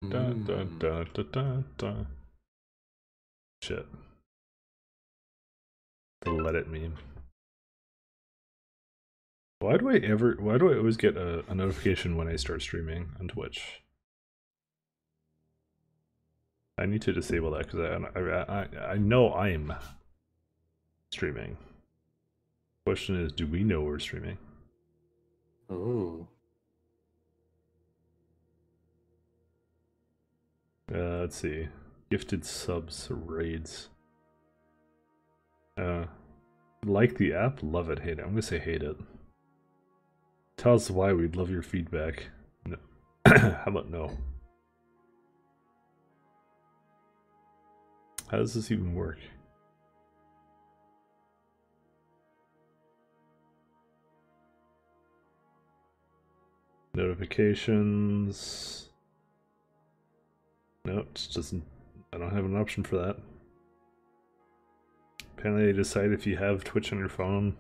Dun, dun, dun, dun, dun, dun. Shit. The let it meme. Why do I always get a notification when I start streaming on Twitch? I need to disable that because I know I'm streaming. Question is, do we know we're streaming? Ooh. Let's see. Gifted subs, raids. Like the app? Love it, hate it. I'm gonna say hate it. Tell us why, we'd love your feedback. No. How about no? How does this even work? Notifications. No, it doesn't. I don't have an option for that. Apparently, decide if you have Twitch on your phone.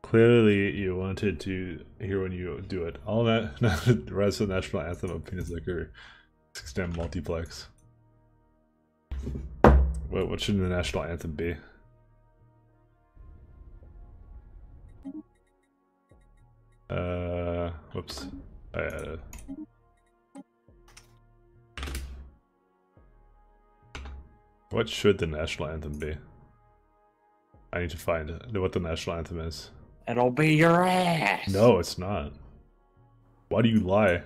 Clearly, you wanted to hear when you do it. All that, the rest of the national anthem of Penis Liquor, 6-10 multiplex. What should the national anthem be? Whoops. What should the national anthem be? I need to find what the national anthem is. It'll be your ass. No, it's not. Why do you lie?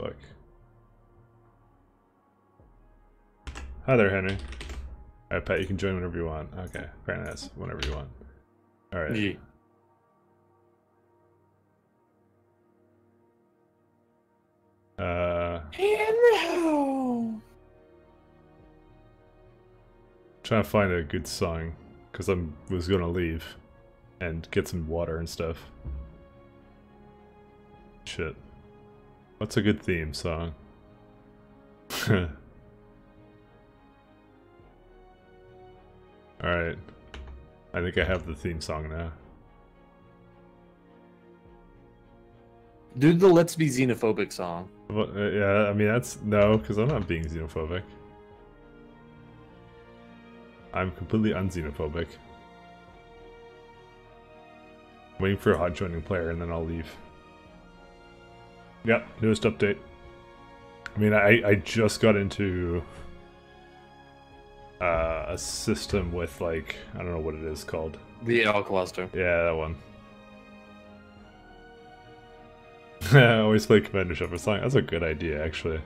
Fuck. Hi there, Henry. Alright, Pat, you can join whenever you want. Okay, very nice. Whenever you want. Alright. Yeah. Trying to find a good song, because I was gonna leave and get some water and stuff. Shit. What's a good theme song? Alright. I think I have the theme song now. Do the Let's Be Xenophobic song. Well, yeah, I mean, that's... No, because I'm not being xenophobic. I'm completely unxenophobic. Waiting for a hot joining player and then I'll leave. Yep, newest update. I mean, I just got into a system with, like, I don't know what it is called. The L cluster. Yeah, that one. I always play Commander Shepherd song. That's a good idea, actually.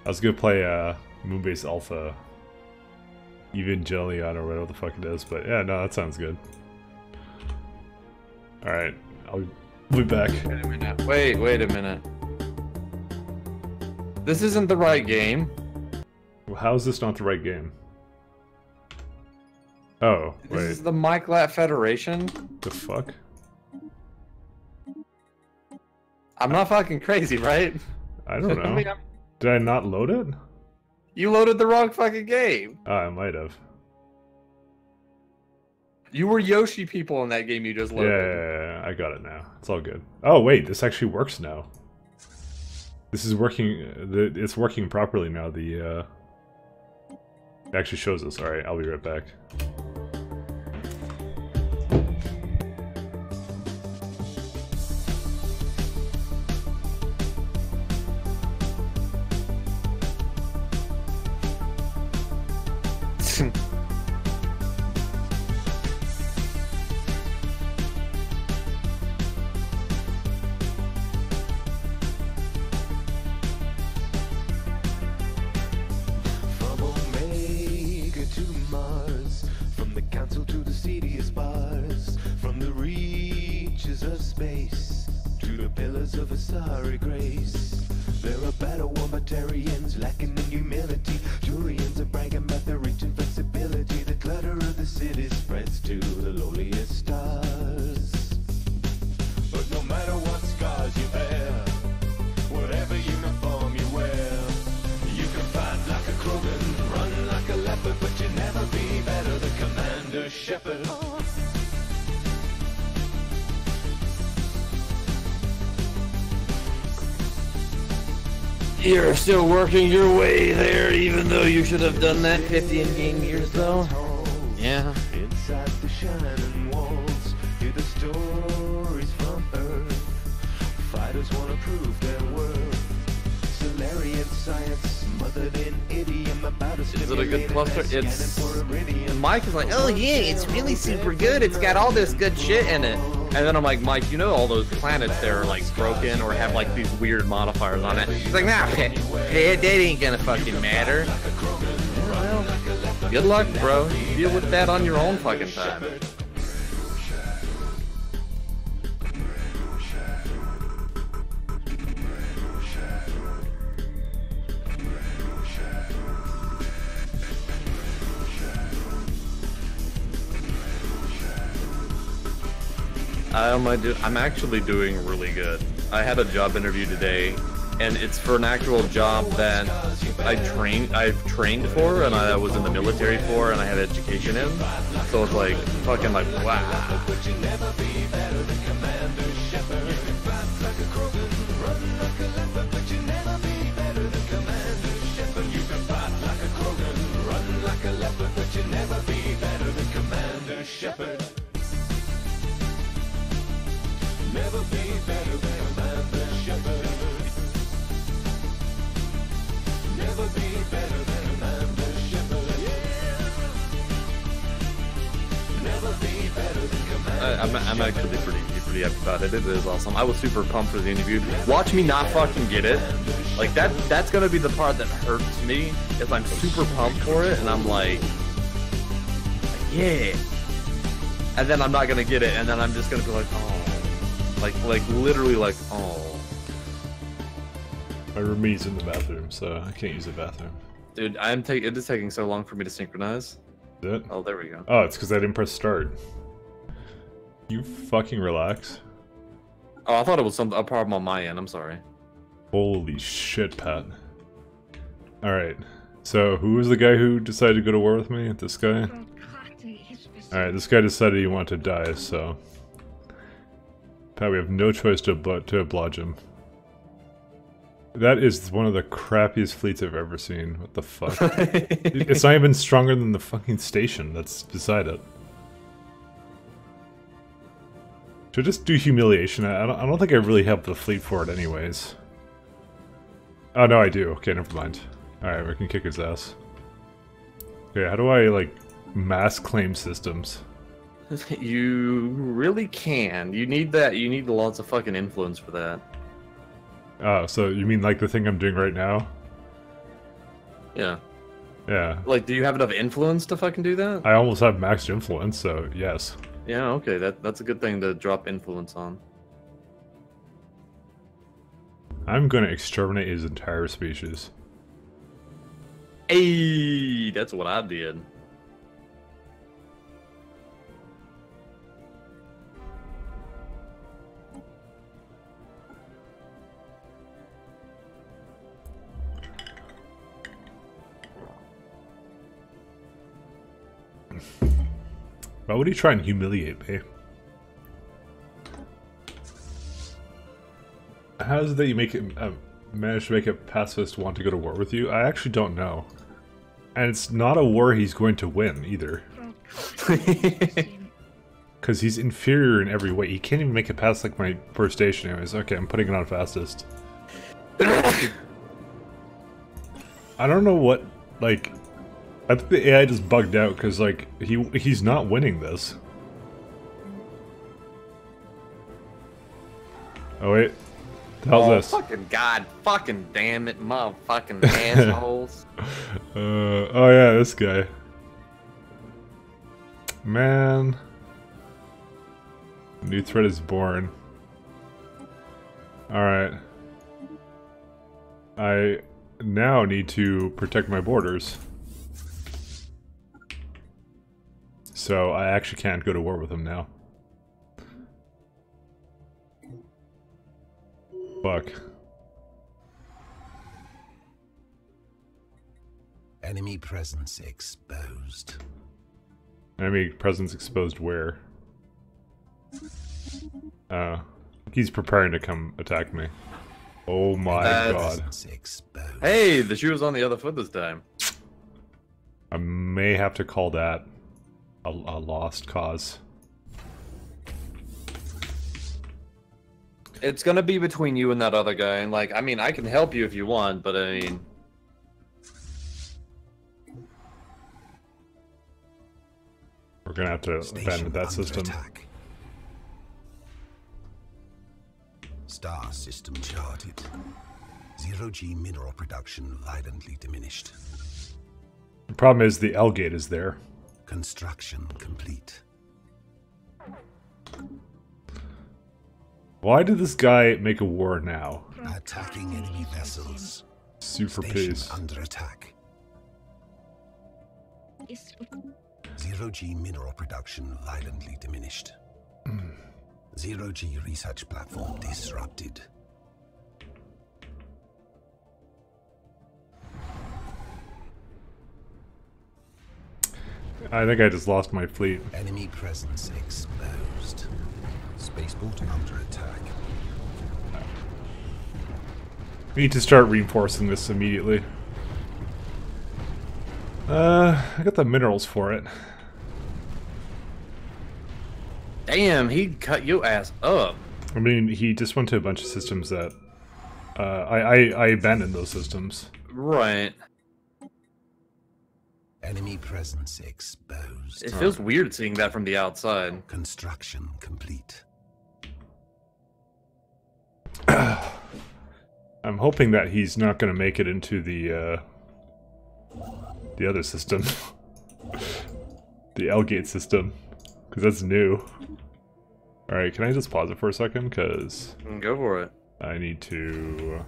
I was gonna play Moonbase Alpha Evangelion or whatever the fuck it is, but yeah, no, that sounds good. Alright, I'll be back. Wait a minute. Wait a minute. This isn't the right game. Well, how is this not the right game? Oh, wait. This is the Mike Lat Federation? The fuck? I'm not fucking crazy, right? I don't know. Did I not load it? You loaded the wrong fucking game. Oh, I might have. You were Yoshi people in that game you just loaded. Yeah, I got it now. It's all good. Oh, wait, this actually works now. This is working. It's working properly now. It actually shows us. Alright, I'll be right back. You're still working your way there, even though you should have done that 50 in-game years, though. Yeah. Inside the shining walls, hear the stories from Earth. Fighters want to prove their worth. Solarian science, mothered in idiom about a Is it a good cluster? It's... Mike is like, oh yeah, it's really super good. It's got all this good shit in it. And then I'm like, Mike, you know all those planets there are like broken or have like these weird modifiers on it. He's like, nah, that ain't gonna fucking matter. Yeah, well, good luck, bro. You deal with that on your own fucking time. I'm actually doing really good. I had a job interview today, and it's for an actual job that I've trained for, and I was in the military for, and I had education in. So it's like fucking like wow. Never be better than Commander Shepard. Never be better than Commander Shepard. Never be better than Commander I'm actually pretty happy about it. It is awesome. I was super pumped for the interview. Watch me not fucking get it. Like that's gonna be the part that hurts me. Is I'm super pumped for it, and I'm like yeah. And then I'm not gonna get it, and then I'm just gonna be like, oh. Like literally like, oh. My roomie's in the bathroom, so I can't use the bathroom. Dude, it is taking so long for me to synchronize. Is it? Oh, there we go. Oh, it's because I didn't press start. You fucking relax. Oh, I thought it was a problem on my end. I'm sorry. Holy shit, Pat. Alright. So, who was the guy who decided to go to war with me? This guy? Alright, this guy decided he wanted to die, so... Pat, we have no choice to oblige him. That is one of the crappiest fleets I've ever seen. What the fuck? It's not even stronger than the fucking station that's beside it. Should I just do humiliation? I don't think I really have the fleet for it anyways. Oh no, I do. Okay, never mind. Alright, we can kick his ass. Okay, how do I, like, mass claim systems? You really can. You need that. You need lots of fucking influence for that. Oh, so you mean like the thing I'm doing right now? Yeah. Yeah. Like, do you have enough influence to fucking do that? I almost have maxed influence, so yes. Yeah, okay. That's a good thing to drop influence on. I'm gonna exterminate his entire species. Hey, that's what I did. Why would he try and humiliate me? How is it that you make it manage to make a pacifist want to go to war with you? I actually don't know. And it's not a war he's going to win either. Because he's inferior in every way. He can't even make it past like my first station anyways. Okay, I'm putting it on fastest. I don't know what, like... I think the AI just bugged out because, like, he's not winning this. Oh wait, the hell's this? Fucking god, fucking damn it, motherfucking assholes! Oh yeah, this guy. Man, new threat is born. All right, I now need to protect my borders. So I actually can't go to war with him now. Fuck. Enemy presence exposed. Enemy presence exposed where? He's preparing to come attack me. Oh my god. Exposed. Hey, the shoe was on the other foot this time. I may have to call that a lost cause. It's gonna be between you and that other guy, and like, I mean, I can help you if you want, but I mean... We're gonna have to abandon that system. Attack. Star system charted. Zero-G mineral production violently diminished. The problem is the L gate is there. Construction complete. Why did this guy make a war now? Attacking enemy vessels. Super Station please. under attack. Zero-G mineral production violently diminished. Zero-G research platform disrupted. I think I just lost my fleet. Enemy presence exposed. Spaceport under attack. We need to start reinforcing this immediately. I got the minerals for it. Damn, he cut your ass up. I mean, he just went to a bunch of systems that... I abandoned those systems. Right. Enemy presence exposed. It feels weird seeing that from the outside. Construction complete. I'm hoping that he's not going to make it into the other system. The L-gate system. Because that's new. Alright, can I just pause it for a second? Because Go for it. I need to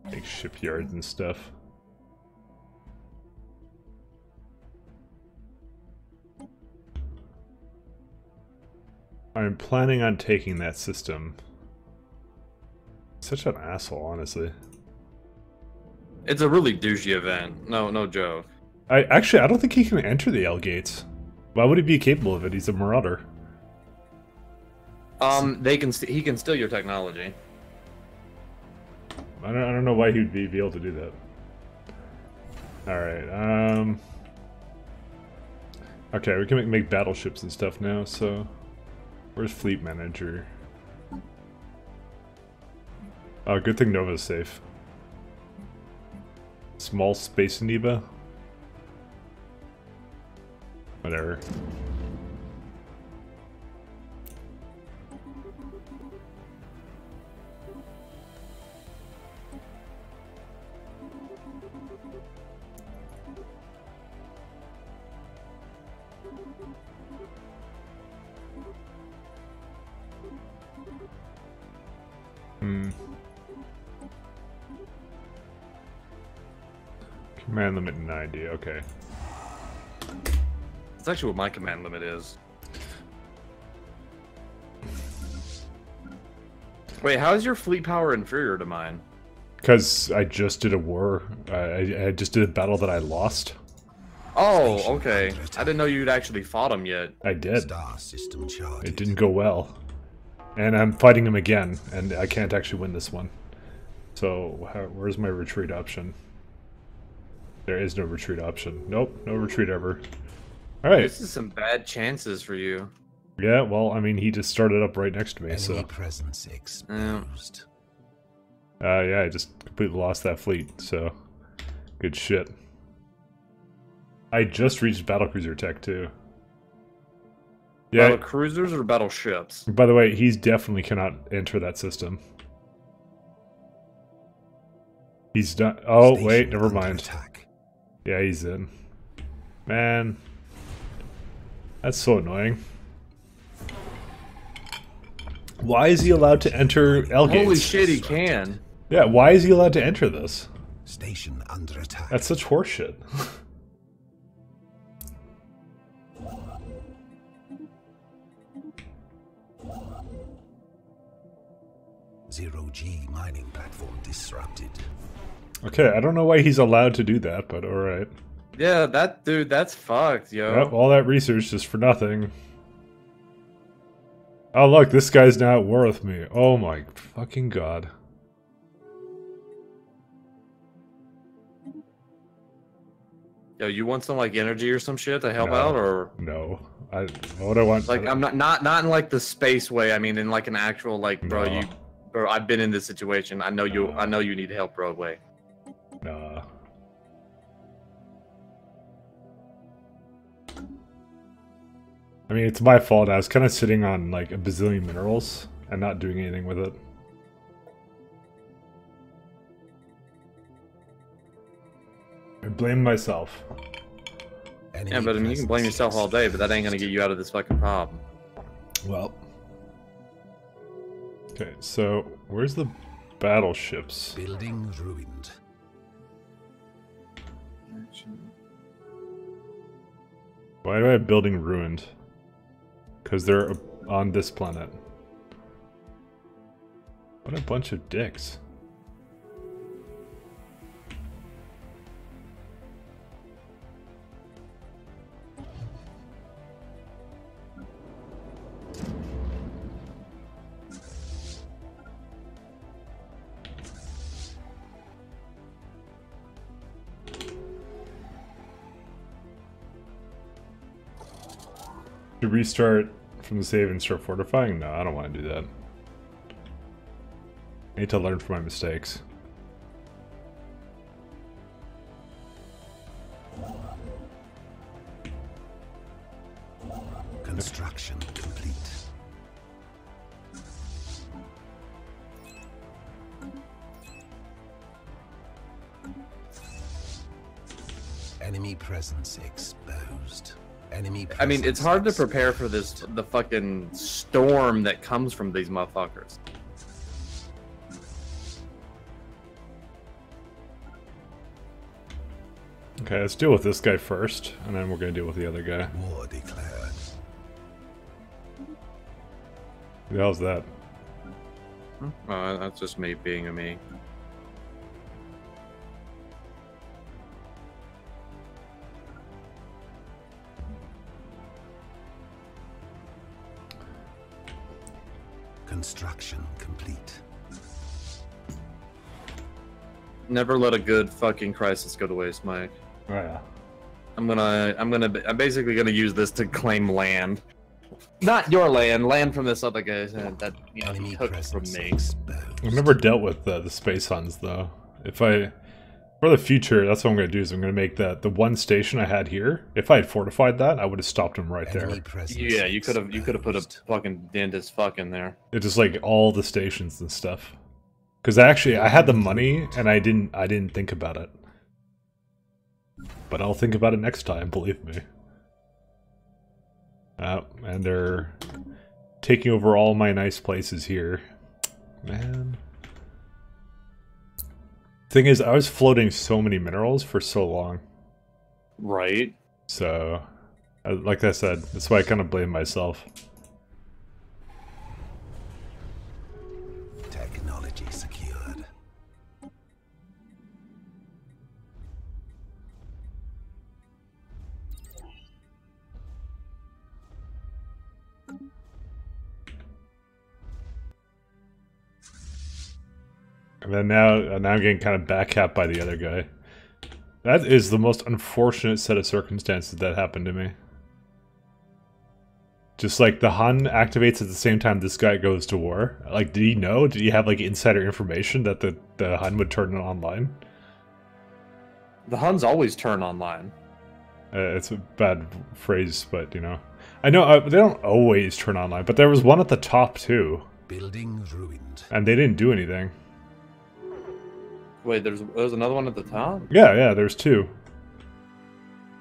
make shipyards and stuff. I'm planning on taking that system. Such an asshole, honestly. It's a really douchey event. No joke. I don't think he can enter the L gates. Why would he be capable of it? He's a marauder. He can steal your technology. I don't know why he would be able to do that. Alright, okay, we can make battleships and stuff now, so... Where's Fleet Manager? Oh, good thing Nova's safe. Small space amoeba? Whatever. Command limit 90, okay. That's actually what my command limit is. Wait, how is your fleet power inferior to mine? Because I just did a war. I just did a battle that I lost. Oh, okay. I didn't know you'd actually fought him yet. I did. Star system charted. It didn't go well. And I'm fighting him again, and I can't actually win this one. So, where's my retreat option? There is no retreat option. Nope, no retreat ever. Alright. This is some bad chances for you. Yeah, well, I mean, he just started up right next to me, Enemy so... presence exposed. yeah, I just completely lost that fleet, so... Good shit. I just reached battlecruiser tech, too. Yeah. Battle cruisers or battleships? By the way, he's definitely cannot enter that system. He's done. Oh, Station wait, never under mind. attack. Yeah, he's in. Man. That's so annoying. Why is he allowed to enter L gates? Holy shit, he can. Yeah, why is he allowed to enter this? Station under attack. That's such horseshit. Zero-G mining platform disrupted. Okay, I don't know why he's allowed to do that, but alright. Yeah, that dude, that's fucked, yo. Yep, all that research just for nothing. Oh look, this guy's now at war with me. Oh my fucking god. Yo, you want some like energy or some shit to help No. out, or No. What I want... like I'm not in like the space way. I mean, in like an actual like, bro, No. bro, I've been in this situation. I know you need help, bro. Way. Nah. I mean, it's my fault. I was kind of sitting on like a bazillion minerals and not doing anything with it. I blame myself. Yeah, but I mean, you can blame yourself all day, but that ain't gonna get you out of this fucking problem. Well. Okay, so where's the battleships? Building ruined. Why do I have building ruined? Because they're on this planet. What a bunch of dicks. To restart from the save and start fortifying? No, I don't want to do that. I need to learn from my mistakes. Construction complete. Enemy presence exposed. Enemy presence I mean, it's hard to exposed. prepare for the fucking storm that comes from these motherfuckers. Okay, let's deal with this guy first, and then we're gonna deal with the other guy. War declared. Who the hell's that? That's just me being a me. Construction complete. Never let a good fucking crisis go to waste, Mike. Oh yeah. I'm basically gonna use this to claim land. Not your land, land from this other guy that you know he Enemy took from presence me. exposed. I've never dealt with the space Huns though. For the future, that's what I'm gonna do. Is I'm gonna make the one station I had here. If I had fortified that, I would have stopped him right Enemy there. presence Yeah, you could have put a exposed. fucking dent as fuck in there. It's just like all the stations and stuff. Because I had the money and I didn't think about it. But I'll think about it next time. Believe me. And they're taking over all my nice places here. Man. Thing is, I was floating so many minerals for so long. Right. So, like I said, that's why I kind of blame myself. Technology secured. And then now I'm getting kind of backcapped by the other guy. That is the most unfortunate set of circumstances that happened to me. Just like the Hun activates at the same time this guy goes to war. Like, did he know? Did he have like insider information that the Hun would turn it online? The Huns always turn online. It's a bad phrase, but you know. I know they don't always turn online, but there was one at the top too. Building ruined. And they didn't do anything. Wait, there's another one at the top? Yeah, there's two.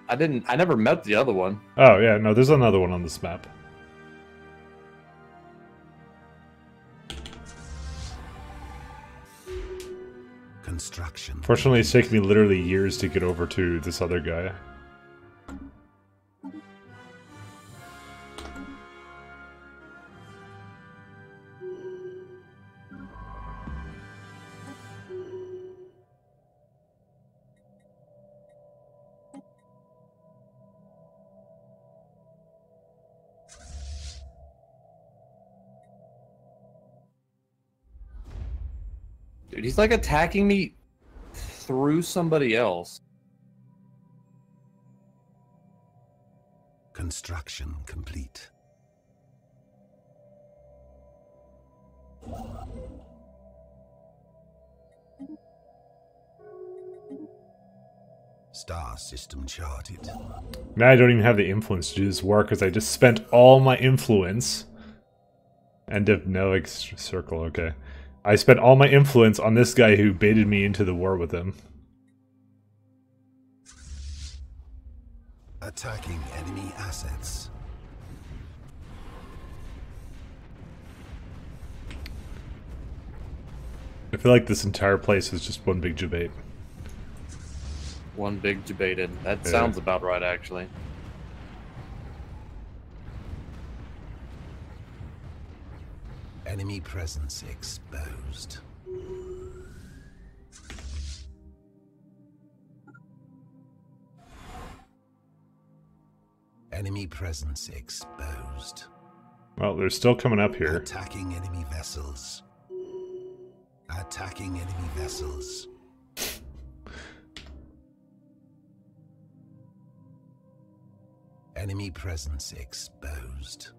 I never met the other one. Oh yeah, no, there's another one on this map. Construction. Fortunately, it's taken me literally years to get over to this other guy. Dude, he's like attacking me through somebody else. Construction complete. Star system charted. Now I don't even have the influence to do this work because I just spent all my influence. End of Nelik circle, okay. I spent all my influence on this guy who baited me into the war with him. Attacking enemy assets. I feel like this entire place is just one big debate. One big debated. That Yeah. sounds about right, actually. Enemy presence exposed. Enemy presence exposed. Well, they're still coming up here. Attacking enemy vessels. Attacking enemy vessels. Enemy presence exposed.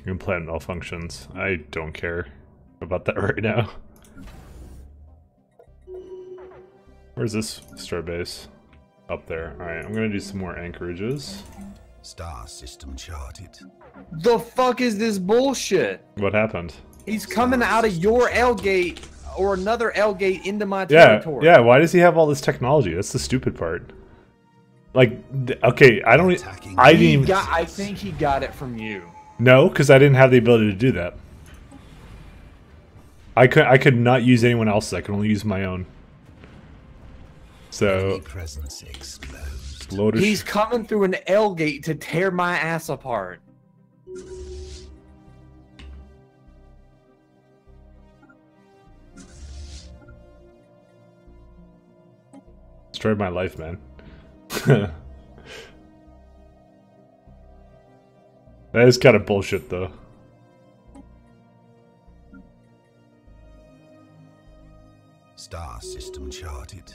Implant malfunctions. I don't care about that right now. Where's this starbase? Up there. Alright, I'm gonna do some more anchorages. Star system charted. The fuck is this bullshit? What happened? He's coming out of your L gate or another L gate into my Yeah, territory. yeah, why does he have all this technology? That's the stupid part. Like, okay, I don't... Attacking I didn't He even... got, I think he got it from you. No, because I didn't have the ability to do that. I could not use anyone else's. I could only use my own. So, Enemy presence exposed. load of He's coming through an L gate to tear my ass apart. destroyed my life, man. That is kind of bullshit, though. Star system charted.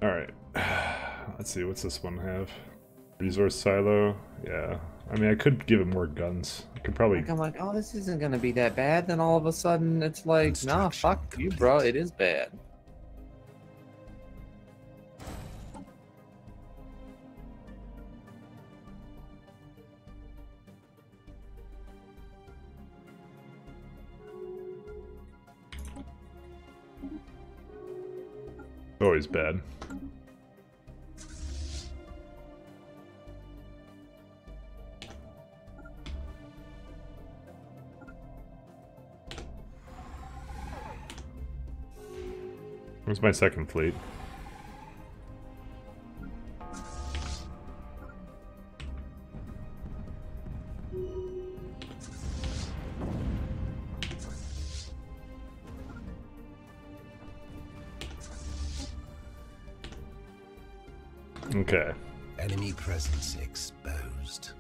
Alright. Let's see, what's this one have? Resource silo? Yeah. I mean, I could give it more guns. I could probably... Like, I'm like, oh, this isn't gonna be that bad. Then all of a sudden, it's like, nah, Construction fuck you, complete. bro. It is bad. Always bad. Where's my second fleet? Okay. Enemy presence exposed.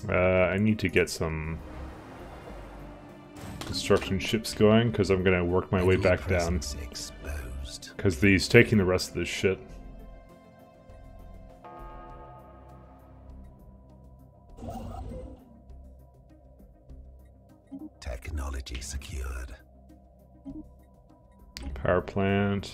I need to get some construction ships going because I'm gonna work my way Enemy back down. presence exposed. Because he's taking the rest of this shit. Technology secured. Power plant.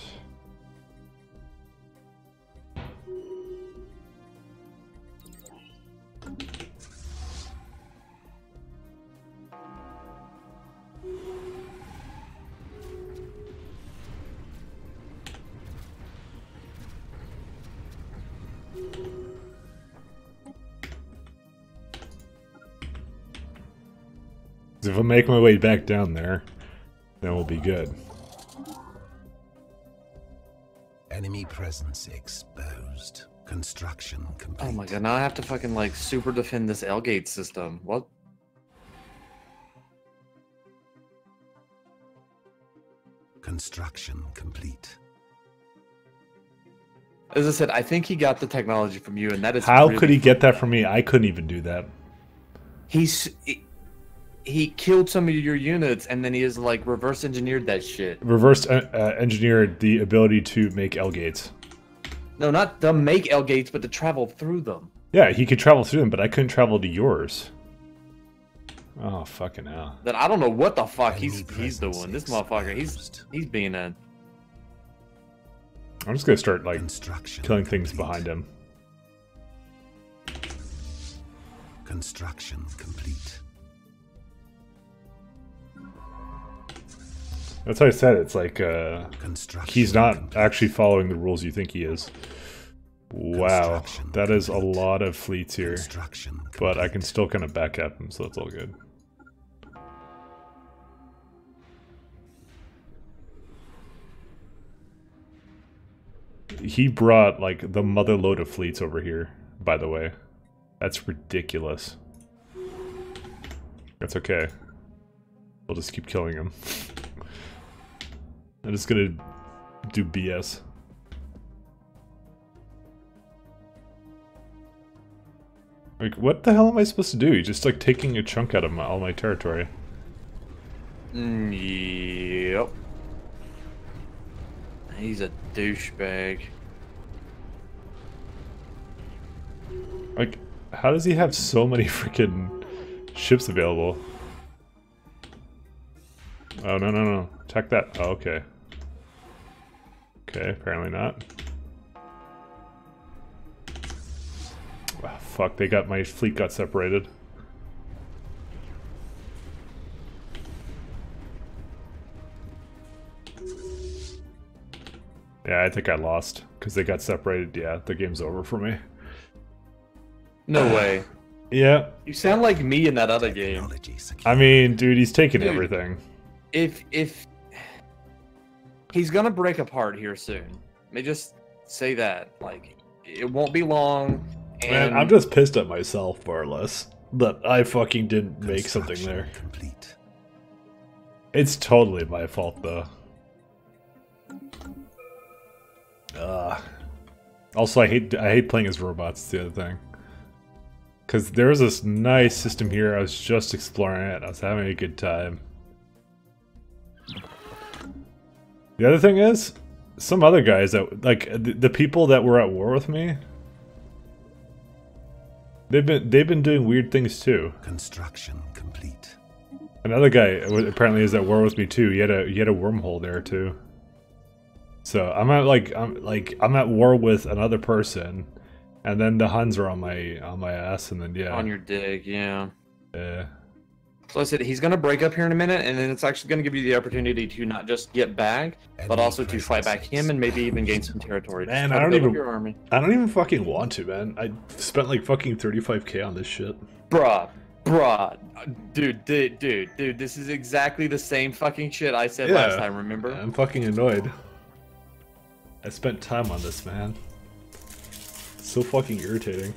If I make my way back down there, then we'll be good. Enemy presence exposed. Construction complete. Oh my god, now I have to fucking like super defend this L-gate system. What? Construction complete. As I said, I think he got the technology from you, and that is How really could he get that fucked from me? I couldn't even do that. he killed some of your units, and then he has like reverse engineered that shit. Reverse engineered the ability to make L gates. No, not to make L gates, but to travel through them. Yeah, he could travel through them, but I couldn't travel to yours. Oh fucking hell! Then I don't know what the fuck Enemy he's doing. presence This motherfucker, exposed. he's being a. I'm just gonna start like Construction killing things complete. behind him. Construction complete. That's how I said it's like Construction he's not complete. actually following the rules you think he is. Wow, Construction that is a complete. lot of fleets here, Construction but I can complete. still kind of back up him, so that's all good. He brought like the mother load of fleets over here, by the way. That's ridiculous. That's okay. We'll just keep killing him. I'm just gonna do BS. Like, what the hell am I supposed to do? You're just like taking a chunk out of all my territory. Yep. He's a douchebag. Like, how does he have so many freaking ships available? Oh, no, no, no. Check that. Oh, okay. Okay, apparently not. Oh, fuck, my fleet got separated. Yeah, I think I lost, because they got separated. Yeah, the game's over for me. No way. Yeah, You sound like me in that other game. Technology secure. I mean, dude, he's taking Dude. everything. If he's gonna break apart here soon. Let me just say that. Like, it won't be long. And Man, I'm just pissed at myself, more or less, that I fucking didn't make something Construction there. Complete. It's totally my fault, though. Also, I hate playing as robots. It's the other thing. Because there was this nice system here. I was just exploring it. I was having a good time. The other thing is, some other guys that like the people that were at war with me. They've been doing weird things too. Construction complete. Another guy apparently is at war with me too. He had a wormhole there too. So I'm at war with another person, and then the Huns are on my ass, and then yeah. on your dick, yeah. Yeah. So I said he's gonna break up here in a minute, and then it's actually gonna give you the opportunity to not just get back, but Enemy also to fight back him and maybe even gain some territory. Man, Just I don't build up even- your army. I don't even fucking want to, man. I spent like fucking 35k on this shit. Bruh, dude, this is exactly the same fucking shit I said last time, remember? I'm fucking annoyed. I spent time on this, man. It's so fucking irritating.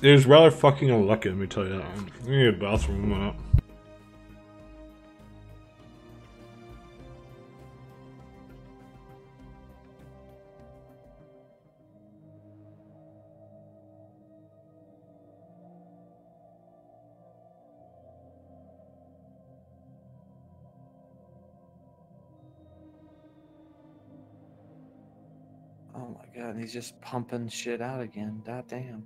It was rather fucking unlucky, let me tell you that. I'm gonna need a bathroom in a minute. Oh my god, he's just pumping shit out again. God damn.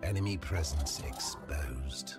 Enemy presence exposed.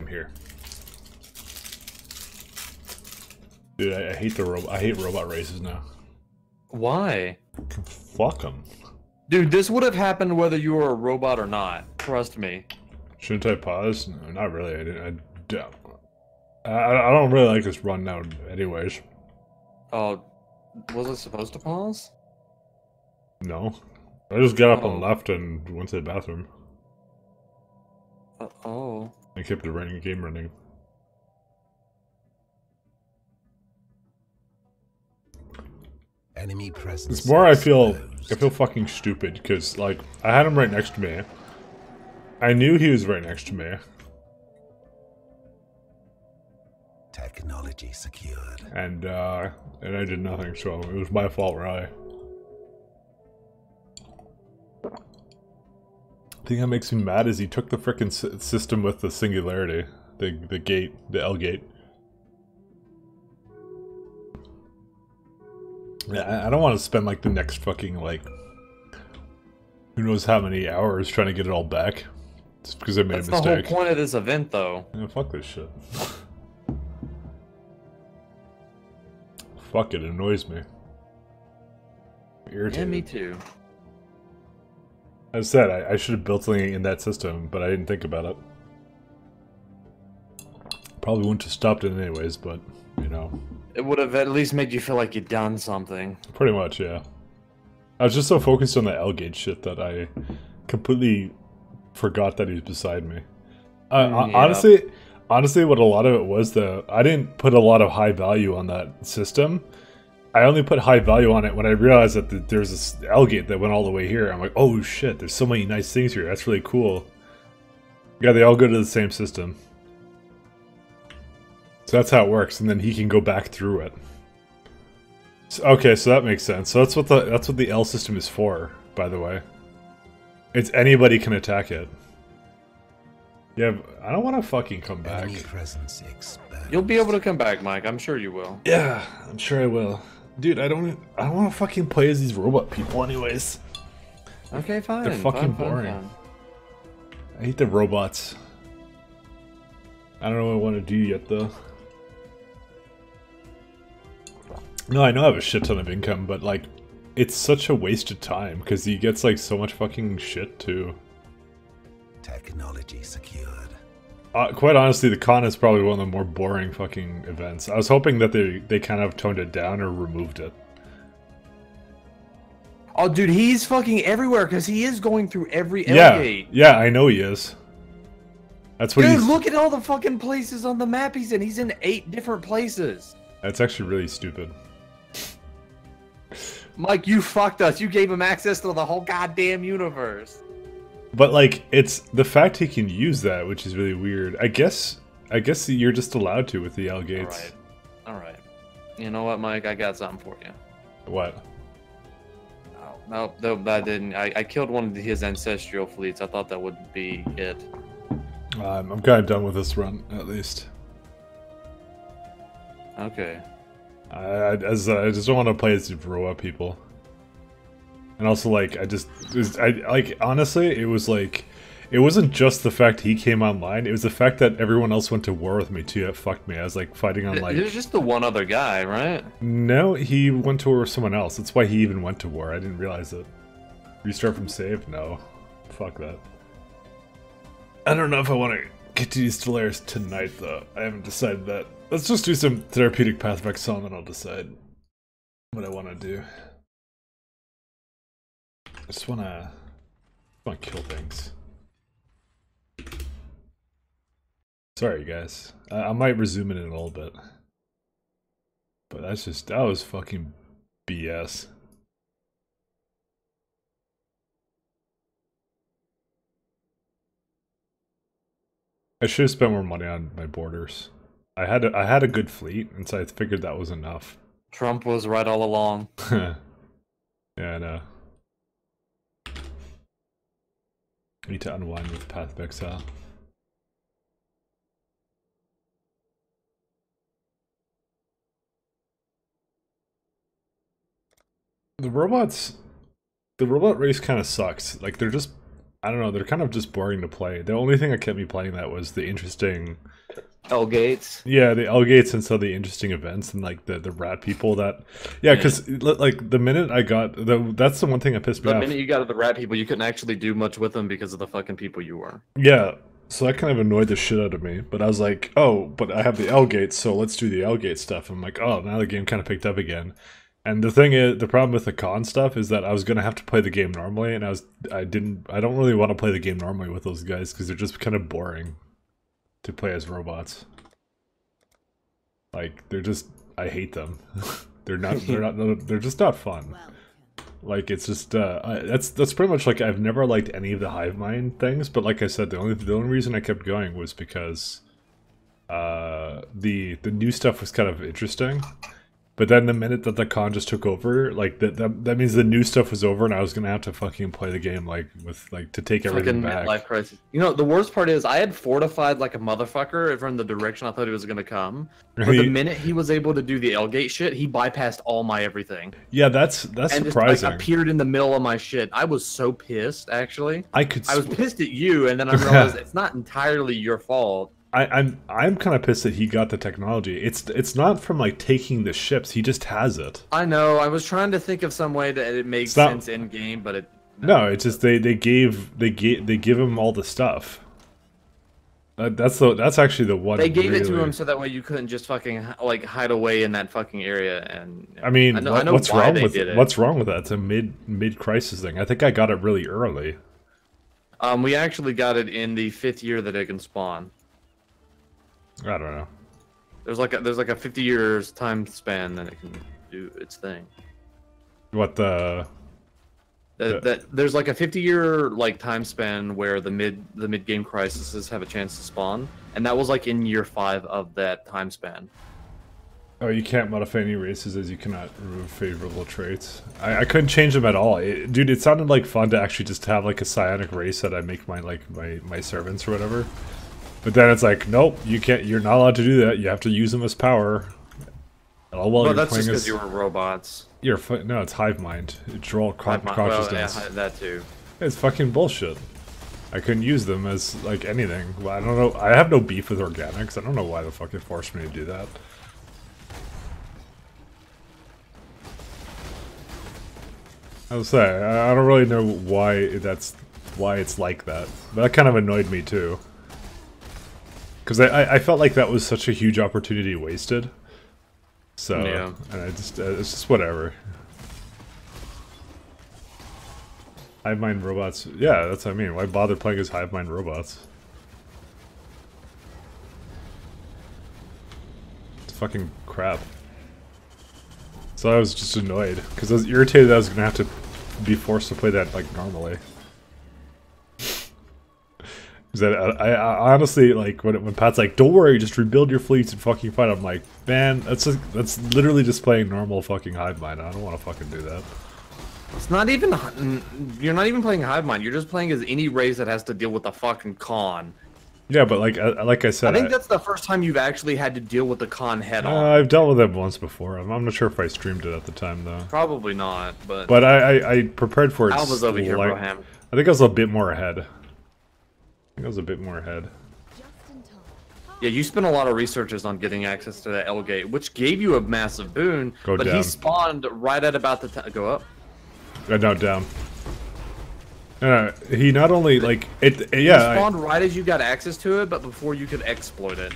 here. Dude, I hate I hate robot races now. Why? Fuck them. Dude, this would have happened whether you were a robot or not. Trust me. Shouldn't I pause? No, not really. I don't really like this run now anyways. Oh, was it supposed to pause? No. I just got up Oh. and left and went to the bathroom. Oh. I kept the game running. Enemy presence. It's more I feel exposed. fucking stupid because like I had him right next to me. I knew he was right next to me. Technology secured. And I did nothing, so it was my fault, really. The thing that makes me mad is he took the frickin' system with the singularity, the gate, the L gate. Yeah, I don't want to spend like the next fucking like who knows how many hours trying to get it all back. Just because I made That's a the mistake. whole point of this event, though. Yeah, fuck this shit. Fuck it annoys me. Irritated. Yeah, me too. As I said, I should have built something in that system, but I didn't think about it. Probably wouldn't have stopped it anyways, but, you know. It would have at least made you feel like you'd done something. Pretty much, yeah. I was just so focused on the L-gate shit that I completely forgot that he was beside me. Yeah. Honestly, what a lot of it was, I didn't put a lot of high value on that system. I only put high value on it when I realized that there's this L-gate that went all the way here. I'm like, oh shit, there's so many nice things here. That's really cool. Yeah, they all go to the same system. So that's how it works, and then he can go back through it. So, okay, so that makes sense. So that's what the L system is for, by the way. It's anybody can attack it. Yeah, I don't want to fucking come back. Enemy presence exposed. You'll be able to come back, Mike. I'm sure you will. Yeah, I'm sure I will. Dude, I don't want to fucking play as these robot people anyways. Okay, fine. They're fucking boring. Fine. I hate the robots. I don't know what I want to do yet, though. No, I know I have a shit ton of income, but, like, it's such a waste of time, because he gets, like, so much fucking shit, too. Technology secured. Quite honestly, the con is probably one of the more boring fucking events. I was hoping that they kind of toned it down or removed it. Oh, dude, he's fucking everywhere because he is going through every Yeah, L-gate. yeah, I know he is. That's what Dude, he's... look at all the fucking places on the map he's in. He's in 8 different places. That's actually really stupid. Mike, you fucked us. You gave him access to the whole goddamn universe. But, like, it's the fact he can use that, which is really weird. I guess you're just allowed to with the L gates. Alright. You know what, Mike? I got something for you. What? Oh, nope, that didn't. I killed one of his ancestral fleets. I thought that would be it. I'm kind of done with this run, at least. Okay. I just don't want to play as robot people. And also, like, honestly, it was like, it wasn't just the fact he came online, it was the fact that everyone else went to war with me too. That fucked me. I was like fighting on like... There's just the one other guy, right? No, he went to war with someone else. That's why he even went to war. I didn't realize it. Restart from save? No. Fuck that. I don't know if I want to get to these stellaris tonight, though. I haven't decided that. Let's just do some therapeutic path of exile, and then I'll decide what I want to do. I just want to kill things. Sorry, guys. I might resume it in a little bit. But that was fucking BS. I should have spent more money on my borders. I had a good fleet, and so I figured that was enough. Trump was right all along. Yeah, I know. I need to unwind with Path of Exile. The robot race kind of sucks. Like, they're just, I don't know, they're kind of just boring to play. The only thing that kept me playing that was the interesting... L gates. Yeah, the L gates and so the interesting events and like the rat people that... Yeah, because like the minute I got... That's the one thing that pissed me off. The minute you got to the rat people, you couldn't actually do much with them because of the fucking people you were. Yeah, so that kind of annoyed the shit out of me. But I was like, oh, but I have the L gates, so let's do the L gate stuff. I'm like, oh, now the game kind of picked up again. And the thing is, the problem with the con stuff is that I was gonna have to play the game normally, and I don't really want to play the game normally with those guys because they're just kind of boring to play as robots. Like they're just, I hate them. they're just not fun. Like it's just that's pretty much like I've never liked any of the hive mind things, but like I said, the only reason I kept going was because the new stuff was kind of interesting. But then the minute that the con just took over, like that means the new stuff was over, and I was gonna have to fucking play the game like with like to take everything back. Life crisis. You know, the worst part is I had fortified like a motherfucker from the direction I thought he was gonna come. But the minute he was able to do the L gate shit, he bypassed all my everything. Yeah, that's and surprising. Just, like, appeared in the middle of my shit. I was so pissed, actually. I was pissed at you, and then I realized it's not entirely your fault. I'm kind of pissed that he got the technology. It's not from like taking the ships. He just has it. I know. I was trying to think of some way that it makes sense in game, but it. No, it's just they give him all the stuff. That's actually the one. They gave it to him so that way you couldn't just fucking like hide away in that fucking area. And I mean, I know what's wrong with it? What's wrong with that? It's a mid crisis thing. I think I got it really early. We actually got it in the 5th year that it can spawn. I don't know. There's like a 50 years time span that it can do its thing. What there's like a 50-year like time span where the mid game crises have a chance to spawn, and that was like in year 5 of that time span. Oh, you can't modify any races as you cannot remove favorable traits. I couldn't change them at all. Dude, it sounded like fun to actually just have like a psionic race that I make my servants or whatever. But then it's like, nope, you can't. You're not allowed to do that. You have to use them as power. Oh well, that's just because you were robots. No, it's hive mind. It's all consciousness. Well, yeah, that too. It's fucking bullshit. I couldn't use them as like anything. Well, I don't know. I have no beef with organics. I don't know why the fuck it forced me to do that. I was saying, I don't really know why it's like that. But that kind of annoyed me too. Because I felt like that was such a huge opportunity wasted. So, yeah. And it's just whatever. Hive mind robots. Yeah, that's what I mean. Why bother playing as hive mind robots? It's fucking crap. So I was just annoyed. Because I was irritated that I was going to have to be forced to play that like normally. That I honestly like when Pat's like, "Don't worry, just rebuild your fleets and fucking fight." I'm like, man, that's literally just playing normal fucking hive mind. I don't want to fucking do that. It's not even. You're not even playing hive mind. You're just playing as any race that has to deal with the fucking con. Yeah, but like I said, I think that's the first time you've actually had to deal with the con head on. I've dealt with it once before. I'm not sure if I streamed it at the time though. Probably not, but. But I prepared for it. Alva's over here, Broham. I think I was a bit more ahead. I was a bit more ahead. Yeah, you spent a lot of researches on getting access to that L gate, which gave you a massive boon. But down. He spawned right at about the time. Go up. No, down. He not only like it. Yeah, he spawned right as you got access to it, but before you could exploit it.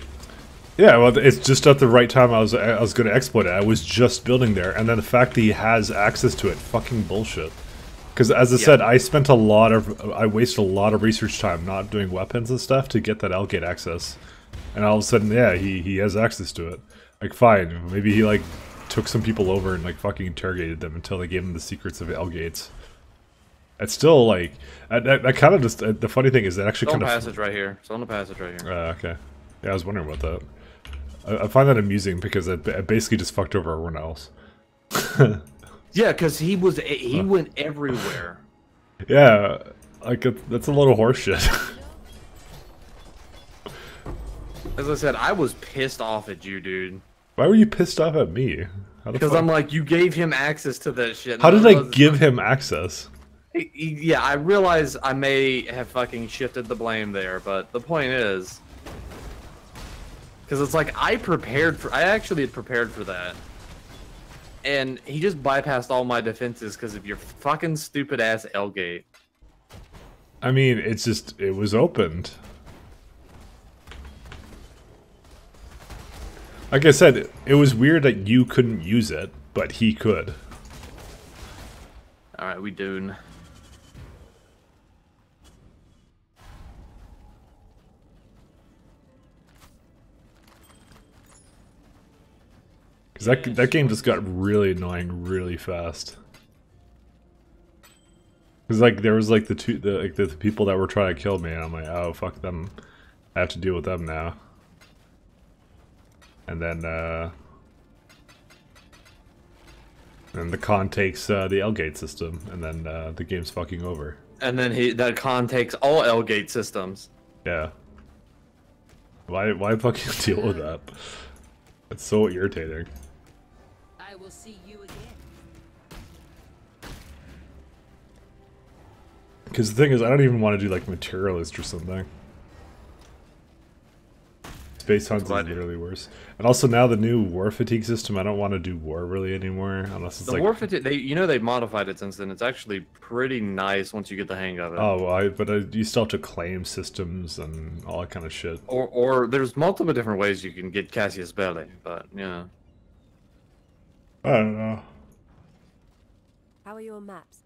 Yeah, well, it's just at the right time I was going to exploit it. I was just building there, and then the fact that he has access to it, fucking bullshit. Because as I said, I wasted a lot of research time not doing weapons and stuff to get that L gate access, and all of a sudden, yeah, he has access to it. Like, fine, maybe he like took some people over and like fucking interrogated them until they gave him the secrets of L gates. It's still like that kind of just the funny thing is that actually kind of passage right here. It's on the passage right here. Okay, yeah, I was wondering about that. I find that amusing because it basically just fucked over everyone else. Yeah, because he went everywhere. Yeah, like that's a little horseshit. As I said, I was pissed off at you, dude. Why were you pissed off at me? Because I'm like, you gave him access to that shit. How did I give him access? Yeah, I realize I may have fucking shifted the blame there, but the point is, because it's like I actually had prepared for that, and he just bypassed all my defenses because of your fucking stupid ass L gate. I mean, it's just, it was opened. Like I said, it was weird that you couldn't use it, but he could. Alright, we dune. Because that game just got really annoying really fast. Because like there was like the people that were trying to kill me, and I'm like, oh fuck them, I have to deal with them now. And then the Khan takes the L-gate system, and then the game's fucking over. And then that Khan takes all L gate systems. Yeah. Why fucking deal with that? It's so irritating. I will see you again. Because the thing is, I don't even want to do like materialist or something. Space Hunt is literally worse. And also now the new war fatigue system, I don't want to do war really anymore, unless it's the like... war fatigue, they've modified it since then. It's actually pretty nice once you get the hang of it. Oh, well, but you still have to claim systems and all that kind of shit. Or there's multiple different ways you can get Cassius Belli, but yeah. I don't know. How are your maps?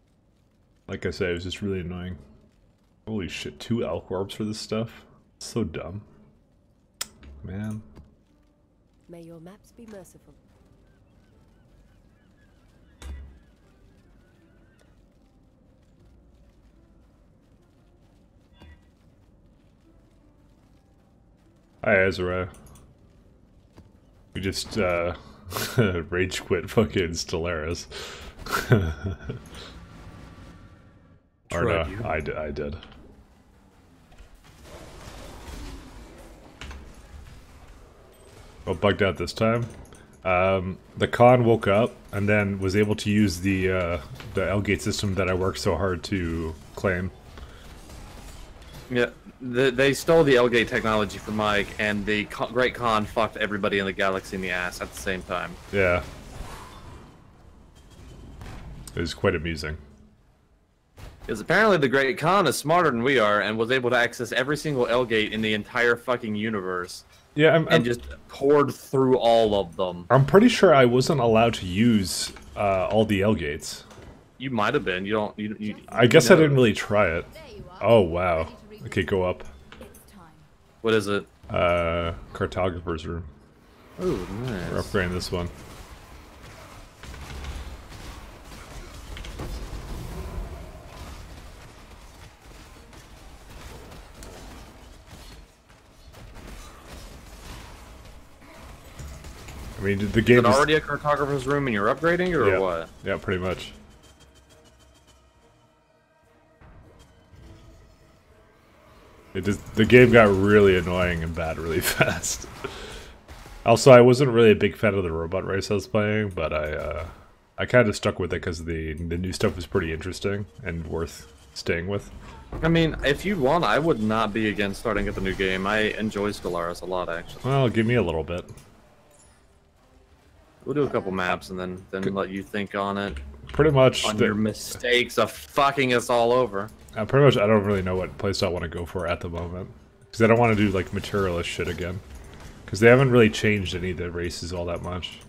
Like I said, it was just really annoying. Holy shit, 2 elk orbs for this stuff? So dumb. Man. May your maps be merciful. Hi, Ezra. We just, rage quit fucking Stellaris. Or no, I did. What bugged out this time? The Khan woke up and then was able to use the L-gate system that I worked so hard to claim. Yeah, they stole the L-gate technology from Mike, and the Great Khan fucked everybody in the galaxy in the ass at the same time. Yeah. It was quite amusing. Because apparently the Great Khan is smarter than we are, and was able to access every single L-gate in the entire fucking universe. Yeah, and just poured through all of them. I'm pretty sure I wasn't allowed to use all the L-gates. You might have been. You I guess I didn't really try it. Oh, wow. Okay, go up. What is it? Cartographer's room. Oh, nice. We're upgrading this one. I mean, the game is it already a cartographer's room and you're upgrading, or what? Yeah, pretty much. The game got really annoying and bad really fast. Also, I wasn't really a big fan of the robot race I was playing, but I kind of stuck with it because the new stuff was pretty interesting and worth staying with. I mean, if you want, I would not be against starting at the new game. I enjoy Stellaris a lot, actually. Well, give me a little bit. We'll do a couple maps and then let you think on it. Pretty much. On your mistakes of fucking us all over. Pretty much, I don't really know what playstyle I want to go for at the moment. Because I don't want to do, like, materialist shit again. Because they haven't really changed any of the races all that much.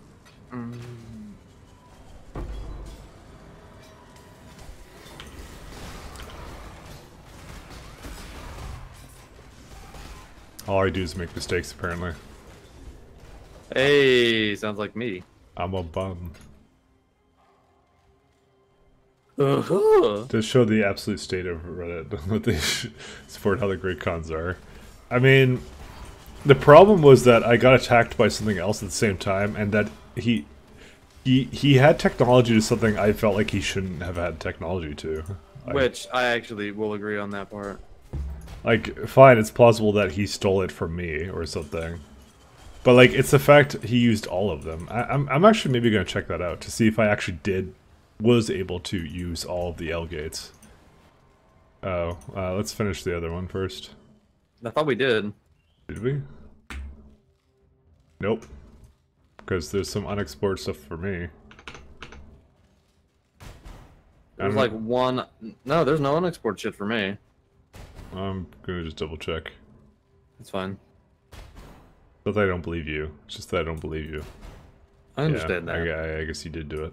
All I do is make mistakes, apparently. Hey, sounds like me. I'm a bum. Uh-huh. To show the absolute state of Reddit, what they support how the Great Khans are. I mean, the problem was that I got attacked by something else at the same time, and that he had technology to something I felt like he shouldn't have had technology to. Which I actually will agree on that part. Like, fine, it's plausible that he stole it from me or something. But, like, it's the fact he used all of them. I'm actually maybe going to check that out to see if I actually was able to use all of the L-gates. Oh, let's finish the other one first. I thought we did. Did we? Nope. Because there's some unexplored stuff for me. There's like one. No, there's no unexplored shit for me. I'm gonna just double check. It's fine. Not that I don't believe you. It's just that I don't believe you. I understand that. I guess you did do it.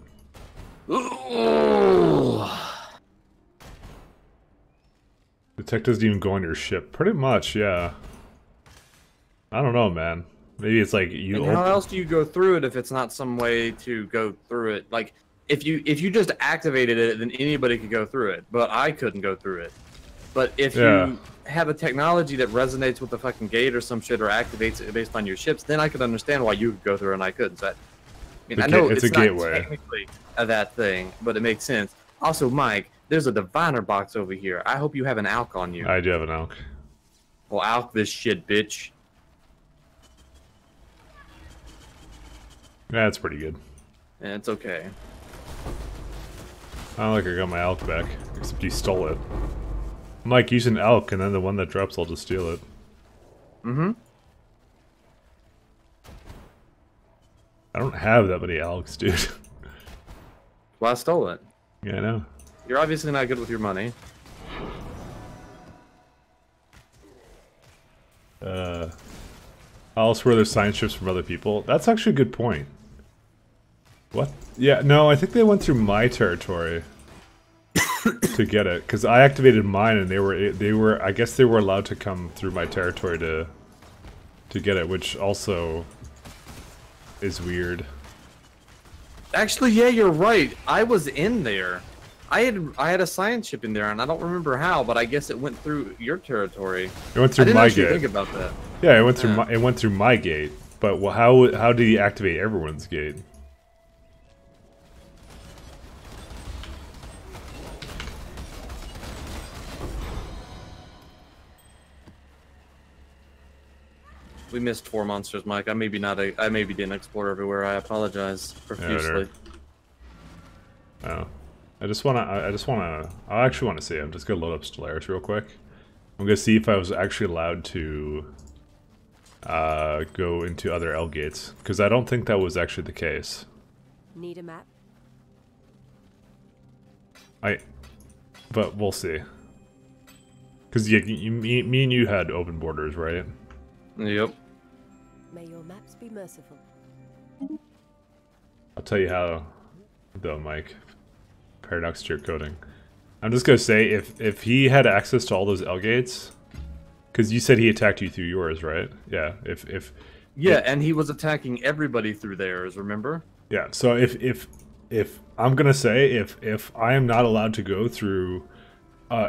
The tech doesn't even go on your ship. Pretty much, yeah. I don't know, man. Maybe it's like you. And how else do you go through it if it's not some way to go through it? Like, if you just activated it, then anybody could go through it. But I couldn't go through it. But if you have a technology that resonates with the fucking gate or some shit, or activates it based on your ships, then I could understand why you could go through it and I couldn't. So I mean, I know it's a not gateway. Technically that thing, but it makes sense. Also, Mike, there's a diviner box over here. I hope you have an alk on you. I do have an alk. Well, alk this shit, bitch. That's pretty good. And it's okay. I don't like I got my alk back, except you stole it. I'm like, use an alk, and then the one that drops, I'll just steal it. Mm-hmm. I don't have that many alks, dude. Well, I stole it. Yeah, I know. You're obviously not good with your money. Else were there science ships from other people? That's actually a good point. What? Yeah, no, I think they went through my territory to get it, because I activated mine, and they were I guess they were allowed to come through my territory to get it, which also is weird. Actually, yeah, you're right. I was in there. I had a science ship in there, and I don't remember how, but I guess it went through your territory. It went I through didn't my actually gate. think about that. Yeah, it went through my gate. But how did he activate everyone's gate? We missed 4 monsters, Mike. I maybe didn't explore everywhere. I apologize profusely. Oh, I actually wanna see. I'm just gonna load up Stellaris real quick. I'm gonna see if I was actually allowed to go into other L gates, because I don't think that was actually the case. Need a map? But we'll see. Because me and you had open borders, right? Yep. May your maps be merciful. I'll tell you how, though, Mike. Paradox to your coding. I'm just gonna say, if he had access to all those L gates, because you said he attacked you through yours, right? Yeah. Yeah, and he was attacking everybody through theirs. Remember? Yeah. So if I'm gonna say if I am not allowed to go through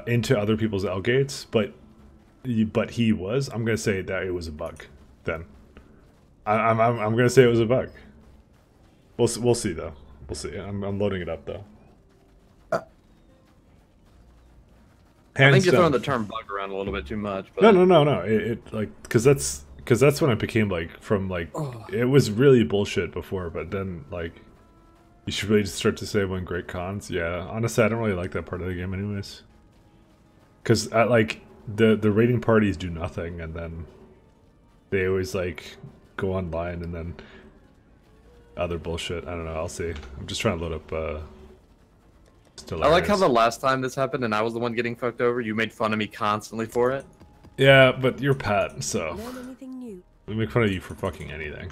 into other people's L gates, but he was, I'm gonna say that it was a bug. Then I'm gonna say it was a bug. We'll see though. We'll see. I'm loading it up though. I think you're throwing the term bug around a little bit too much. But... No. It like because that's when it became like from like it was really bullshit before, but then like you should really just start to say when great cons. Yeah, honestly, I don't really like that part of the game, anyways. Because like the raiding parties do nothing, and then they always like go online and then other bullshit. I don't know. I'll see. I'm just trying to load up. Stellaris. I like how the last time this happened and I was the one getting fucked over, you made fun of me constantly for it. Yeah, but you're Pat, so Learn anything new? we make fun of you for fucking anything.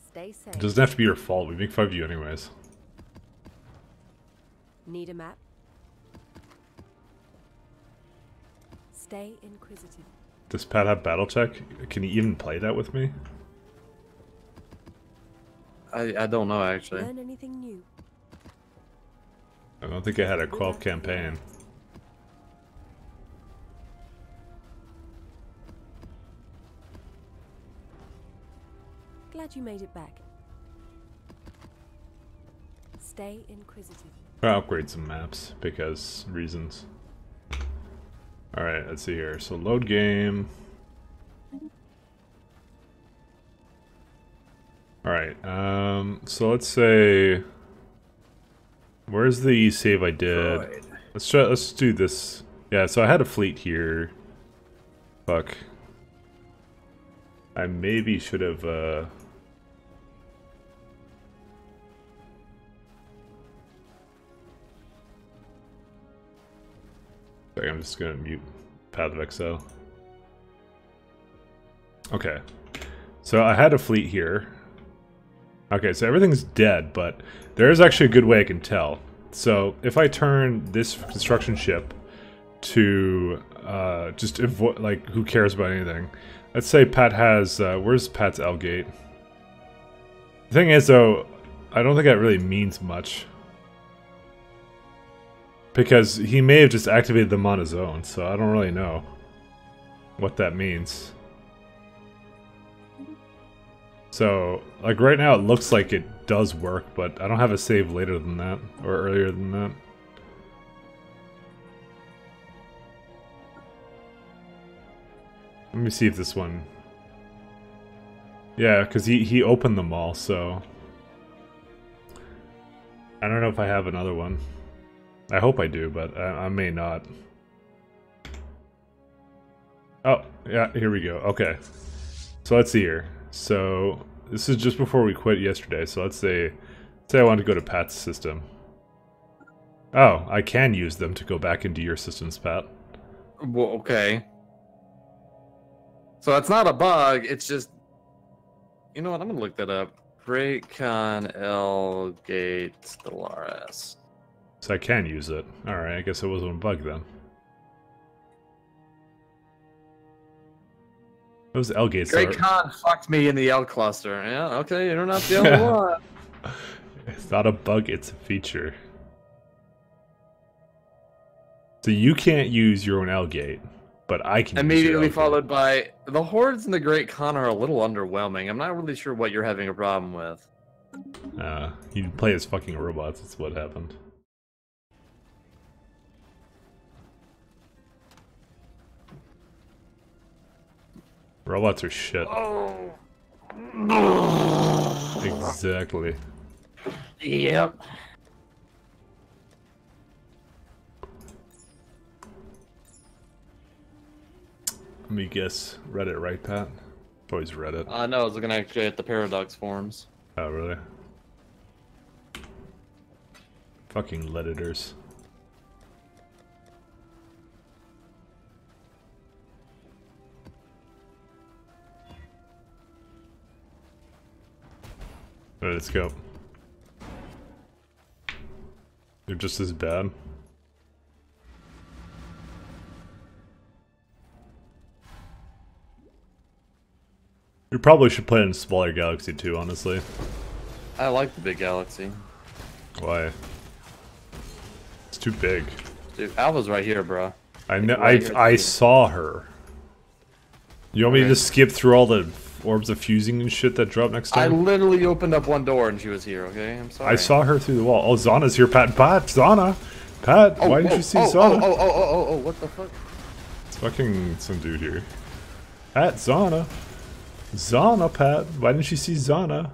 Stay safe. It doesn't have to be your fault. We make fun of you anyways. Need a map? Stay inquisitive. Does Pat have battle tech? Can he even play that with me? I don't know, actually. Learn anything new? I don't think I had a 12 campaign. Glad you made it back. Stay inquisitive. I'll upgrade some maps because reasons. Alright, let's see here. So load game. Alright, so let's say... Where's the save I did? Freud. Let's do this. Yeah, so I had a fleet here. Fuck. I maybe should have, Sorry, I'm just gonna mute Path of Exile. Okay. So I had a fleet here. Okay, so everything's dead, but there is actually a good way I can tell. So if I turn this construction ship to just avoid, like, who cares about anything? Let's say Pat has, where's Pat's L-gate? The thing is, though, I don't think that really means much. Because he may have just activated them on his own, so I don't really know what that means. So, like, right now it looks like it does work, but I don't have a save later than that, or earlier than that. Let me see if this one... Yeah, because he opened them all, so... I don't know if I have another one. I hope I do, but I may not. Oh, yeah, here we go. Okay. So let's see here. So, this is just before we quit yesterday, so let's say I want to go to Pat's system. Oh, I can use them to go back into your systems, Pat. Well, okay. So it's not a bug, it's just... You know what, I'm gonna look that up. Great Con L Gate Stellaris. So I can use it. Alright, I guess it wasn't a bug then. Those L gates Great Khan fucked me in the L cluster. Yeah, okay, you're not the only one. It's not a bug, it's a feature. So you can't use your own L gate, but I can use your Immediately L-gate. followed by the hordes in the Great Khan are a little underwhelming. I'm not really sure what you're having a problem with. You play as fucking robots, that's what happened. Robots are shit. Oh. Exactly. Yep. Let me guess. Reddit, right, Pat? Always Reddit. No, I was looking actually at the Paradox forums. Oh, really? Fucking Redditors. Alright, let's go. They're just as bad. You probably should play in a smaller galaxy too, honestly. I like the big galaxy. Why? It's too big. Dude, Alpha's right here, bro. I know. Right here. I saw her. You want me to just skip through all the orbs of fusing and shit that drop next I time? literally opened up one door and she was here, okay? I'm sorry. I saw her through the wall. Oh, Zana's here, Pat. Pat, Zana! Pat, why didn't you see Zana? Oh, what the fuck? It's fucking some dude here. Pat, Zana. Zana, Pat. Why didn't you see Zana?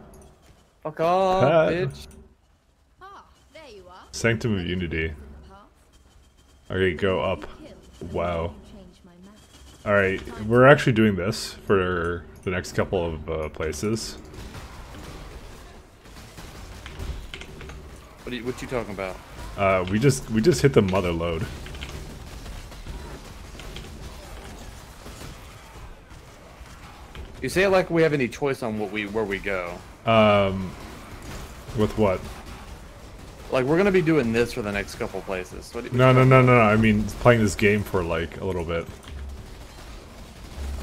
Fuck off, Pat. bitch. Ah, there you are. Sanctum of Unity. Okay, go up. Wow. Change my map. Alright, we're actually doing this for the next couple of places. What you talking about? We just hit the mother load. You say it like we have any choice on where we go. With what? Like we're gonna be doing this for the next couple places. No. I mean, playing this game for like a little bit.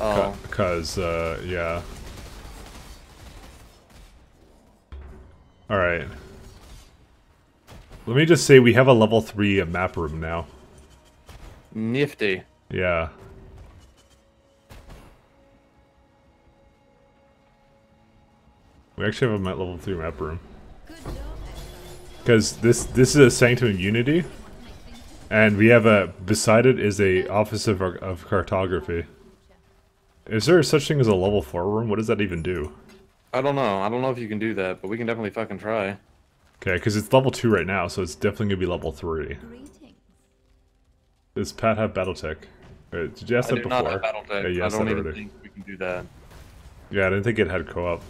Oh. Cause yeah. Alright. Let me just say we have a level 3 map room now. Nifty. Yeah. We actually have a level 3 map room. Because this is a Sanctum of Unity. And we have a, beside it is a Office of Cartography. Is there such thing as a level 4 room? What does that even do? I don't know. I don't know if you can do that, but we can definitely fucking try. Okay, because it's level 2 right now, so it's definitely going to be level 3. Greetings. Does Pat have BattleTech? Did you ask I that do before? not have BattleTech. Yeah, you I asked don't that even already. think we can do that. Yeah, I didn't think it had co-op.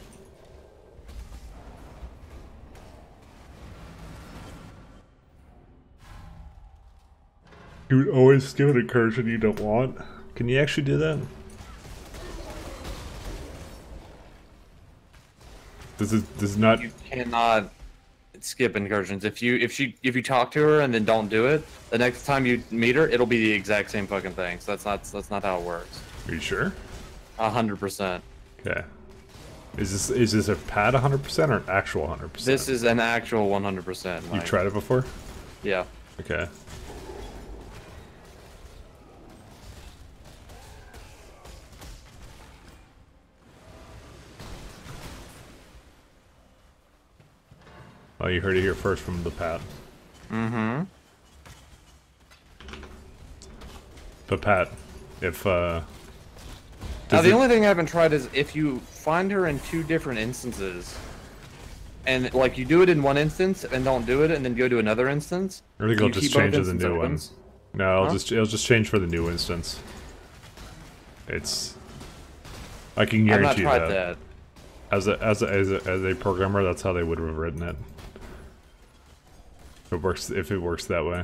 You would always give an incursion you don't want. Can you actually do that? This is not. You cannot skip incursions. If you talk to her and then don't do it, the next time you meet her, it'll be the exact same fucking thing. So that's not how it works. Are you sure? 100%. Okay. Is this a pad 100% or an actual 100%? This is an actual 100%. You've tried it before? Yeah. Okay. Oh, you heard it here first from the Pat. Mm-hmm. But Pat, if Now the only thing I haven't tried is if you find her in 2 different instances, and like you do it in one instance and don't do it, and then go to another instance. I think do I'll you just keep both change to the instances new one. open? No, Huh? it'll just change for the new instance. It's. I can I've not guarantee tried that. that. As a programmer, that's how they would have written it. If it works that way.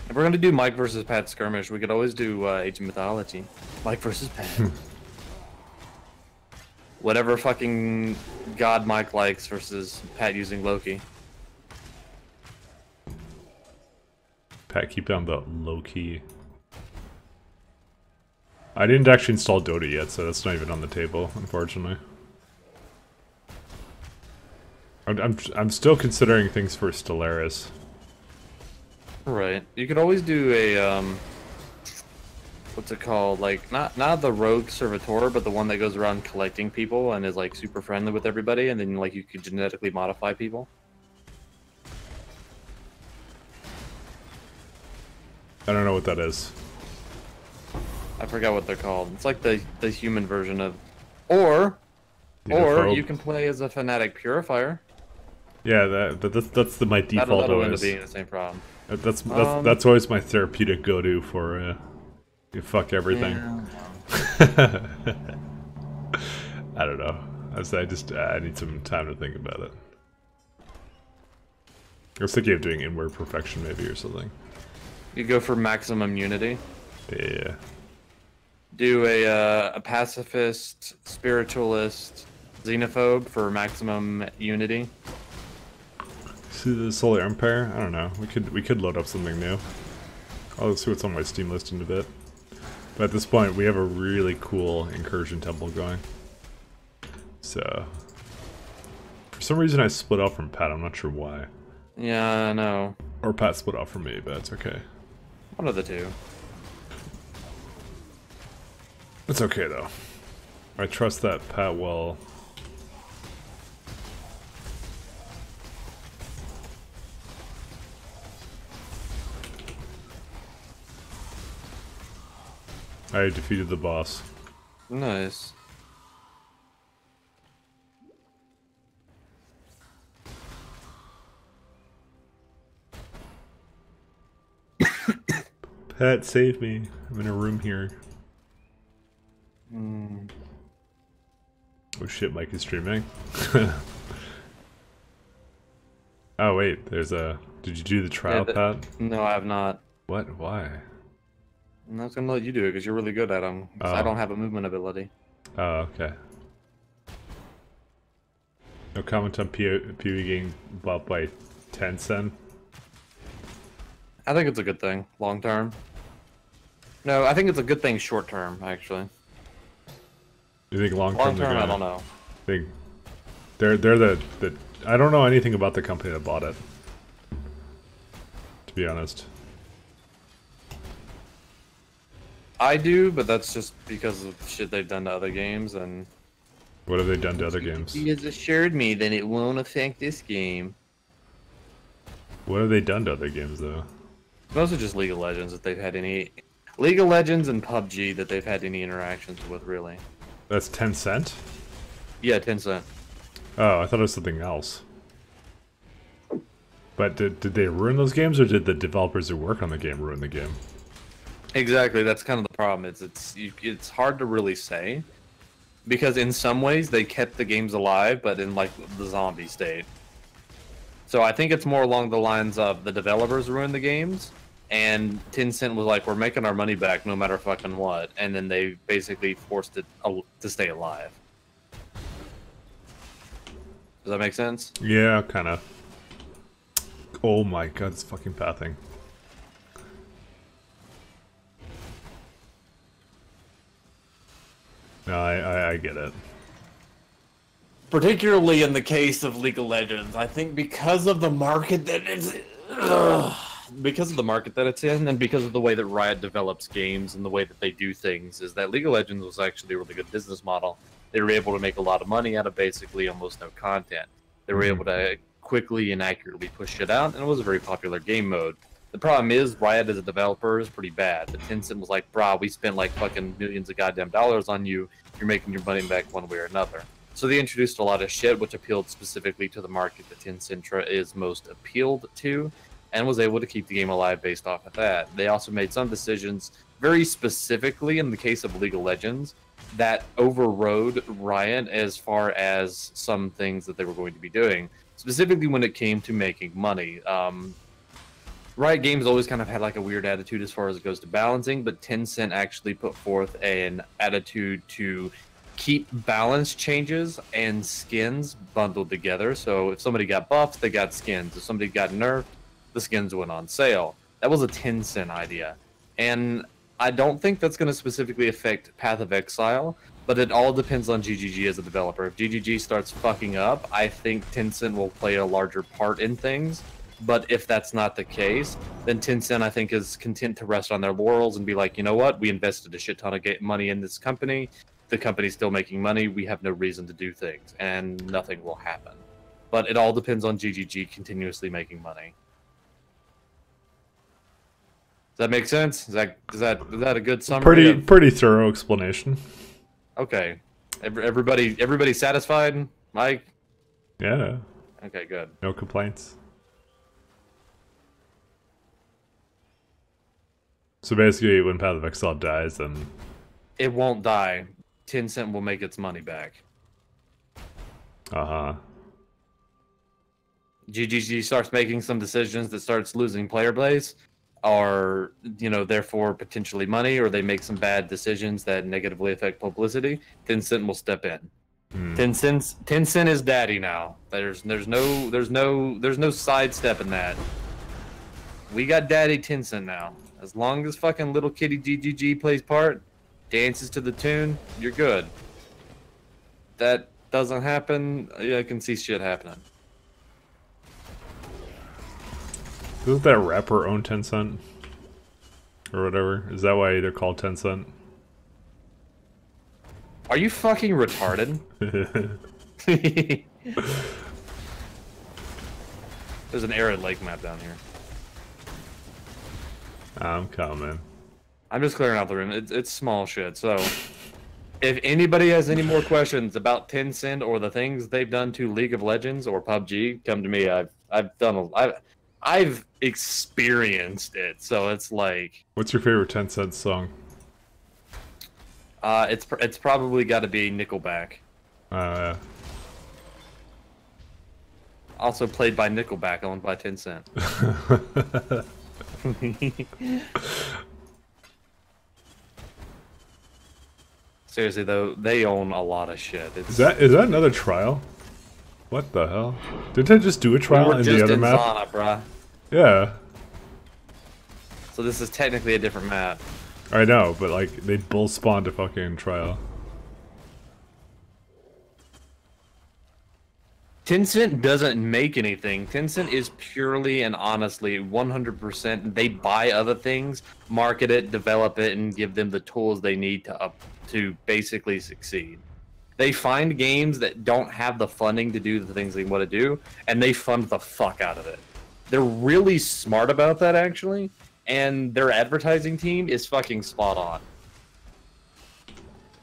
If we're gonna do Mike versus Pat skirmish, we could always do Age of Mythology. Mike versus Pat. Whatever fucking god Mike likes versus Pat using Loki. Pat, keep down the low key. I didn't actually install Dota yet, so that's not even on the table, unfortunately. I'm still considering things for Stellaris. Right. You could always do a what's it called? Like not the rogue servitor, but the one that goes around collecting people and is like super friendly with everybody, and then like you could genetically modify people. I don't know what that is. I forgot what they're called. It's like the human version of, or Xenophobe. you can play as a fanatic purifier. Yeah, that's my default That'll end up always. being the same problem. That's always my therapeutic go-to for you fuck everything. Yeah. I don't know. I need some time to think about it. I was thinking of doing inward perfection maybe or something. You go for maximum unity. Yeah. Do a pacifist, spiritualist, xenophobe for maximum unity. See the Solar Empire? I don't know. We could load up something new. I'll see what's on my Steam list in a bit. But at this point, we have a really cool incursion temple going. So, for some reason, I split off from Pat. I'm not sure why. Yeah, I know. Or Pat split off from me, but it's okay. One of the two. It's okay though. I trust that Pat will. I defeated the boss. Nice. Pat, save me. I'm in a room here. Oh shit, Mike is streaming. Oh wait, there's a... Did you do the trial, Pat? No, I have not. What? Why? I'm not gonna let you do it because you're really good at them. I Oh. don't have a movement ability. Oh, okay. No comment on PoE getting bought by Tencent? I think it's a good thing, long term. No, I think it's a good thing short term, actually. Do you think long Long term? term, I don't know. They're the I don't know anything about the company that bought it. To be honest. I do, but that's just because of shit they've done to other games, and What have they done to other games? he has assured me that it won't affect this game. What have they done to other games though? Mostly just League of Legends that they've had any... League of Legends and PUBG that they've had any interactions with, really. That's Tencent? Yeah, Tencent. Oh, I thought it was something else. But did they ruin those games, or did the developers who work on the game ruin the game? Exactly, that's kind of the problem. It's hard to really say because in some ways they kept the games alive, but in like the zombie state. So I think it's more along the lines of the developers ruined the games, and Tencent was like, "We're making our money back no matter fucking what," and then they basically forced it to stay alive. Does that make sense? Yeah, kind of. Oh my god, it's fucking pathing. No, I get it. Particularly in the case of League of Legends, I think because of the market that it's because of the market that it's in, and because of the way that Riot develops games and the way that they do things, is that League of Legends was actually a really good business model. They were able to make a lot of money out of basically almost no content. They were able to quickly and accurately push shit out, and it was a very popular game mode. The problem is, Riot as a developer is pretty bad. But Tencent was like, brah, we spent like fucking millions of goddamn dollars on you. You're making your money back one way or another. So they introduced a lot of shit, which appealed specifically to the market that Tencent is most appealed to, and was able to keep the game alive based off of that. They also made some decisions, very specifically in the case of League of Legends, that overrode Riot as far as some things that they were going to be doing, specifically when it came to making money. Riot Games always kind of had like a weird attitude as far as it goes to balancing, but Tencent actually put forth an attitude to keep balance changes and skins bundled together. So if somebody got buffed, they got skins. If somebody got nerfed, the skins went on sale. That was a Tencent idea. And I don't think that's going to specifically affect Path of Exile, but it all depends on GGG as a developer. If GGG starts fucking up, I think Tencent will play a larger part in things. But if that's not the case, then Tencent, I think, is content to rest on their laurels and be like, you know what? We invested a shit ton of money in this company. The company's still making money. We have no reason to do things, and nothing will happen. But it all depends on GGG continuously making money. Does that make sense? Is that a good summary? Pretty thorough explanation. Okay. Everybody satisfied, Mike? Yeah. Okay, good. No complaints. So basically, when Path of Exile dies, then it won't die. Tencent will make its money back. GGG starts making some decisions that starts losing player base, or therefore potentially money, or they make some bad decisions that negatively affect publicity. Tencent will step in. Tencent is daddy now. There's no sidestepping that. We got daddy Tencent now. As long as fucking little kitty GGG plays part, dances to the tune, you're good. That doesn't happen, yeah, I can see shit happening. Doesn't that rapper own Tencent? Or whatever? Is that why they're called Tencent? Are you fucking retarded? There's an arid lake map down here. I'm coming. I'm just clearing out the room. It's small shit. So, if anybody has any more questions about Tencent or the things they've done to League of Legends or PUBG, come to me. I've experienced it. So it's like. What's your favorite Tencent song? It's probably got to be Nickelback. Yeah. Also played by Nickelback, owned by Tencent. Seriously though, they own a lot of shit. Is that another trial? What the hell? Didn't I just do a trial in the other map? Zana, bruh. Yeah. So this is technically a different map. I know, but like they both spawned a fucking trial. Tencent doesn't make anything. Tencent is purely and honestly 100%. They buy other things, market it, develop it, and give them the tools they need to basically succeed. They find games that don't have the funding to do the things they want to do, and they fund the fuck out of it. They're really smart about that, actually, and their advertising team is fucking spot on.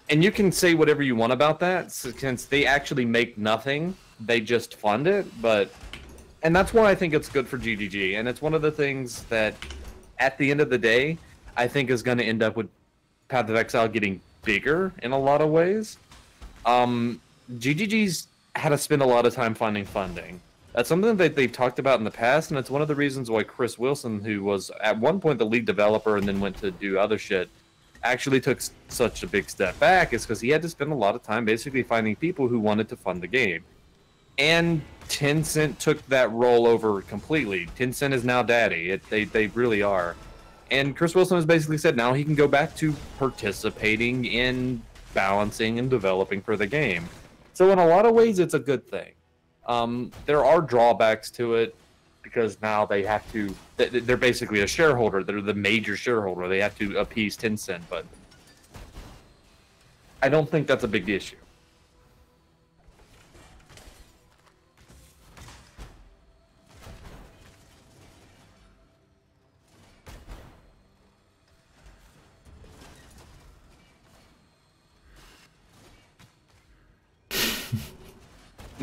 And you can say whatever you want about that, since they actually make nothing. They just fund it, and that's why I think it's good for GGG, and it's one of the things that, at the end of the day, I think is going to end up with Path of Exile getting bigger in a lot of ways. GGG's had to spend a lot of time finding funding. That's something that they've talked about in the past, and it's one of the reasons why Chris Wilson, who was at one point the lead developer and then went to do other shit, actually took such a big step back, is because he had to spend a lot of time basically finding people who wanted to fund the game. And Tencent took that role over completely. Tencent is now daddy. They really are. And Chris Wilson has basically said now he can go back to participating in balancing and developing for the game. So in a lot of ways, it's a good thing. There are drawbacks to it because now they have to. They're basically a shareholder. They're the major shareholder. They have to appease Tencent, but I don't think that's a big issue.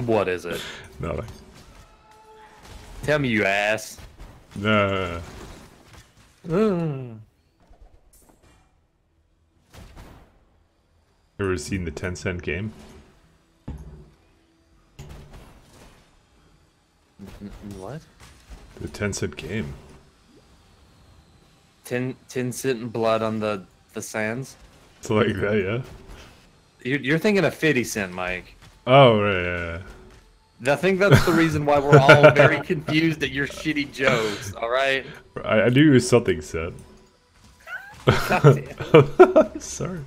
What is it? Nothing. Tell me, you ass. No. Ever seen the 10-cent game? What? The 10-cent game. 10 cent and blood on the sands? It's like that, yeah? You're thinking of 50 Cent, Mike. Oh, right, yeah. I think that's the reason why we're all very confused at your shitty jokes, alright? I knew it was something said. Sorry.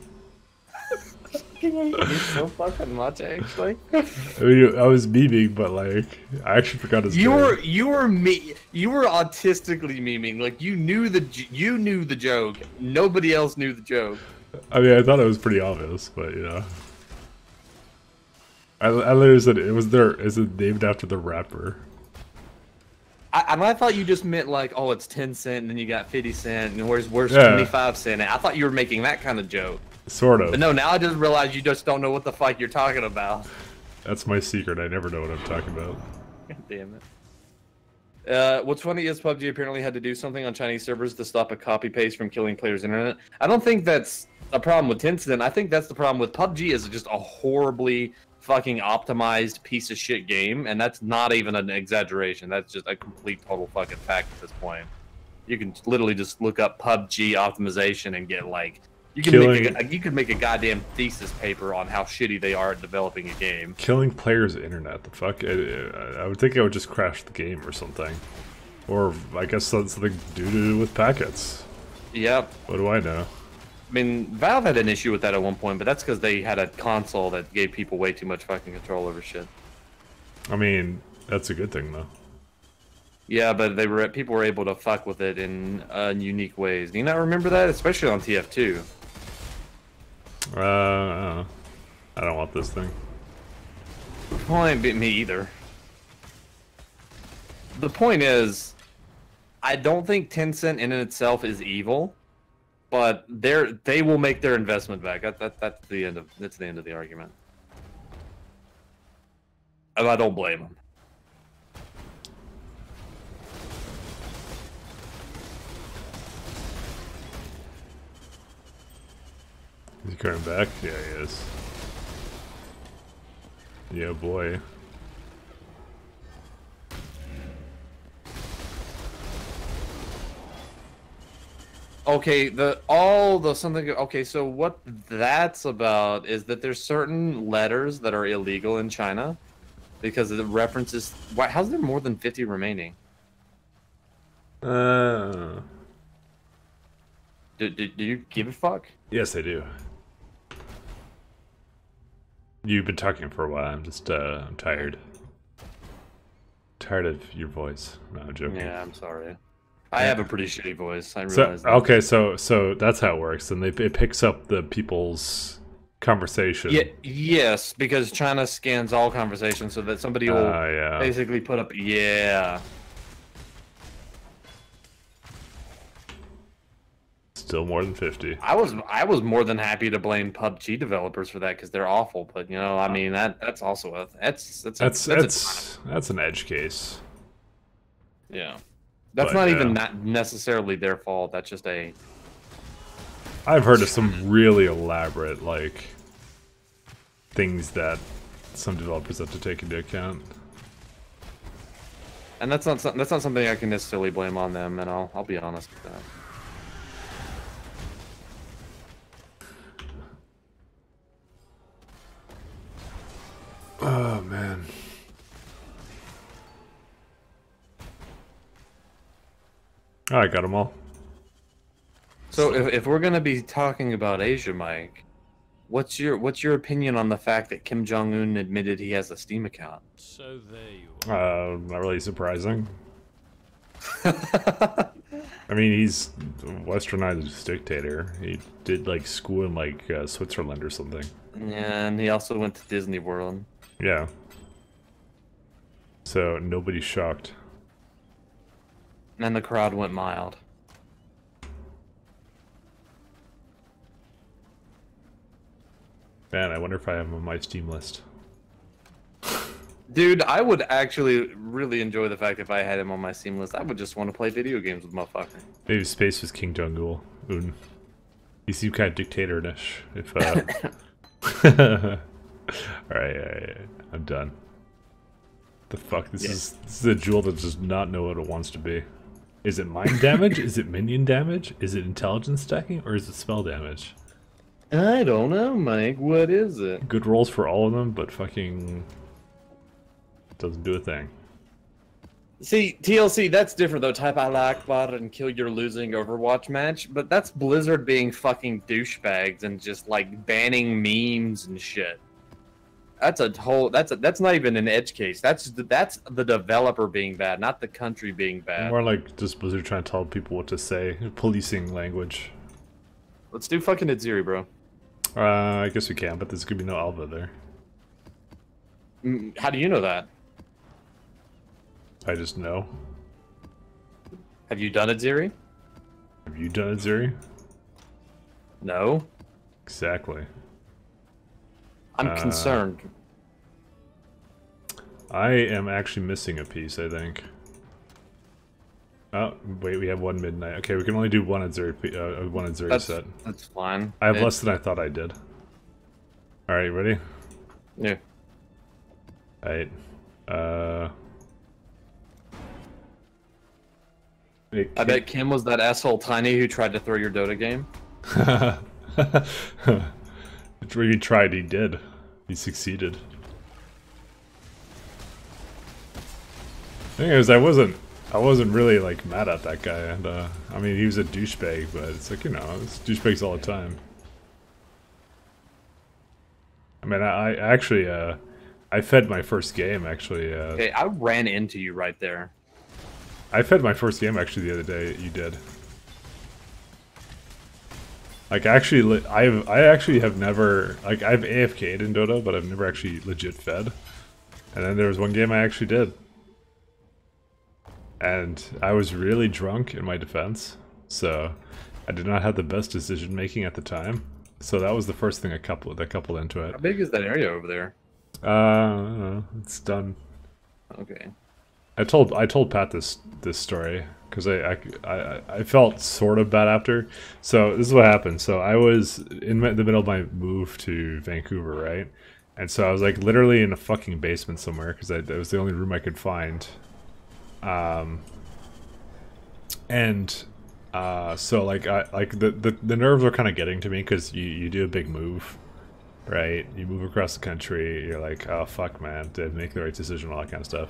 You're so fucking much, actually. I mean, I was memeing, but like, I actually forgot his name. You were autistically memeing. Like you knew the joke. Nobody else knew the joke. I mean, I thought it was pretty obvious, but you know. I literally said is it named after the rapper? I thought you just meant like, oh, it's 10 cent, and then you got 50 cent, and where's 25 cent? I thought you were making that kind of joke. Sort of. But no, now I just realized you just don't know what the fuck you're talking about. That's my secret. I never know what I'm talking about. God damn it. What's funny is PUBG apparently had to do something on Chinese servers to stop a copy paste from killing players' internet. I don't think that's a problem with Tencent. I think that's the problem with PUBG is just a horribly fucking optimized piece of shit game, and that's not even an exaggeration. That's just a complete total fucking fact at this point. You can literally just look up PUBG optimization and get like you could make a goddamn thesis paper on how shitty they are at developing a game. Killing players' internet, the fuck? I would think I would just crash the game or something. Or I guess that's something to do with packets. Yep. What do I know? I mean, Valve had an issue with that at one point, but that's because they had a console that gave people way too much fucking control over shit. I mean, that's a good thing though. Yeah, but people were able to fuck with it in unique ways. Do you not remember that? Especially on TF2. I don't want this thing. Well, ain't me either. The point is, I don't think Tencent in itself is evil, but they will make their investment back. That's the end of the argument, and I don't blame them. Is he coming back? Yeah, he is. Yeah, boy. Okay, okay, so what that's about is that there's certain letters that are illegal in China because of the references. Why? How's there more than 50 remaining? Do you give a fuck? Yes, I do. You've been talking for a while. I'm just, I'm tired. Tired of your voice. No, I'm joking. Yeah, I'm sorry. I have a pretty shitty voice. I So, realize that. okay, so that's how it works. And it picks up the people's conversation. Yeah, yes, because China scans all conversations so that somebody will yeah. basically put up, yeah. Still more than 50. I was more than happy to blame PUBG developers for that because they're awful. But you know, I mean that's also that's an edge case. Yeah, that's But, not even necessarily their fault. That's just a I've heard of some really elaborate, like, things that some developers have to take into account. And that's not something I can necessarily blame on them, and I'll be honest with that. Oh man. Oh, I got them all. So if we're gonna be talking about Asia, Mike, what's your opinion on the fact that Kim Jong-un admitted he has a Steam account? So there you are. Not really surprising. I mean, he's a westernized dictator. He did like school in like Switzerland or something. And he also went to Disney World. Yeah. So nobody's shocked. And the crowd went mild. Man, I wonder if I have him on my Steam list. Dude, I would actually really enjoy the fact if I had him on my Steam list. I would just want to play video games with motherfucker. Maybe space was King Jong-un. He seemed kind of dictator-ish. If Alright, I'm done. The fuck? This is a jewel that does not know what it wants to be. Is it mind damage? Is it minion damage? Is it intelligence stacking? Or is it spell damage? I don't know, Mike. What is it? Good rolls for all of them, but fucking doesn't do a thing. See, TLC, that's different though. Type Allah Akbar and kill your losing Overwatch match, but that's Blizzard being fucking douchebags and just like banning memes and shit. That's a whole. That's not even an edge case. That's the developer being bad, not the country being bad. More like just Blizzard trying to tell people what to say, policing language. Let's do fucking Adziri, bro. I guess we can, but there's gonna be no Alva there. How do you know that? I just know. Have you done Adziri? Have you done it, Zuri? No. Exactly. I'm concerned. I am actually missing a piece, I think. Oh, wait, we have one midnight. Okay, we can only do one at Zuri, set. That's fine. I have less than I thought I did. Alright, ready? Yeah. Alright. I bet Kim was that asshole Tiny who tried to throw your Dota game. He tried, he did. He succeeded. Thing is, I wasn't really like mad at that guy, and I mean he was a douchebag, but it's like, you know, it's douchebags all the time. I mean, I actually I fed my first game actually. Okay, I ran into you right there. I fed my first game actually the other day. You did. Like actually, I actually have never, like, I've AFK'd in Dota, but I've never actually legit fed. And then there was one game I actually did. And I was really drunk in my defense, so I did not have the best decision making at the time. So that was the first thing that coupled into it. How big is that area over there? I don't know. It's done. Okay. I told Pat this story because I felt sort of bad after. So this is what happened. So I was in the middle of my move to Vancouver, right? And so I was like literally in a fucking basement somewhere because that was the only room I could find. So like the nerves were kind of getting to me because you do a big move, right? You move across the country. You're like, oh fuck, man, did I make the right decision? All that kind of stuff.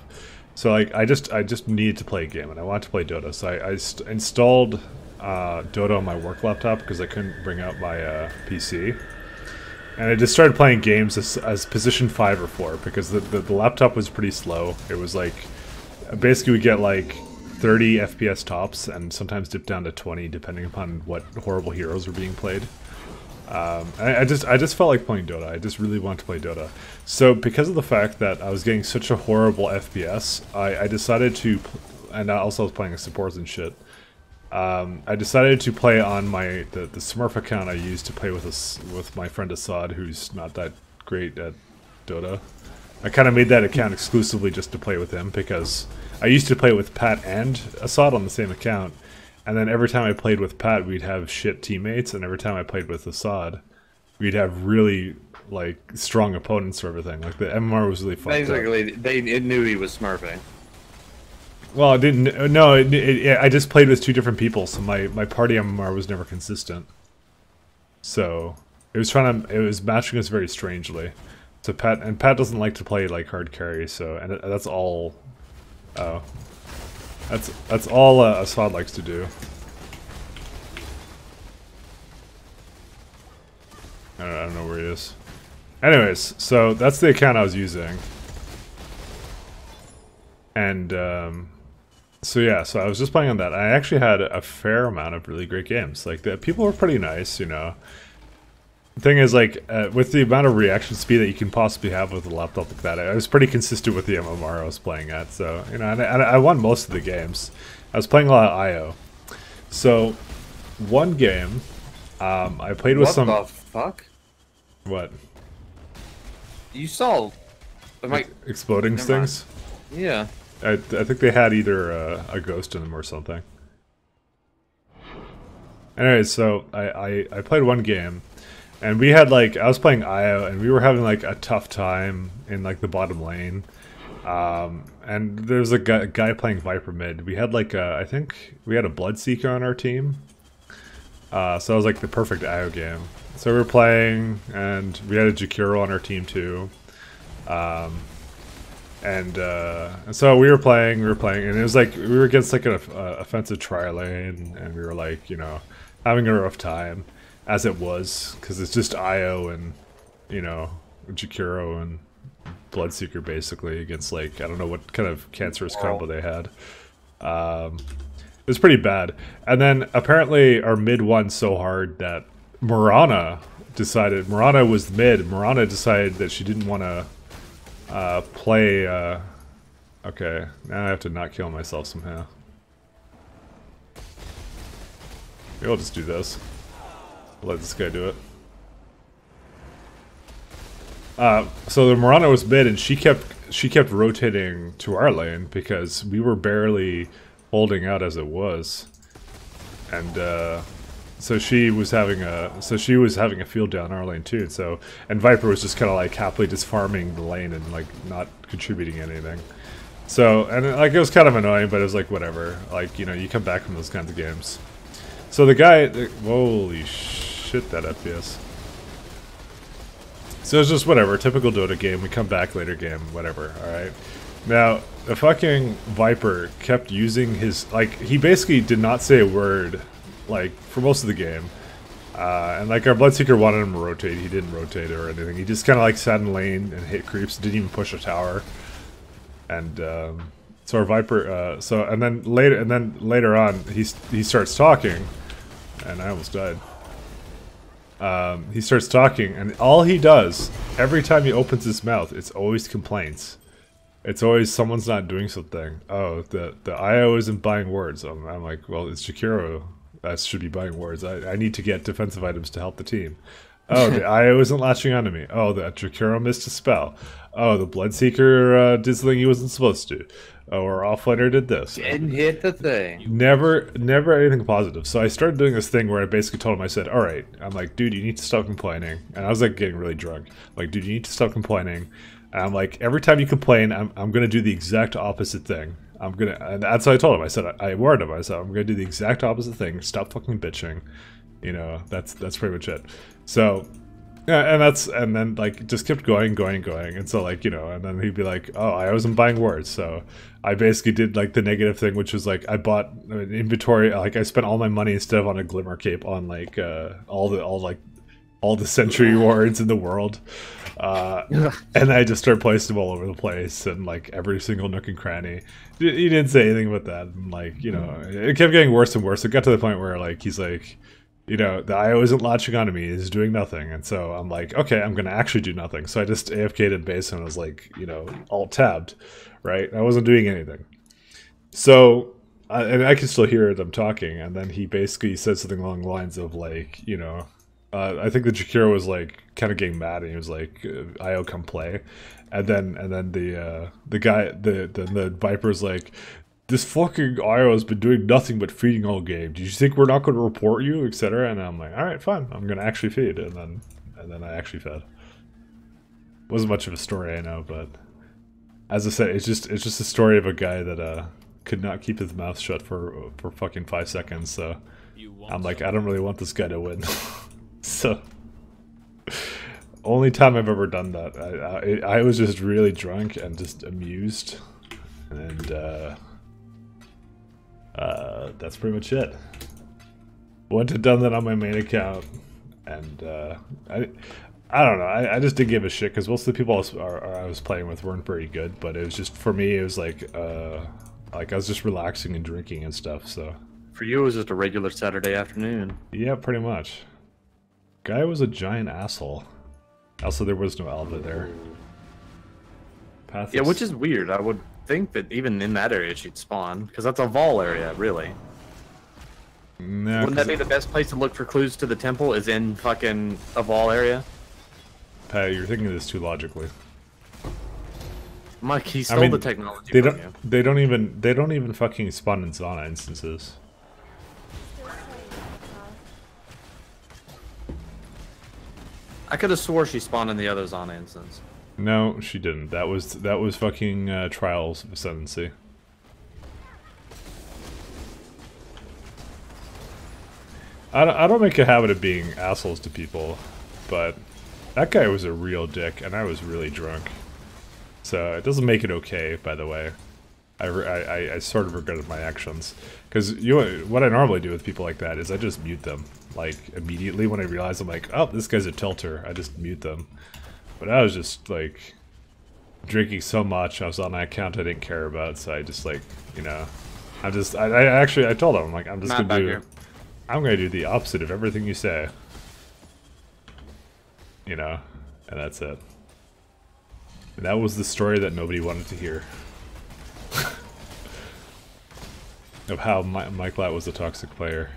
So like I just needed to play a game and I wanted to play Dota. So I installed Dota on my work laptop because I couldn't bring out my PC. And I just started playing games as position 5 or 4 because the laptop was pretty slow. It was like basically we get like 30 FPS tops and sometimes dip down to 20 depending upon what horrible heroes were being played. I just felt like playing Dota. I just really wanted to play Dota. So because of the fact that I was getting such a horrible FPS, I decided to, and also I was playing supports and shit. I decided to play on the Smurf account I used to play with my friend Assad, who's not that great at Dota. I kind of made that account exclusively just to play with him because I used to play with Pat and Assad on the same account. And then every time I played with Pat, we'd have shit teammates, and every time I played with Assad, we'd have really like strong opponents or everything. Like the MMR was really fucked up. Basically, it knew he was smurfing. Well, it didn't. No, I just played with two different people, so my party MMR was never consistent. So it was matching us very strangely. So Pat doesn't like to play like hard carry, so that's all. Oh, that's all Assad likes to do. I don't know where he is. Anyways, so that's the account I was using. And, so yeah, so I was just playing on that. I actually had a fair amount of really great games. Like, people were pretty nice, you know. The thing is, like, with the amount of reaction speed that you can possibly have with a laptop like that, I was pretty consistent with the MMR I was playing at. So, you know, and I won most of the games. I was playing a lot of IO. So, one game, I played with some... What the fuck? What? You saw... Exploding stings? Yeah. I think they had either a ghost in them or something. Anyway, so I played one game, and we had like, I was playing IO, and we were having like a tough time in like the bottom lane. And there's a guy playing Viper mid. We had like I think we had a Bloodseeker on our team. So it was like the perfect IO game. So we were playing, and we had a Jakiro on our team too. And so we were playing, and it was like, we were against like an offensive tri lane, and we were like, you know, having a rough time, as it was, because it's just IO and, you know, Jakiro and Bloodseeker basically against like, I don't know what kind of cancerous combo they had. It was pretty bad. And then apparently our mid won so hard that Mirana was mid, Mirana decided that she didn't want to play, okay, now I have to not kill myself somehow. Maybe I'll just do this. Let this guy do it. So the Mirana was mid, and she kept rotating to our lane because we were barely holding out as it was. And, so she was having a field down our lane too. So, and Viper was just kind of like happily just farming the lane and like not contributing anything. So, and like it was kind of annoying, but it was like whatever. Like, you know, you come back from those kinds of games. So the guy, holy shit, that FPS. So it's just whatever, typical Dota game. We come back later game, whatever. All right. Now the fucking Viper kept using his, like, he basically did not say a word. Like, for most of the game. And like our Bloodseeker wanted him to rotate, he didn't rotate or anything. He just kinda like sat in lane and hit creeps, didn't even push a tower. And so our Viper and then later on he starts talking, and I almost died. He starts talking, and all he does, every time he opens his mouth, it's always complaints. It's always someone's not doing something. Oh, the IO isn't buying wards. I'm like, well, it's Jakiro. I should be buying wards. I need to get defensive items to help the team. Oh, the IO isn't latching onto me. Oh, the Jakiro missed a spell. Oh, the Bloodseeker did something he wasn't supposed to. Oh, our offlaner did this. Didn't hit the thing. Never anything positive. So I started doing this thing where I basically told him, I said, all right. I'm like, dude, you need to stop complaining. And I was like getting really drunk. I'm like, dude, you need to stop complaining. And I'm like, every time you complain, I'm going to do the exact opposite thing. And that's what I told him. I said, I warned him. I said, I'm going to do the exact opposite thing. Stop fucking bitching. You know, that's pretty much it. So, yeah, and then like just kept going. And so like, you know, and then he'd be like, oh, I wasn't buying wards. So I basically did like the negative thing, which was like, I bought an inventory. Like I spent all my money instead of on a Glimmer Cape on like, all the Sentry wards in the world. And I just started placing them all over the place and like every single nook and cranny. He didn't say anything about that. And like, you know, it kept getting worse and worse. It got to the point where like, he's like, you know, the IO isn't latching onto me, he's doing nothing. And so I'm like, okay, I'm going to actually do nothing. So I just AFK'd in base and was like, you know, alt-tabbed, right? I wasn't doing anything. So, and I can still hear them talking. And then he basically said something along the lines of like, you know, I think the Jakiro was like kind of getting mad, and he was like, "IO, come play," and then the guy, the Viper's like, this fucking IO has been doing nothing but feeding all game. Do you think we're not going to report you, etc.? And I'm like, all right, fine. I'm going to actually feed, and then I actually fed. Wasn't much of a story, I know, but as I said, it's just a story of a guy that could not keep his mouth shut for fucking 5 seconds. So I'm like, I don't really want this guy to win. So only time I've ever done that. I was just really drunk and just amused, and that's pretty much it. Wouldn't have done that on my main account, and I don't know. I just didn't give a shit because most of the people I was playing with weren't very good. But it was just, for me, it was like I was just relaxing and drinking and stuff. So For you, it was just a regular Saturday afternoon. yeah, pretty much. Guy was a giant asshole. Also, there was no Alva there. Path Yeah, which is weird. I would think that even in that area she'd spawn, because that's a Vol area, really. Nah, Wouldn't that be the best place to look for clues to the temple? Is in fucking a Vol area? Pat, you're thinking of this too logically. Mike, he stole the technology They from don't. you. They don't even fucking spawn in Zana instances. Still playing, exile. I could have swore she spawned in the other Zana instance. No, she didn't. That was fucking Trials of Ascendancy. I don't make a habit of being assholes to people, but that guy was a real dick, and I was really drunk. So it doesn't make it okay, by the way. I sort of regretted my actions. Because what I normally do with people like that is I just mute them. Like, immediately when I realize I'm like, oh, this guy's a tilter, I just mute them. But I was just, like, drinking so much, I was on an account I didn't care about, so I just, like, you know... I told him, I'm like, I'm just Matt, gonna back here. I'm gonna do the opposite of everything you say. You know, and that's it. And that was the story that nobody wanted to hear. Of how Mike Latt was a toxic player.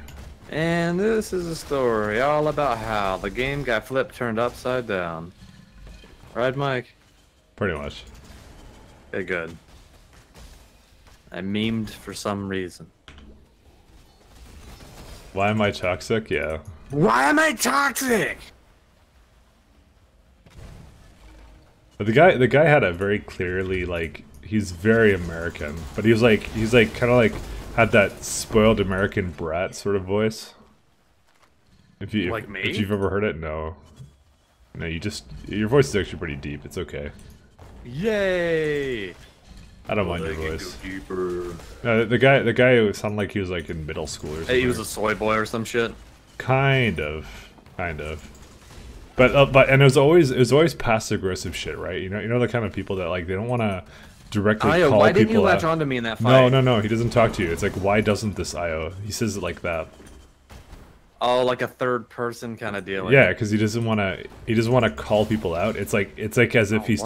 And this is a story all about how the game got turned upside down. Right, Mike? Pretty much. Okay, good. I memed for some reason. Why am I toxic? Yeah. Why am I toxic? But the guy had a very clearly, like, he's very American, but he's like kind of like had that spoiled American brat sort of voice. If Like me? If you've ever heard it, no. No, your voice is actually pretty deep. It's okay. Yay! I don't mind They your can voice. go deeper. No, the guy sounded like he was like in middle school or something. Hey, he was a soy boy or some shit. Kind of. But and it was always passive aggressive shit, right? You know the kind of people that like they don't want to directly Io, call why people didn't you latch out. onto me in that fight? No, he doesn't talk to you. It's like, why doesn't this Io? He says it like that. Oh, like a third person kind of deal. Yeah, because he doesn't want to call people out. It's like as if he's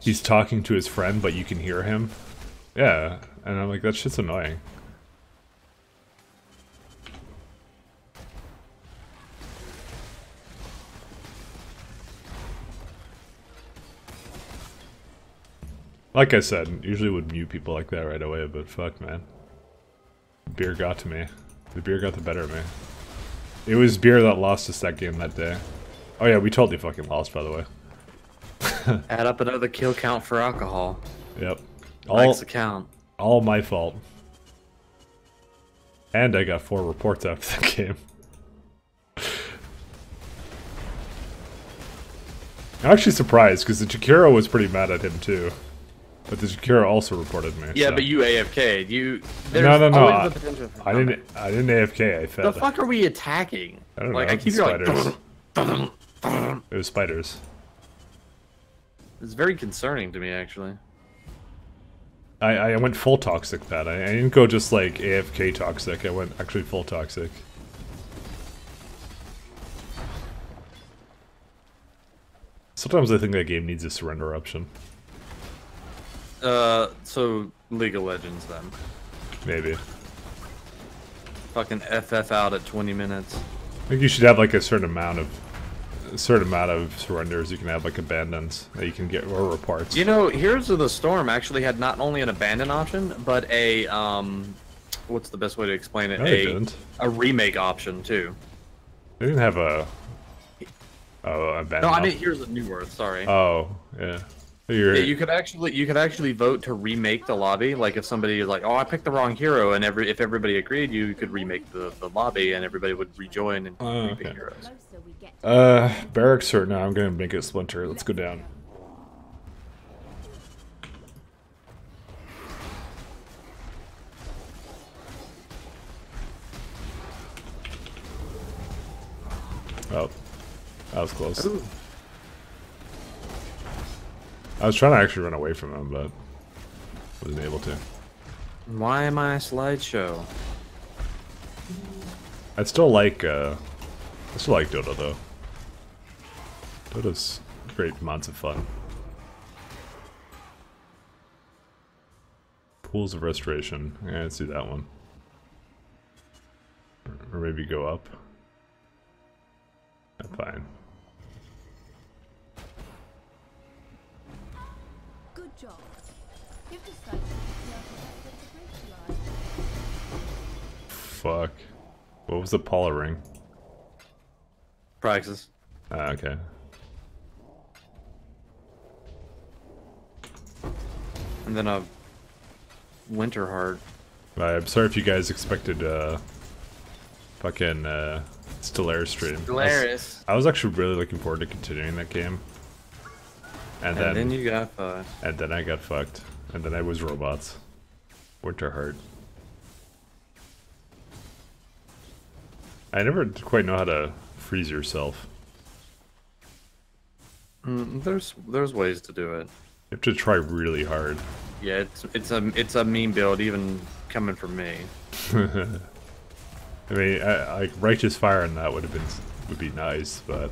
he's talking to his friend, but you can hear him. Yeah, and I'm like, that shit's annoying. Like I said, usually would mute people like that right away, but fuck, man. Beer got to me. The beer got the better of me. It was beer that lost us that game that day. Oh yeah, we totally fucking lost, by the way. Add up another kill count for alcohol. Yep. Likes the count. All my fault. And I got 4 reports after that game. I'm actually surprised, because the Jakiro was pretty mad at him too. But the Jakiro also reported me. Yeah, so. but you AFK'd. No. always the potential for I didn't AFK, I fed. The fuck are we attacking? I don't know. Like, I keep Spiders. going. It was spiders. It's very concerning to me, actually. I went full toxic, Pat. I didn't go just like AFK toxic. I went actually full toxic. Sometimes I think that game needs a surrender option. So League of Legends then. Maybe. Fucking FF out at 20 minutes. I think you should have like a certain amount of a certain amount of surrenders. You can have like abandons that you can get or reports. You know, Heroes of the Storm actually had not only an abandon option, but a what's the best way to explain it? No, they didn't. A remake option too. They didn't have a abandon. No, I mean Heroes of New Earth. Sorry. Oh yeah. Yeah, you could actually vote to remake the lobby. Like if somebody is like, "Oh, I picked the wrong hero," and if everybody agreed, you could remake the lobby, and everybody would rejoin and remake okay. heroes. Closer we get. Barracks or no? I'm gonna make it splinter. Let's go down. Oh, that was close. Ooh. I was trying to actually run away from him, but wasn't able to. Why am I a slideshow? I still like Dota though. Dota's great amounts of fun. Pools of Restoration. Yeah, let's do that one. Or maybe go up. I'm fine. Good job. You've decided to be the bridge line. Fuck. What was the Paula ring? Praxis. Ah, okay. And then a Winter Heart. I'm sorry if you guys expected fucking Stellaris stream. Stellaris. I was actually really looking forward to continuing that game. And then you got fucked. And then I got fucked. And then I was robots. Winter Heart. I never quite know how to freeze yourself. There's ways to do it. You have to try really hard. Yeah, it's a mean build, even coming from me. I mean, like Righteous Fire on that would be nice, but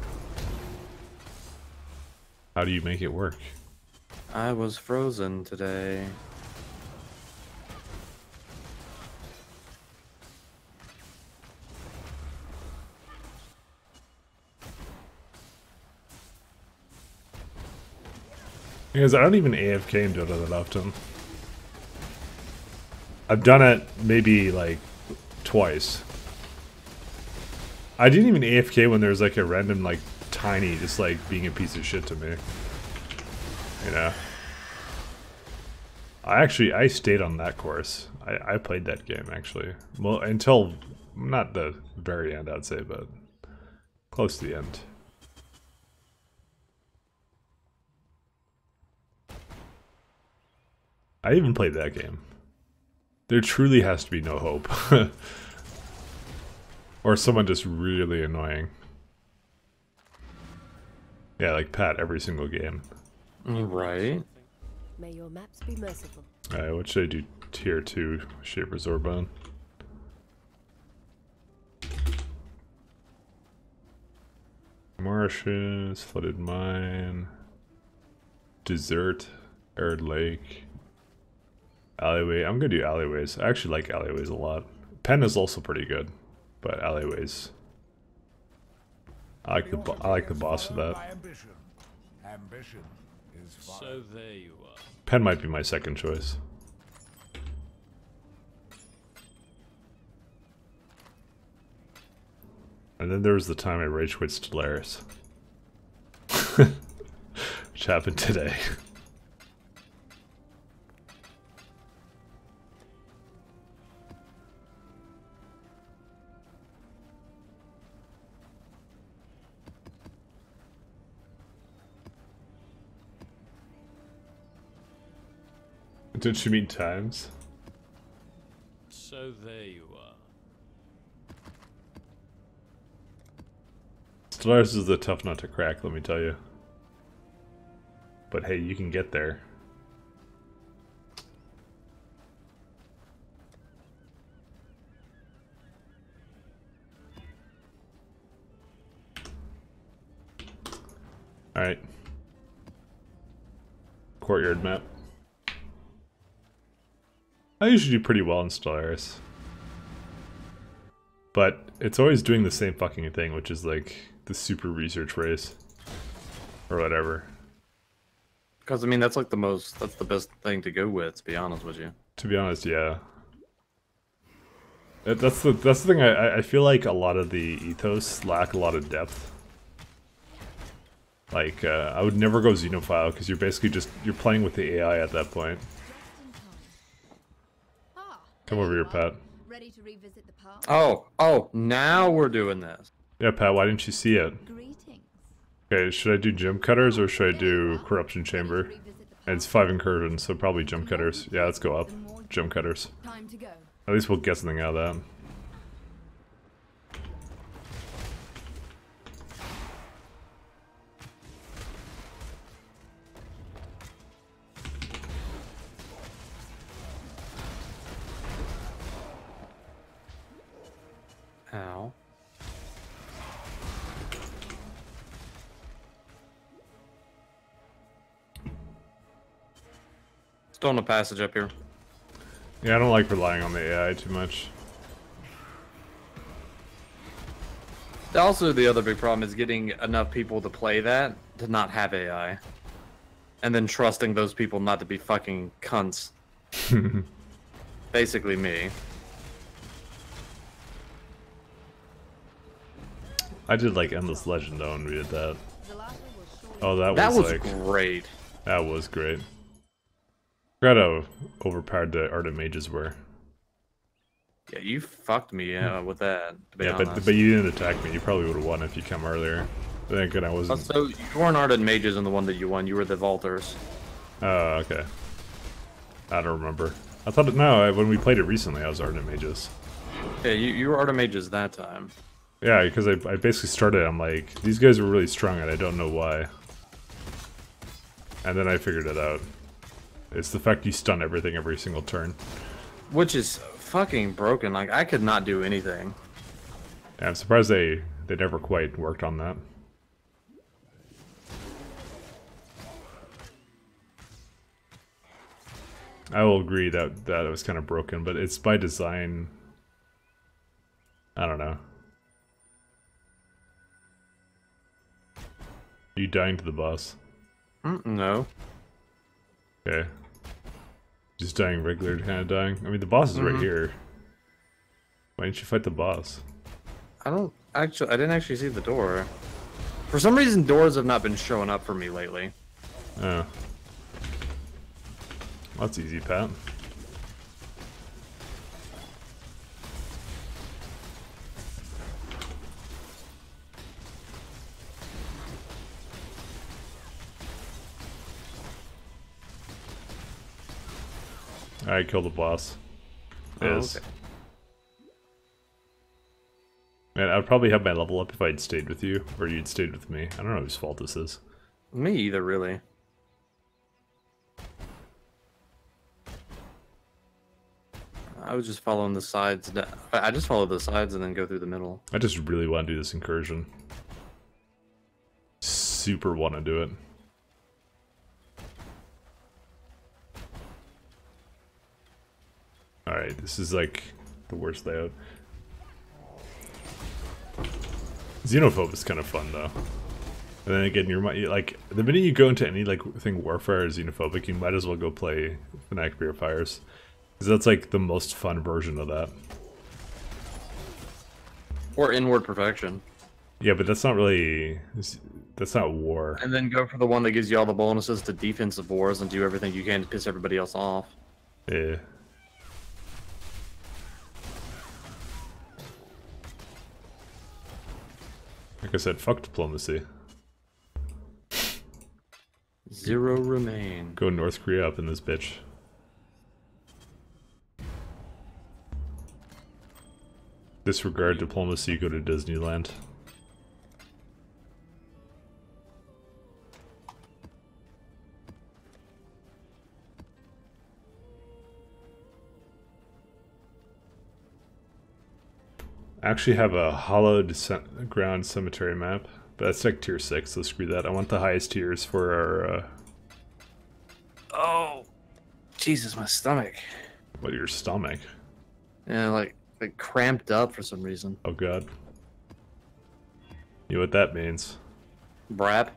how do you make it work? I was frozen today. Because I don't even AFK in Dota that often. I've done it maybe like twice. I didn't even AFK when there's like a random like tiny just like being a piece of shit to me. You know. I stayed on that course. I played that game actually. Well, until not the very end I'd say, but close to the end. I even played that game. There truly has to be no hope. Or someone just really annoying. Yeah, like Pat every single game. Right. May your maps be merciful. Alright, what should I do? Tier 2 Shaper's Orbon. Marshes, Flooded Mine, Desert, Arid Lake, Alleyway. I'm gonna do alleyways. I actually like alleyways a lot. Pen is also pretty good, but alleyways. I like the boss of that. Ambition is fine. So there you are. Pen might be my second choice. And then there was the time I rage quit Stellaris. Which happened today. Did she mean times? So there you are. Stellaris is the tough nut to crack, let me tell you. But hey, you can get there. Alright. Courtyard map. I usually do pretty well in Stellaris. But it's always doing the same fucking thing, which is like the super research race or whatever. Because I mean, that's like that's the best thing to go with. To be honest with you. To be honest, yeah. That's the thing. I feel like a lot of the ethos lack a lot of depth. Like I would never go Xenophile because you're basically you're playing with the AI at that point. Come over here, Pat. Ready to revisit the past? Oh, now we're doing this. Yeah, Pat. Why didn't you see it? Greetings. Okay, should I do gem cutters or should I do corruption chamber? And it's 5 incursions, so probably gem cutters. Yeah, let's go up. Gem cutters. Time to go. At least we'll get something out of that. Ow. Still in the passage up here. Yeah, I don't like relying on the AI too much. Also, the other big problem is getting enough people to play that to not have AI. And then trusting those people not to be fucking cunts. Basically me. I did like Endless Legend though when we did that. Oh, That that was like great. that was great. Forgot how overpowered the Ardent Mages were. Yeah, you fucked me with that, to be Yeah, honest. but you didn't attack me. You probably would have won if you come earlier. But then again, I wasn't. So, you weren't Ardent Mages in the one that you won, you were the Vaulters. Oh, okay. I don't remember. I thought no, when we played it recently, I was Ardent Mages. Yeah, you were Ardent Mages that time. Yeah, because I basically started, I'm like, these guys were really strong and I don't know why. And then I figured it out. It's the fact you stun everything every single turn. Which is fucking broken, like, I could not do anything. Yeah, I'm surprised they never quite worked on that. I will agree that it was kind of broken, but it's by design. I don't know. Are you dying to the boss? No. Okay. Just dying regular kind of dying? I mean, the boss is right here. Why didn't you fight the boss? I didn't actually see the door. For some reason, doors have not been showing up for me lately. Oh. That's easy, Pat. Alright, kill the boss. Yes. Okay. Man, I'd probably have my level up if I'd stayed with you, or you'd stayed with me. I don't know whose fault this is. Me either, really. I was just following the sides. I just follow the sides and then go through the middle. I just really want to do this incursion. Super want to do it. Alright, this is like the worst layout. Xenophobe is kind of fun though. And then again, like the minute you go into any like thing warfare or xenophobic, you might as well go play Fnatic Beer Fires. Because that's like the most fun version of that. Or Inward Perfection. Yeah, but that's not really... That's not war. And then go for the one that gives you all the bonuses to defensive wars and do everything you can to piss everybody else off. Yeah. Like I said, fuck diplomacy. 0 remain. Go North Korea up in this bitch. Disregard diplomacy, go to Disneyland. I actually have a hollowed ground cemetery map, but that's like tier 6, so screw that. I want the highest tiers for our... Oh! Jesus, my stomach. What, your stomach? Yeah, like cramped up for some reason. Oh god. You know what that means? Brap.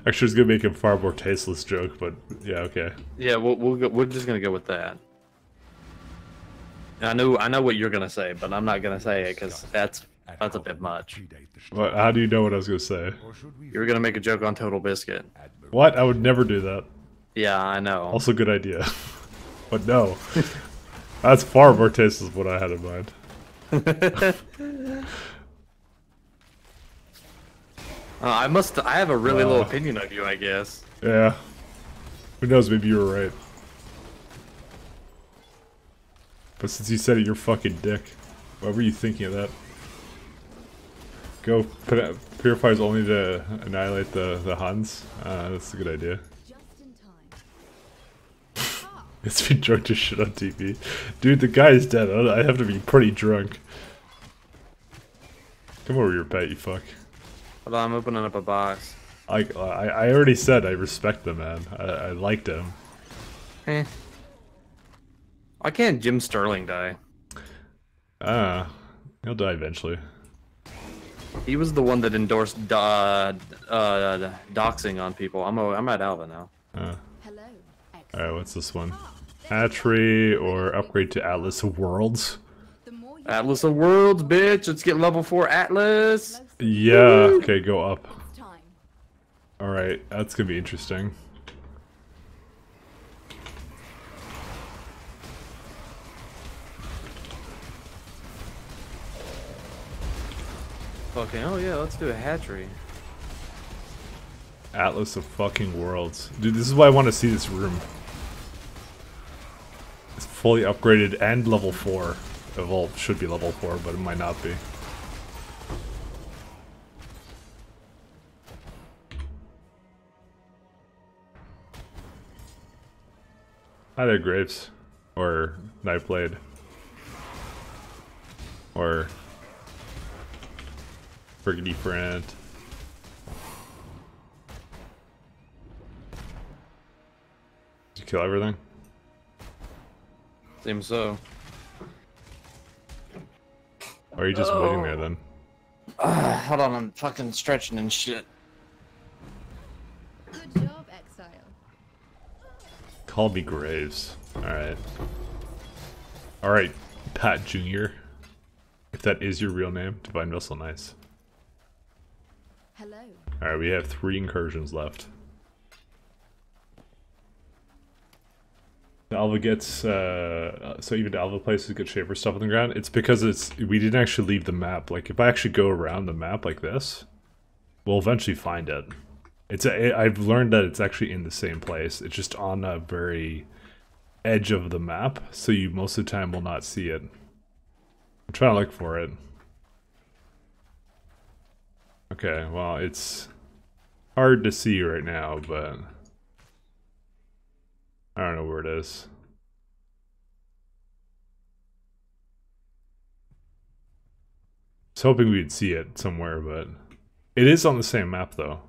Actually, it's gonna make a far more tasteless joke, but yeah, okay. Yeah, we're just gonna go with that. I know what you're gonna say, but I'm not gonna say it because that's a bit much. Well, how do you know what I was gonna say? You were gonna make a joke on Total Biscuit. What? I would never do that. Yeah, I know. Also, good idea. But no, that's far more tasteless than what I had in mind. I have a really low opinion of you, I guess. Yeah. Who knows? Maybe you were right. But since you said it, you're fucking dick. Why were you thinking of that? Go put out purifiers only to annihilate the Huns. That's a good idea. It's been drunk to shit on TV. Dude, the guy is dead. I have to be pretty drunk. Come over here, pet, you fuck. Hold on, I'm opening up a box. I already said I respect the man. I liked him. Eh. Why can't Jim Sterling die? He'll die eventually. He was the one that endorsed doxing on people. I'm at Alva now. Alright, what's this one? Hatchery or upgrade to Atlas of Worlds? Atlas of Worlds, bitch! Let's get level 4 Atlas! Yeah, okay, go up. Alright, that's gonna be interesting. Fucking, oh yeah, let's do a hatchery. Atlas of fucking Worlds. Dude, this is why I want to see this room. It's fully upgraded and level 4. Well, should be level 4, but it might not be. Hi there, Graves. Or Knifeblade. Or Friggity Friend. Did you kill everything? Seems so. Or are you just waiting there then? Hold on, I'm fucking stretching and shit. Good job, exile. Call me Graves. Alright. Alright, Pat Jr. If that is your real name, Divine Vessel, nice. Hello. Alright, we have 3 incursions left. The Alva gets, so even the Alva places get shaper stuff on the ground. It's because we didn't actually leave the map. Like, if I actually go around the map like this, we'll eventually find it. I've learned that it's actually in the same place. It's just on a very edge of the map, so you most of the time will not see it. I'm trying to look for it. Okay, well, it's hard to see right now, but I don't know where it is. I was hoping we'd see it somewhere, but it is on the same map though.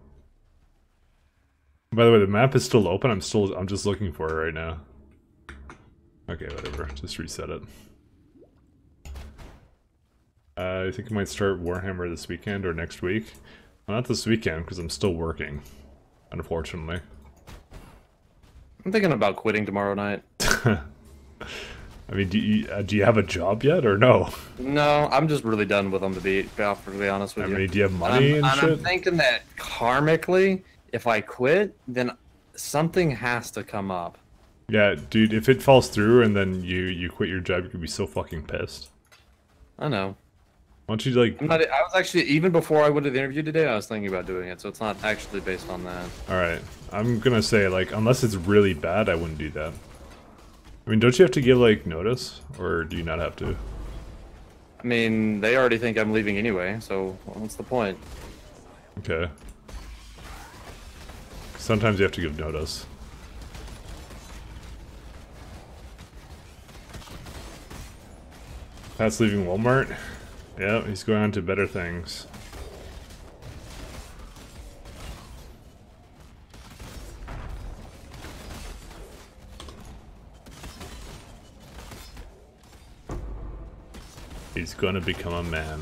By the way, the map is still open. I'm just looking for it right now. Okay, whatever. Just reset it. I think I might start Warhammer this weekend or next week. Well, not this weekend because I'm still working, unfortunately. I'm thinking about quitting tomorrow night. I mean, do you have a job yet or no? No, I'm just really done with them, to be perfectly honest with you. I mean, do you have money and shit? I'm thinking that karmically, if I quit, then something has to come up. Yeah, dude, if it falls through and then you quit your job, you could be so fucking pissed. I know. Why don't you, like... I was actually, even before I went to the interview today, I was thinking about doing it, so it's not actually based on that. Alright, I'm gonna say, like, unless it's really bad, I wouldn't do that. I mean, don't you have to give, like, notice? Or do you not have to? I mean, they already think I'm leaving anyway, so what's the point? Okay. Sometimes you have to give notice. Pat's leaving Walmart? Yeah, he's going on to better things. He's gonna become a man.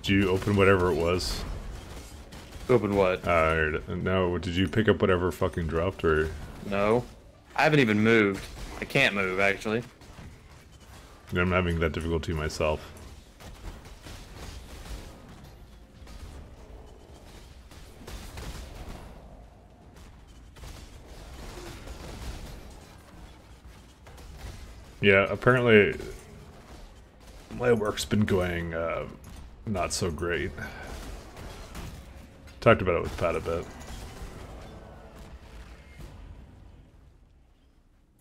Did you open whatever it was? Open what? No, did you pick up whatever fucking dropped, or? No. I haven't even moved. I can't move, actually. I'm having that difficulty myself. Yeah, apparently my work's been going not so great. Talked about it with Pat a bit.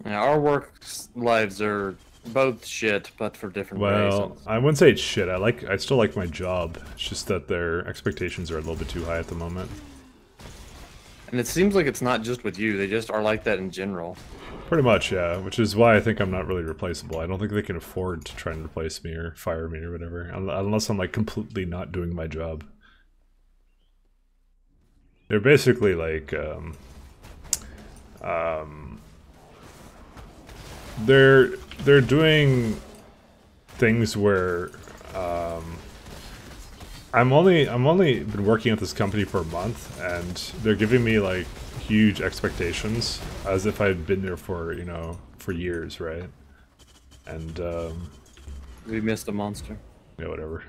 Yeah, our work lives are both shit, but for different Well, reasons. I wouldn't say it's shit. I still like my job. It's just that their expectations are a little bit too high at the moment. And it seems like it's not just with you, they just are like that in general. Pretty much, yeah. Which is why I think I'm not really replaceable. I don't think they can afford to try and replace me or fire me or whatever, unless I'm like completely not doing my job. They're basically like, they're doing things where, I'm only been working at this company for a month, and they're giving me like huge expectations as if I'd been there for, you know, for years, right? And We missed a monster. yeah, whatever.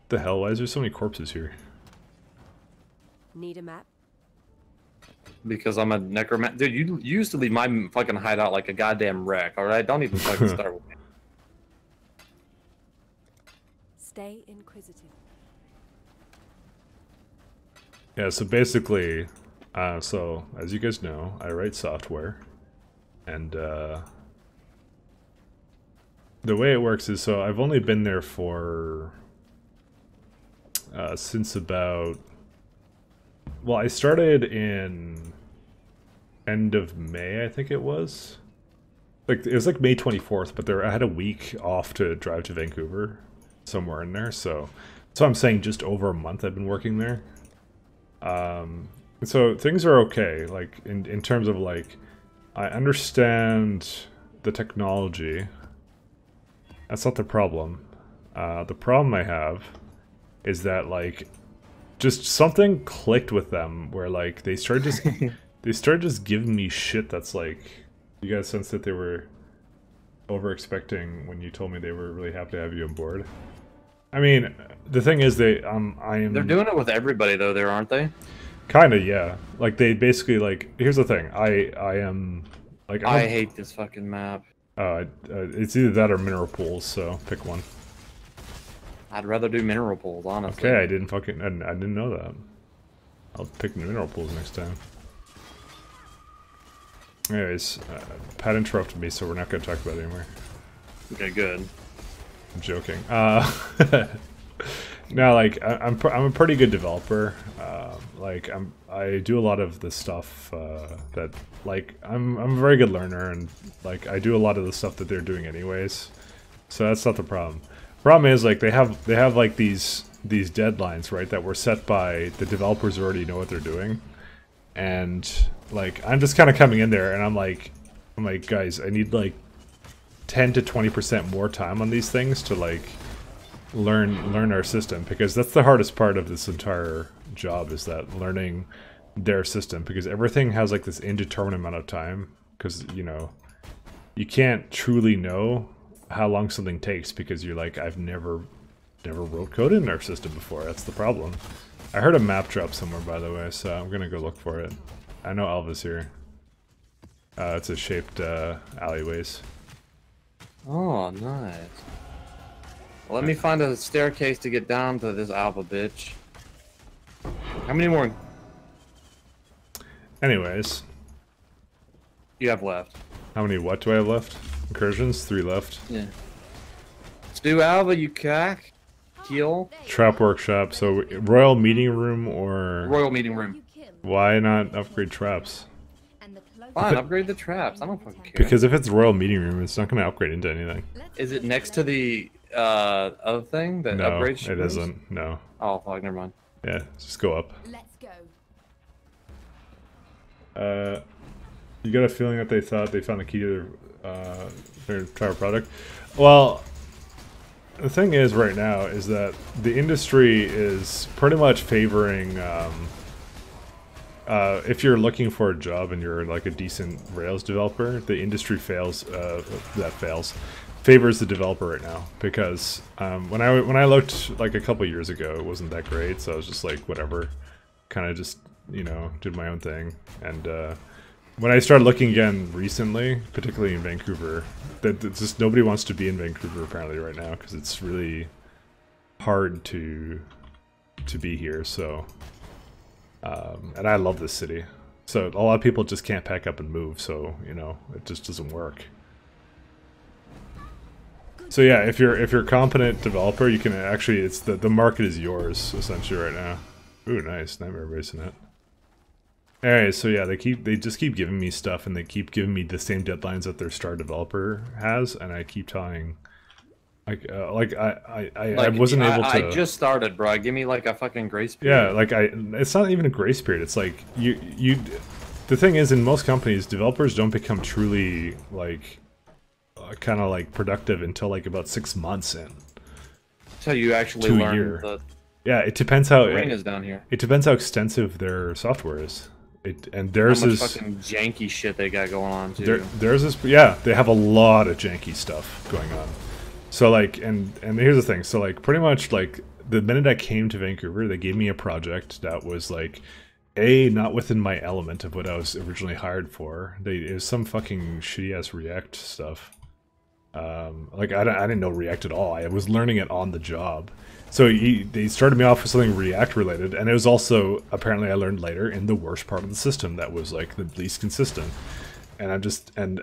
The hell? Why is there so many corpses here? Need a map? Because I'm a necromancer. Dude, you used to leave my fucking hideout like a goddamn wreck, alright? Don't even fucking start with me. Stay inquisitive. Yeah, so basically, so as you guys know, I write software, and the way it works is, so I've only been there for since about, well, I started in end of May, I think it was. Like, it was like May 24th, but I had a week off to drive to Vancouver, somewhere in there, so I'm saying just over a month I've been working there. So things are okay, like, in terms of, like, I understand the technology. That's not the problem. The problem I have is that, like, just something clicked with them where, like, they started just giving me shit that's like, you got a sense that they were over expecting when you told me they were really happy to have you on board. I mean, the thing is, they're doing it with everybody though, there aren't they? Kinda, yeah. Like, they basically, like, here's the thing, I am, like, I hate this fucking map. it's either that or mineral pools, so pick one. I'd rather do mineral pools, honestly. Okay, I didn't know that. I'll pick mineral pools next time. Anyways, Pat interrupted me, so we're not going to talk about it anymore. Okay, good. I'm joking. No, like, I'm a pretty good developer. Like, I do a lot of the stuff that, like, I'm a very good learner, and, like, I do a lot of the stuff that they're doing anyways. So that's not the problem. Problem is, like, they have like these deadlines, right, that were set by the developers who already know what they're doing, and, like, I'm just kind of coming in there, and I'm like, guys, I need like 10 to 20% more time on these things to, like, learn our system, because that's the hardest part of this entire job, is that learning their system, because everything has like this indeterminate amount of time, because, you know, you can't truly know how long something takes, because you're like, I've never wrote code in our system before. That's the problem. I heard a map drop somewhere, by the way, so I'm gonna go look for it. I know Alva's here. It's a shaped alleyways. Oh, nice. Well, let me find a staircase to get down to this Alpha bitch. How many more Anyways, you have left? how many what do I have left? Incursions? 3 left. Yeah. Let's do Alva, you cack. Kill. Trap workshop. So royal meeting room, or Royal meeting room. why not upgrade traps? Fine, upgrade the traps. I don't fucking care. Because if it's royal meeting room, it's not going to upgrade into anything. Is it next to the other thing that No, upgrades? it isn't. No. Oh fuck, never mind. Yeah, just go up. Let's go. You got a feeling that they thought they found the key to their tower product? Well, the thing is right now is that the industry is pretty much favoring if you're looking for a job and you're like a decent Rails developer, the industry favors the developer right now, because when I looked like a couple years ago, it wasn't that great, so I was just like whatever, kind of just, you know, did my own thing. And when I started looking again recently, particularly in Vancouver, that just nobody wants to be in Vancouver apparently right now because it's really hard to be here. So and I love this city, so a lot of people just can't pack up and move, so you know, it just doesn't work. So yeah, if you're a competent developer, you can actually, it's the market is yours essentially right now. Ooh, nice, Nightmare Base in it. Alright, so yeah, they just keep giving me stuff, and they keep giving me the same deadlines that their star developer has, and I keep telling, I wasn't able to. I just started, bro. Give me like a fucking grace period. Yeah, like it's not even a grace period. It's like you. The thing is, in most companies, developers don't become truly like kind of like productive until like about 6 months in. So you actually to a learn year. the Yeah, it depends how ring is down here. It depends how extensive their software is. And How theirs much is fucking janky shit they got going on too. theirs is, yeah, they have a lot of janky stuff going on. So like, and here's the thing. So like, pretty much like the minute I came to Vancouver, they gave me a project that was like, not within my element of what I was originally hired for. It was some fucking shitty ass React stuff. Like I didn't know React at all. I was learning it on the job. So they started me off with something React related, and it was also, apparently I learned later, in the worst part of the system that was like the least consistent. And I'm just, and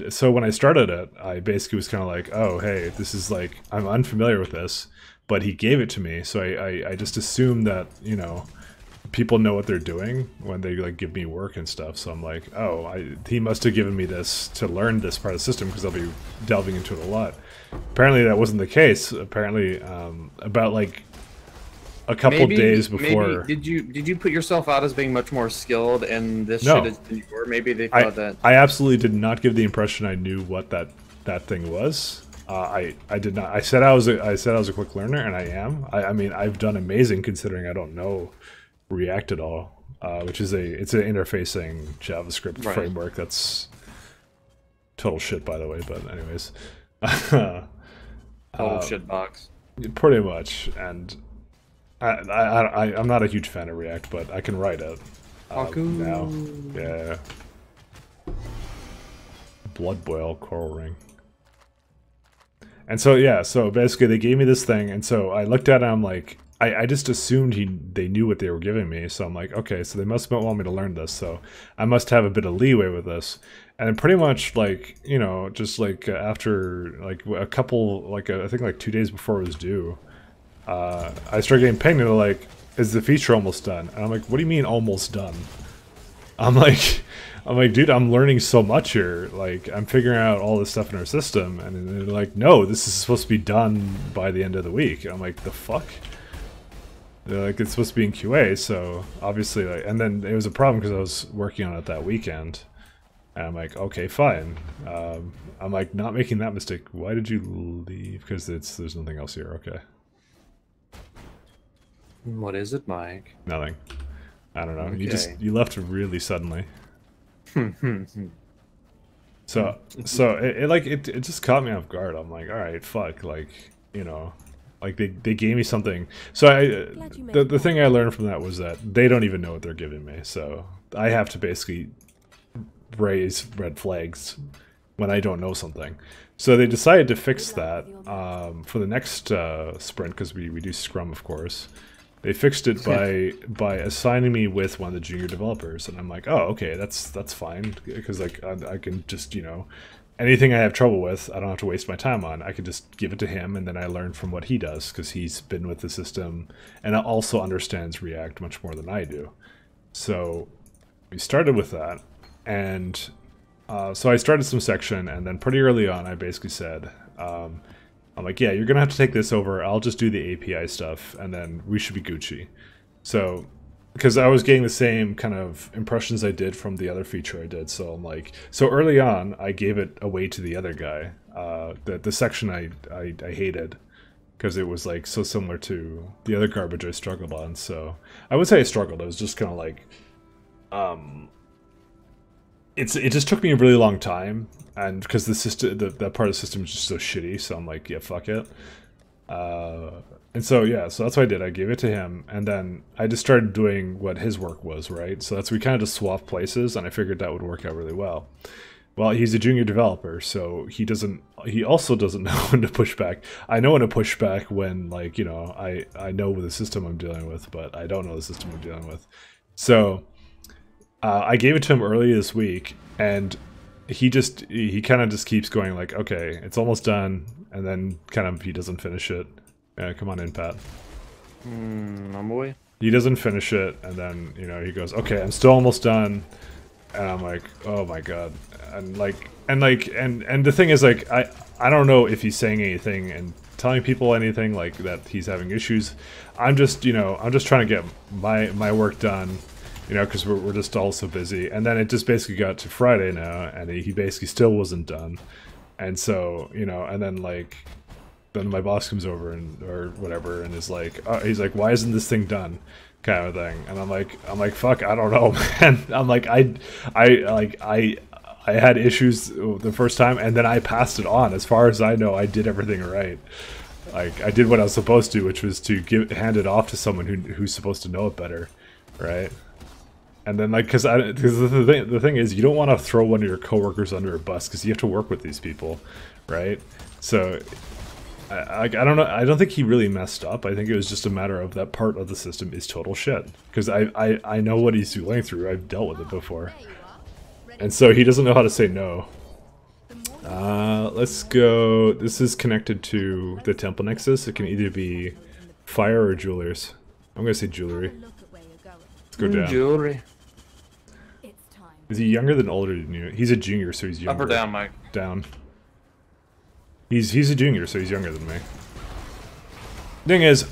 so when I started it, I basically was kind of like, oh, hey, this is like, I'm unfamiliar with this, but he gave it to me. So I just assumed that, you know, people know what they're doing when they like give me work and stuff. So I'm like, oh, he must have given me this to learn this part of the system because I'll be delving into it a lot. Apparently that wasn't the case. Apparently, about like a couple days before. Maybe, did you put yourself out as being much more skilled in this shit than you were? Maybe they thought that. I absolutely did not give the impression I knew what that thing was. I did not. I said I was a quick learner, and I am. I mean, I've done amazing considering I don't know React at all, which is it's an interfacing JavaScript framework that's total shit, by the way. But anyways. Total shit box. Pretty much, and I'm not a huge fan of React, but I can write it now. Yeah. Blood Boil Coral Ring. And so yeah, so basically they gave me this thing, and so I looked at it, and I'm like, I just assumed they knew what they were giving me, so I'm like, okay, so they must want me to learn this, so I must have a bit of leeway with this. And then pretty much like, you know, just like after like a couple, like I think like 2 days before it was due, I started getting pinged and they're like, is the feature almost done? And I'm like, what do you mean almost done? I'm like, dude, I'm learning so much here. Like, I'm figuring out all this stuff in our system. And they're like, no, this is supposed to be done by the end of the week. And I'm like, the fuck? They're like, it's supposed to be in QA, so obviously, like, and then it was a problem because I was working on it that weekend. And I'm like, okay, fine. I'm like, not making that mistake. Why did you leave? Because there's nothing else here. Okay. What is it, Mike? Nothing. I don't know. Okay. You left really suddenly. So it just caught me off guard. I'm like, all right, fuck, like, you know, like they gave me something. So the thing I learned from that was that they don't even know what they're giving me. So I have to basically raise red flags when I don't know something. So they decided to fix that for the next sprint, because we do Scrum, of course. They fixed it by assigning me with one of the junior developers, and I'm like, oh, okay, that's fine, because like I can just, you know, anything I have trouble with, I don't have to waste my time on. I can just give it to him, and then I learn from what he does, because he's been with the system and also understands React much more than I do. So we started with that, and so I started some section, and then pretty early on, I basically said, I'm like, yeah, you're going to have to take this over. I'll just do the API stuff, and then we should be Gucci. So, because I was getting the same kind of impressions I did from the other feature I did. So I'm like, so early on, I gave it away to the other guy. The section I hated. because it was like so similar to the other garbage I struggled on. So I would say I struggled. It was just kind of like, it just took me a really long time, and because the system, that part of the system is just so shitty. So I'm like, yeah, fuck it. And so yeah, so that's what I did. I gave it to him, and then I just started doing what his work was, right? So that's we kind of just swapped places, and I figured that would work out really well. Well, he's a junior developer, so he also doesn't know when to push back. I know when to push back when, like, you know, I know the system I'm dealing with, but I don't know the system I'm dealing with. So I gave it to him early this week, and he kind of just keeps going like, okay, it's almost done, and then kind of he doesn't finish it. Come on in, Pat. My boy. He doesn't finish it, and then, you know, he goes, okay, I'm still almost done. And I'm like, oh my god. And the thing is, like, I don't know if he's saying anything and telling people anything like that he's having issues. I'm just, you know, I'm just trying to get my work done, you know, because we're just all so busy. And then it just basically got to Friday now, and he basically still wasn't done. And so, you know, and then like, then my boss comes over and or whatever and is like, he's like, why isn't this thing done? Kind of thing. And I'm like, fuck, I don't know, man. I'm like, I had issues the first time, and then I passed it on. As far as I know, I did everything right. Like, I did what I was supposed to, which was to hand it off to someone who's supposed to know it better, right? And then, like, because the thing is, you don't want to throw one of your coworkers under a bus because you have to work with these people, right? So I don't know. I don't think he really messed up. I think it was just a matter of that part of the system is total shit. Because I know what he's going through. I've dealt with it before. And so he doesn't know how to say no. Let's go. This is connected to the temple nexus. It can either be fire or jewelers. I'm going to say jewelry. Let's go down. Jewelry. Is he younger than older than you? He's a junior, so he's younger. Up or down, Mike? Down. He's a junior, so he's younger than me. Thing is,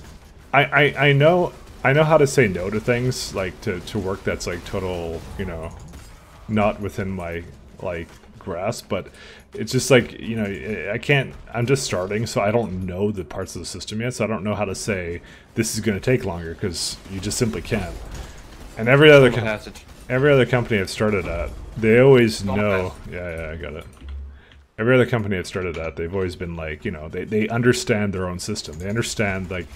I know how to say no to things, like to work that's like total, you know, not within my like grasp, but it's just like, you know, I can't, I'm just starting, so I don't know the parts of the system yet, so I don't know how to say this is going to take longer, because you just simply can't. And every other company I've started at, they always know. Yeah, I got it. Every other company I've started at, they've always been like, you know, they understand their own system. They understand, like,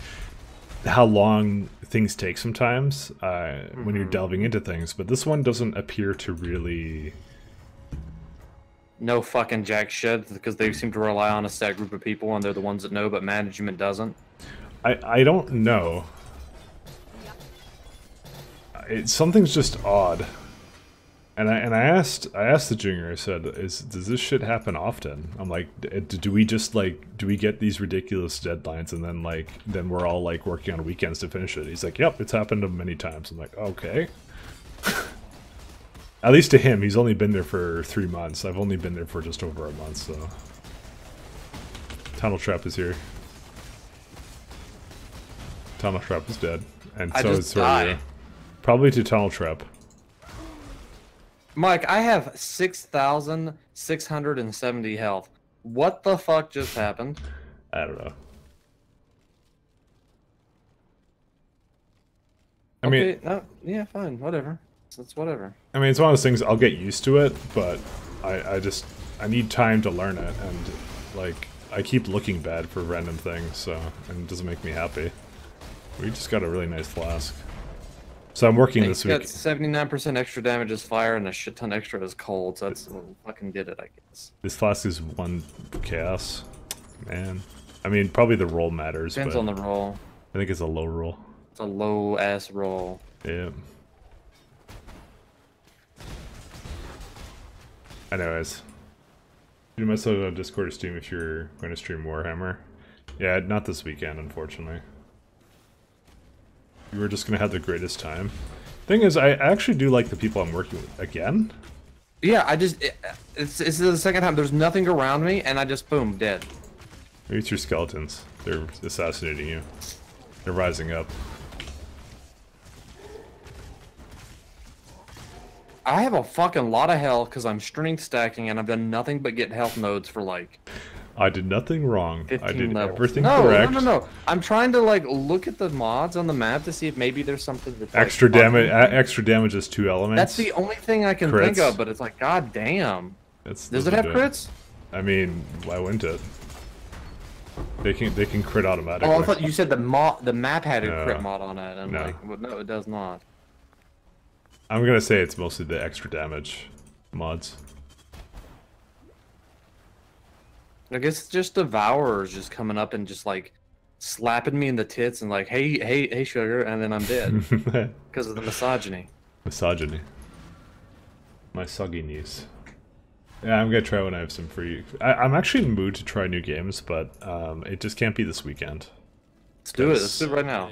how long things take sometimes when you're delving into things. But this one doesn't appear to really... No fucking jack shit, because they seem to rely on a set group of people, and they're the ones that know, but management doesn't. I don't know. Something's just odd. And I asked the junior, I said, does this shit happen often? I'm like, do we get these ridiculous deadlines, and then we're all like working on weekends to finish it? He's like, yep, it's happened many times. I'm like, okay. At least to him, he's only been there for 3 months. I've only been there for just over a month, so. Tunnel Trap is here. Tunnel Trap is dead. And so is Soria. Probably to Tunnel Trap. Mike, I have 6,670 health. What the fuck just happened? I don't know. I mean, yeah, fine, whatever. It's whatever. I mean, it's one of those things, I'll get used to it, but I need time to learn it, and like, I keep looking bad for random things, so, and it doesn't make me happy. We just got a really nice flask. So I'm working this week. Got 79% extra damage as fire and a shit ton extra as cold, so that's what fucking did it, I guess. This flask is 1 chaos. Man. I mean, probably the roll matters, depends on the roll. I think it's a low roll. It's a low-ass roll. Yeah. Anyways. You might still go to Discord or Steam if you're going to stream Warhammer. Yeah, not this weekend, unfortunately. You were just gonna have the greatest time. Thing is, I actually do like the people I'm working with. Again? Yeah, it's the second time. There's nothing around me, and I just, boom, dead. Maybe it's your skeletons. They're assassinating you. They're rising up. I have a fucking lot of health because I'm strength stacking, and I've done nothing but get health nodes for, like, I did nothing wrong. I 15 did levels. everything No, correct. no. I'm trying to like look at the mods on the map to see if maybe there's something that's like, Extra damage. Extra damage is 2 elements. That's the only thing I can think of, but it's like, god damn. Does it have crits? I mean, why wouldn't it? They can crit automatically. Oh, I thought you said the map had a crit mod on it. I'm like, well, no, it does not. I'm gonna say it's mostly the extra damage mods. I guess it's just Devourers just coming up and just like slapping me in the tits and like, hey, sugar, and then I'm dead because of the misogyny. Misogyny. My soggy knees. Yeah, I'm gonna try when I have some free. I'm actually in the mood to try new games, but it just can't be this weekend. Let's do it. Let's do it right now.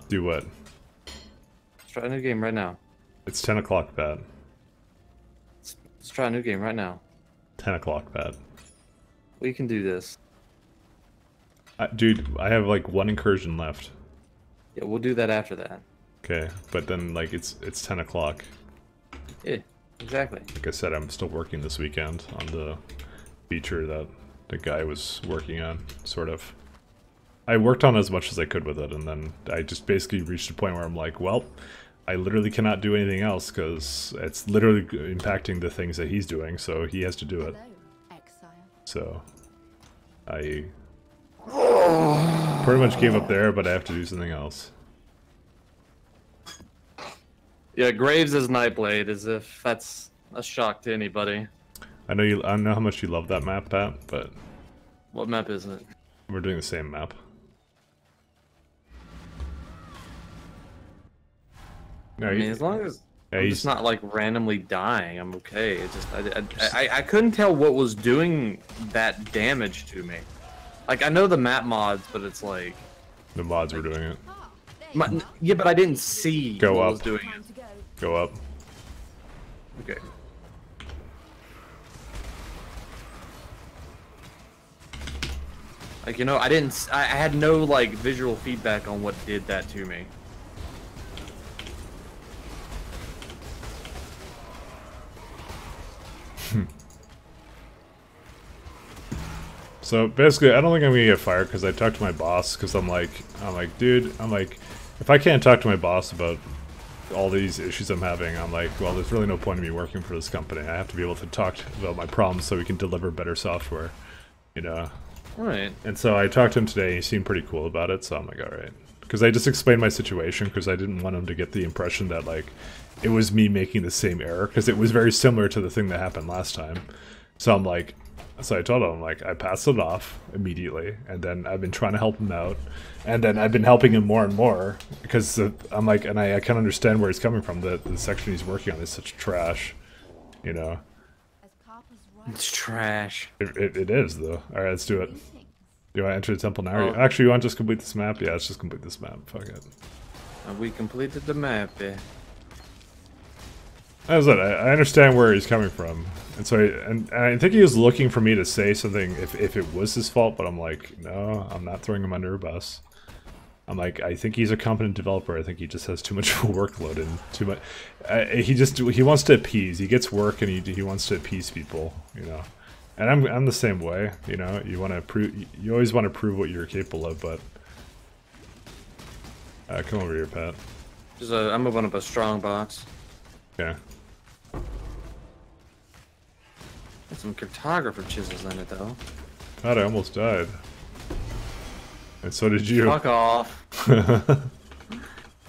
Do what? Let's try a new game right now. It's 10 o'clock, Pat. Let's try a new game right now. 10 o'clock, Pat. We can do this. Dude, I have like 1 incursion left. Yeah, we'll do that after that. Okay, but then like it's 10 o'clock. Yeah, exactly. Like I said, I'm still working this weekend on the feature that the guy was working on, sort of. I worked on as much as I could with it, and then I just basically reached a point where I'm like, well, I literally cannot do anything else because it's literally impacting the things that he's doing, so he has to do it. Hello, exile. So, I pretty much gave up there, but I have to do something else. Yeah, Graves as Nightblade, as if that's a shock to anybody. I know how much you love that map, Pat, but What map is it? we're doing the same map. No, I mean, as long as yeah, I'm he's just not like randomly dying, I'm okay. It just I couldn't tell what was doing that damage to me. Like I know the map mods, but it's like the mods were doing it. yeah, but I didn't see Go what up. was doing it. To go. Go up. Okay. Like, you know, I had no like visual feedback on what did that to me. So basically, I don't think I'm gonna get fired because I talked to my boss. Because I'm like, dude, if I can't talk to my boss about all these issues I'm having, I'm like, well, there's really no point in me working for this company. I have to be able to talk about my problems so we can deliver better software, you know. Right. And so I talked to him today. He seemed pretty cool about it. So I'm like, all right, because I just explained my situation because I didn't want him to get the impression that like it was me making the same error because it was very similar to the thing that happened last time. So I'm like. So I told him, like, I passed it off immediately, and then I've been trying to help him out, and then I've been helping him more and more, because I'm like, and I can understand where he's coming from, the section he's working on is such trash, you know? As Carper's right. It's trash. It is, though. Alright, let's do it. Things. Do you want to enter the temple now? Oh. Actually, you want to just complete this map? Yeah, let's just complete this map. Fuck it. We completed the map. As I said, I understand where he's coming from, and so and I think he was looking for me to say something if it was his fault, but I'm like, no, I'm not throwing him under a bus. I'm like, I think he's a competent developer. I think he just has too much workload and too much. He wants to appease. He gets work and he wants to appease people, you know. And I'm the same way, you know. You want to prove. You always want to prove what you're capable of, but come over here, Pat. I'm moving up a strong box. Yeah. Got some cartographer chisels in it though. God, I almost died. And so did you. Fuck off.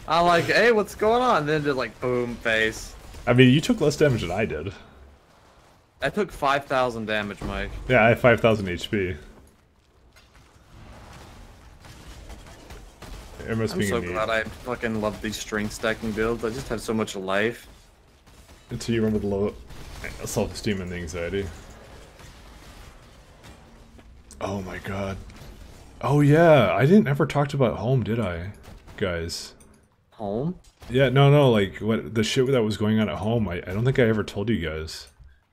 I'm like, hey, what's going on? And then just like, boom, face. I mean, you took less damage than I did. I took 5,000 damage, Mike. Yeah, I have 5,000 HP. It must I'm be so neat. glad I fucking love these strength stacking builds. I just have so much life. Until you remember the low self-esteem and the anxiety. Oh my god. Oh yeah, I didn't ever talk about home, did I? Guys. Home? Yeah, no, like, what the shit that was going on at home, I don't think I ever told you guys.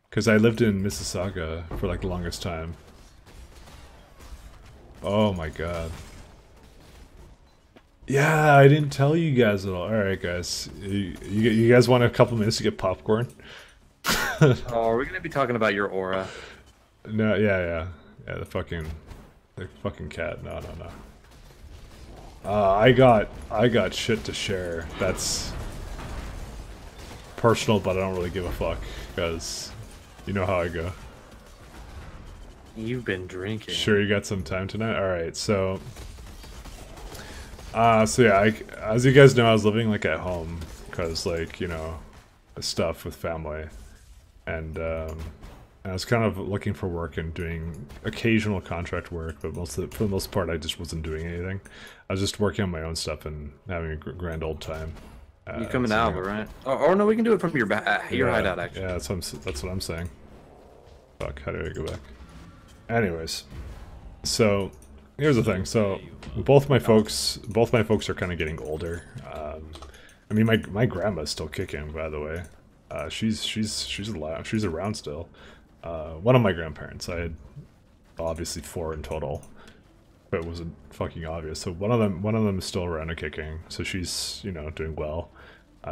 Because I lived in Mississauga for, like, the longest time. Oh my god. Yeah, I didn't tell you guys at all. Alright, guys. You guys want a couple minutes to get popcorn? Oh, are we gonna be talking about your aura? No, yeah. Yeah, the fucking cat. No. I got shit to share. That's personal, but I don't really give a fuck because you know how I go. You've been drinking. Sure, you got some time tonight. All right, so yeah, as you guys know, I was living like at home because like you know stuff with family, and I was kind of looking for work and doing occasional contract work, but for the most part, I just wasn't doing anything. I was just working on my own stuff and having a grand old time. You coming to Alba, right? Or no, we can do it from your hideout, actually. Yeah, that's what I'm saying. Fuck, how do I go back? Anyways, so here's the thing. So both my folks are kind of getting older. I mean, my grandma's still kicking, by the way. She's alive. She's around still. One of my grandparents. I had obviously 4 in total, but it wasn't fucking obvious. So one of them is still around and kicking. So she's doing well.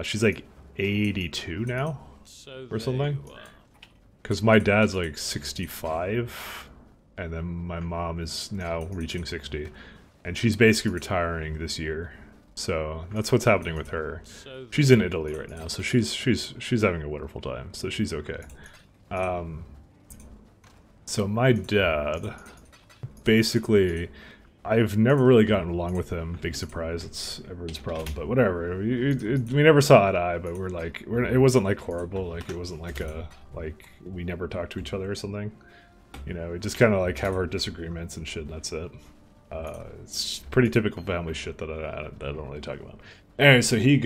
She's like 82 now or something. Because my dad's like 65, and then my mom is now reaching 60, and she's basically retiring this year. So that's what's happening with her. She's in Italy right now, so she's having a wonderful time. So she's okay. So my dad, basically, I've never really gotten along with him. Big surprise. It's everyone's problem, but whatever. We never saw eye to eye, but it wasn't like horrible. Like it wasn't like we never talked to each other or something. You know, we just kind of like have our disagreements and shit, and that's it. It's pretty typical family shit that I don't really talk about. Anyway, so he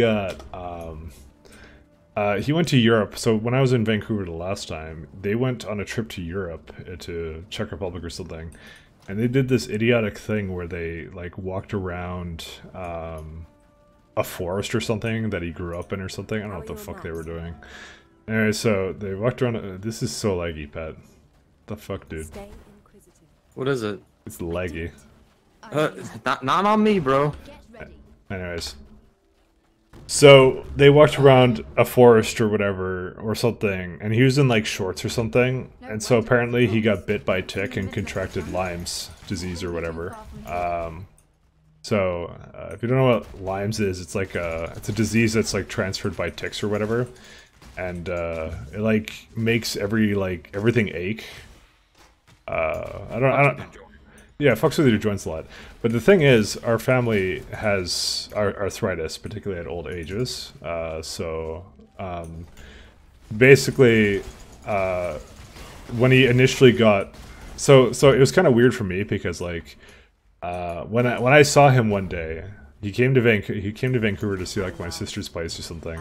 went to Europe. So when I was in Vancouver the last time, they went on a trip to Europe, to Czech Republic or something, and they did this idiotic thing where they like walked around a forest or something that he grew up in or something. I don't know what the fuck they were doing. Anyway, so they walked around. This is so laggy, Pat. The fuck, dude? What is it? It's laggy. Not on me, bro. Anyways, so they walked around a forest or whatever or something, and he was in like shorts or something, and so apparently he got bit by a tick and contracted Lyme's disease or whatever. So if you don't know what Lyme's is, it's like it's a disease that's like transferred by ticks or whatever, and it like makes everything ache. I don't. Yeah, it fucks with your joints a lot. But the thing is, our family has arthritis, particularly at old ages. Basically, when he initially got, so it was kind of weird for me because like, when I saw him one day, he came to Vancouver to see like my sister's place or something,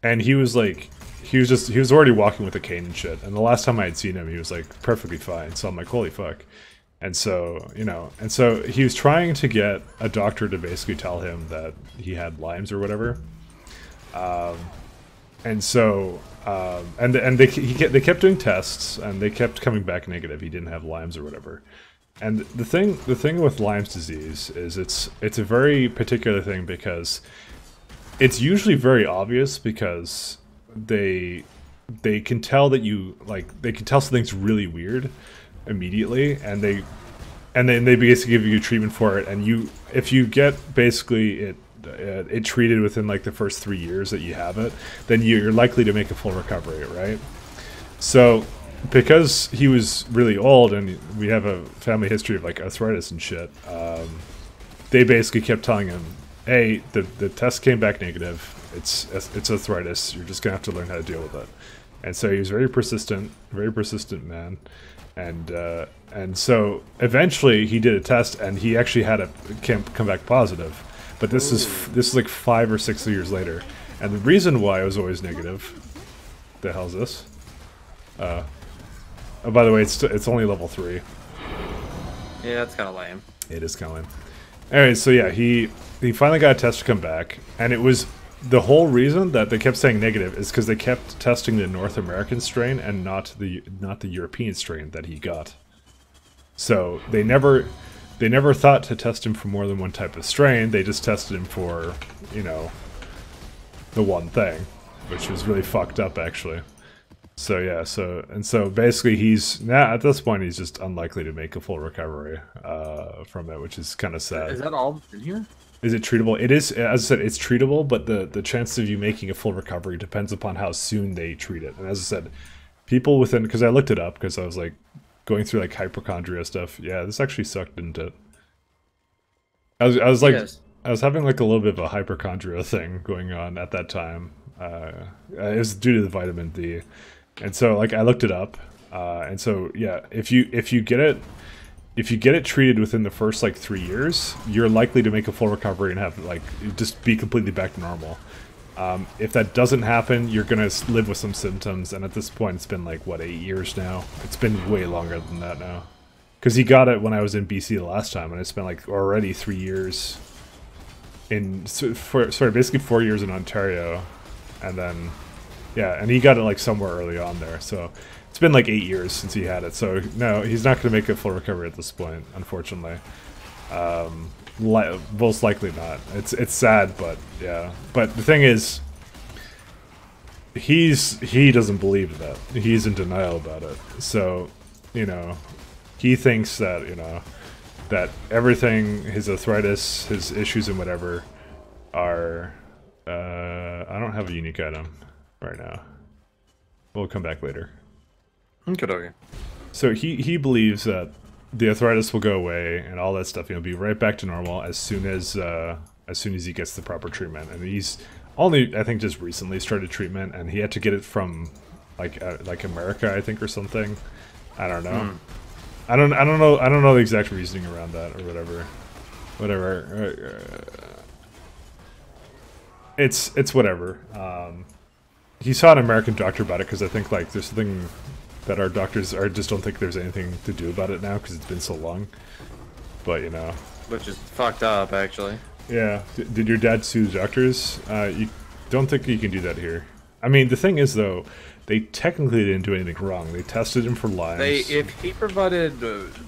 and he was already walking with a cane and shit. And the last time I had seen him, he was like perfectly fine. So I'm like, holy fuck. And so, he was trying to get a doctor to basically tell him that he had Lyme's or whatever. They kept doing tests, and they kept coming back negative. He didn't have Lyme's or whatever. And the thing with Lyme's disease is it's a very particular thing because it's usually very obvious because they can tell that they can tell something's really weird immediately, and then they basically give you treatment for it, and if you get basically it treated within like the first 3 years that you have it, then you're likely to make a full recovery, right? So because he was really old and we have a family history of like arthritis and shit, they basically kept telling him, hey, the test came back negative, it's arthritis, you're just gonna have to learn how to deal with it. And so he was very persistent man. And so eventually he did a test, and he actually had a come back positive. But this is like 5 or 6 years later, and the reason why it was always negative. The hell's this? Oh, by the way, it's only level 3. Yeah, that's kind of lame. It is kind of lame. Anyway, so yeah, he finally got a test to come back, and it was. The whole reason that they kept saying negative is because they kept testing the North American strain and not the European strain that he got. So they never thought to test him for more than one type of strain. They just tested him for, the one thing, which was really fucked up actually. So yeah, so basically he's now at this point he's just unlikely to make a full recovery from it, which is kind of sad. Is that all in here? Is it treatable? It is, as I said, it's treatable, but the chance of you making a full recovery depends upon how soon they treat it. And as I said, people within, because I looked it up because I was like going through like hypochondria stuff. Yeah, this actually sucked, didn't it? I was like, Yes. I was having like a little bit of a hypochondria thing going on at that time. It was due to the vitamin D. And so, like, I looked it up, and so yeah, if you get it treated within the first like 3 years, you're likely to make a full recovery and have like just be completely back to normal. If that doesn't happen, you're gonna live with some symptoms, and at this point, it's been like what 8 years now. It's been way longer than that now, because he got it when I was in BC the last time, and it's been like already 3 years basically 4 years in Ontario, and then. Yeah, and he got it like somewhere early on there, so it's been like 8 years since he had it. So no, he's not going to make a full recovery at this point, unfortunately. Most likely not. It's sad, but yeah. But the thing is, he doesn't believe that. He's in denial about it. So you know, he thinks that that everything, his arthritis, his issues, and whatever, are. I don't have a unique item right now. We'll come back later. Okay. So he believes that the arthritis will go away and all that stuff, be right back to normal as soon as he gets the proper treatment. And he's only, I think, just recently started treatment, and he had to get it from like America, I think, or something. I don't know. I don't know the exact reasoning around that or whatever. It's whatever. He saw an American doctor about it because I think like there's something that our doctors just don't think there's anything to do about it now because it's been so long. But which is fucked up, actually. Yeah. Did your dad sue the doctors? You don't think you can do that here. I mean, the thing is though, they technically didn't do anything wrong. They tested him for Lyme. If he provided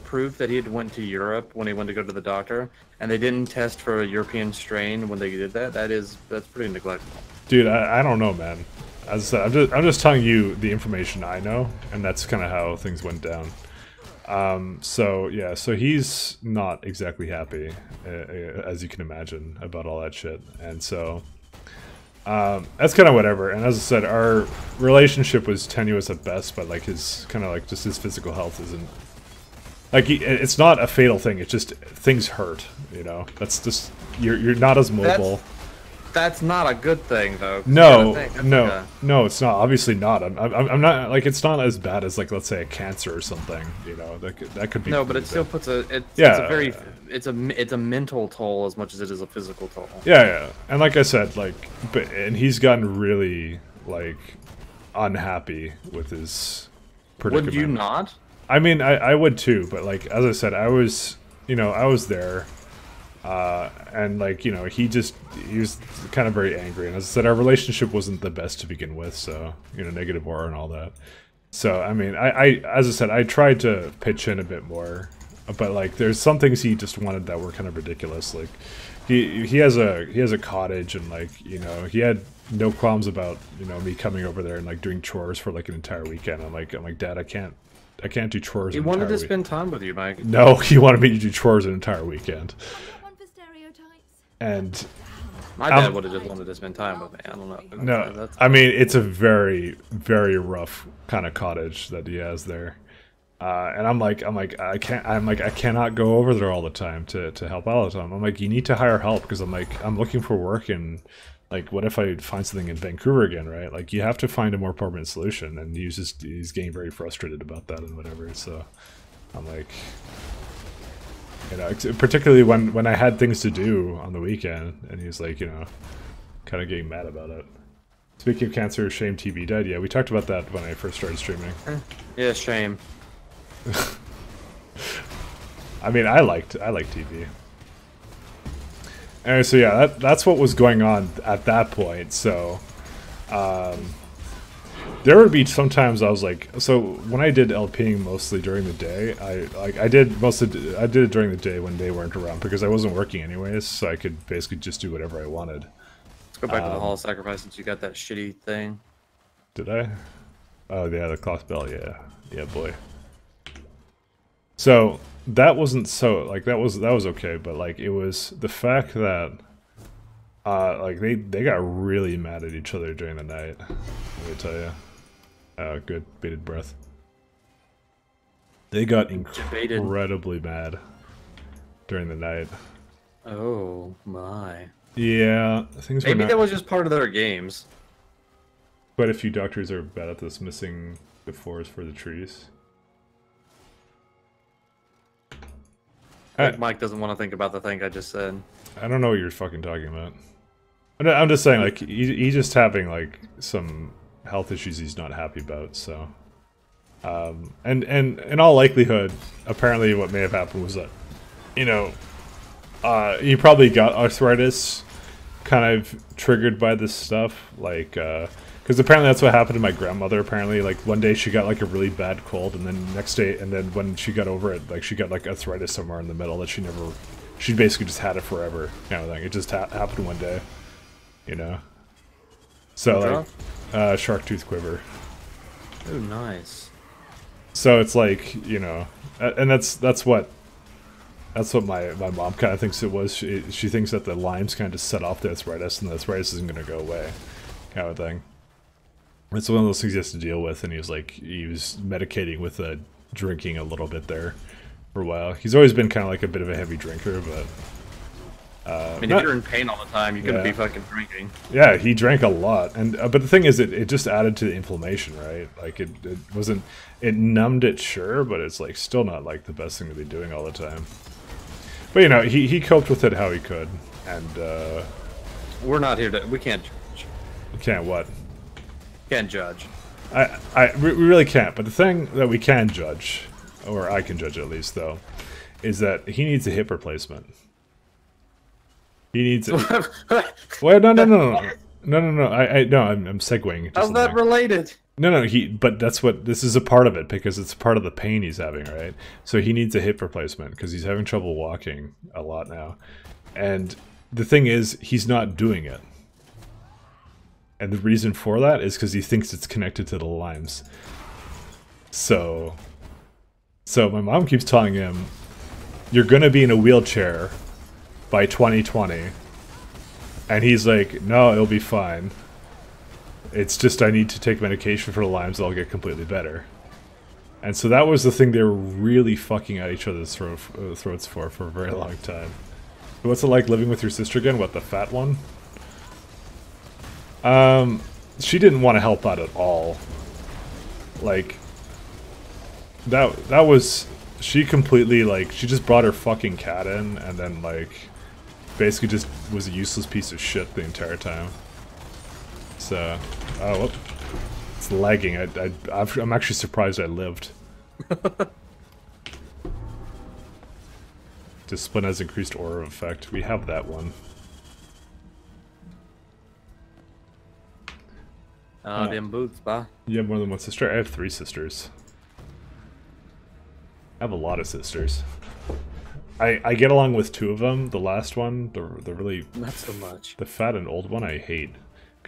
proof that he had went to Europe when he went to go to the doctor, and they didn't test for a European strain when they did that, that's pretty neglectful. Dude, I don't know, man. As I said, I'm just telling you the information I know, and that's kind of how things went down. So yeah, so he's not exactly happy, as you can imagine, about all that shit, and so that's kind of whatever. And as I said, our relationship was tenuous at best, but like his kind of like just his physical health isn't like it's not a fatal thing. It's just things hurt, That's just you're not as mobile. That's not a good thing, though. No, it's not. Obviously not. I'm not like it's not as bad as like let's say a cancer or something. That could be. No, but it still puts it's a mental toll as much as it is a physical toll. Yeah, and like I said, and he's gotten really like unhappy with his predicament. Would you not? I mean, I would too, but like as I said, I was there. And like he was kind of very angry, and as I said, our relationship wasn't the best to begin with, so negative aura and all that. So I mean, I as I said, I tried to pitch in a bit more, but like there's some things he just wanted that were kind of ridiculous. Like he has a cottage, and like he had no qualms about me coming over there and like doing chores for like an entire weekend. I'm like Dad, I can't do chores. He wanted to spend time with you, Mike. No, he wanted me to do chores an entire weekend. And my dad would have just wanted to spend time with me. I don't know. No, I mean it's a very, very rough kind of cottage that he has there, and I cannot go over there all the time to help out all the time. I'm like, you need to hire help because I'm looking for work, and like what if I find something in Vancouver again, right? Like you have to find a more permanent solution, and he's getting very frustrated about that and whatever. So I'm like. Particularly when I had things to do on the weekend, and he's like, kind of getting mad about it. Speaking of cancer, Shame TV died. Yeah, we talked about that when I first started streaming. Yeah, shame. I mean, I liked TV. Anyway, so yeah, that's what was going on at that point. So, there would be sometimes I was like, so when I did LPing mostly during the day, I did it during the day when they weren't around because I wasn't working anyways, so I could basically just do whatever I wanted. Let's go back to the Hall of Sacrifice since you got that shitty thing. Did I? Oh yeah, the cloth bell. Yeah, yeah, boy. So that wasn't so like that was okay, but like it was the fact that like they got really mad at each other during the night. Let me tell you. Oh, good bated breath. They got incredibly mad during the night. Oh my. Yeah, things were Maybe not... that was just part of their games. Quite a few doctors are bad at this, missing the forest for the trees. I think Mike doesn't want to think about the thing I just said. I don't know what you're fucking talking about. I'm just saying, like, he's just having, like, some health issues he's not happy about, so... and in all likelihood, apparently what may have happened was that, you know, he probably got arthritis kind of triggered by this stuff, like, because apparently that's what happened to my grandmother. Apparently, like, one day she got like a really bad cold, and then next day, and then when she got over it, like, she got like arthritis somewhere in the middle that she basically just had it forever, kind of thing. It just happened one day, you know. So like, shark tooth quiver. Oh, nice. So it's like, you know, and that's what my mom kind of thinks it was. She thinks that the limes kind of just set off the arthritis, and the arthritis isn't going to go away, kind of thing. It's one of those things he has to deal with, and he was medicating with drinking a little bit there for a while. He's always been kind of like a bit of a heavy drinker, but... I mean, if you're in pain all the time, you couldn't be fucking drinking. Yeah, he drank a lot, and but the thing is, it just added to the inflammation, right? Like, it wasn't... It numbed it, sure, but it's like still not like the best thing to be doing all the time. But, you know, he coped with it how he could, and... We're not here to... We can't judge. We can't what? Can't judge. We really can't, but the thing that we can judge, or I can judge at least, though, is that he needs a hip replacement. He needs... Well, no, I'm segueing. How's that related? No, but that's what, this is a part of it, because it's part of the pain he's having, right? So he needs a hip replacement, because he's having trouble walking a lot now. And the thing is, he's not doing it. And the reason for that is because he thinks it's connected to the limes. So my mom keeps telling him, you're gonna be in a wheelchair by 2020. And he's like, no, it'll be fine. It's just I need to take medication for the limes, I'll get completely better. And so that was the thing they were really fucking at each other's throats for a very long time. What's it like living with your sister again? What, the fat one? She didn't want to help out at all. Like, that was... She completely, like, she just brought her fucking cat in, and then, like, basically just was a useless piece of shit the entire time. So, oh, whoop. It's lagging. I'm actually surprised I lived. Discipline has increased aura effect. We have that one. Them boots, bah. You have more than one sister? I have 3 sisters. I have a lot of sisters. I get along with 2 of them. The last one, the really... Not so much. The fat and old one I hate.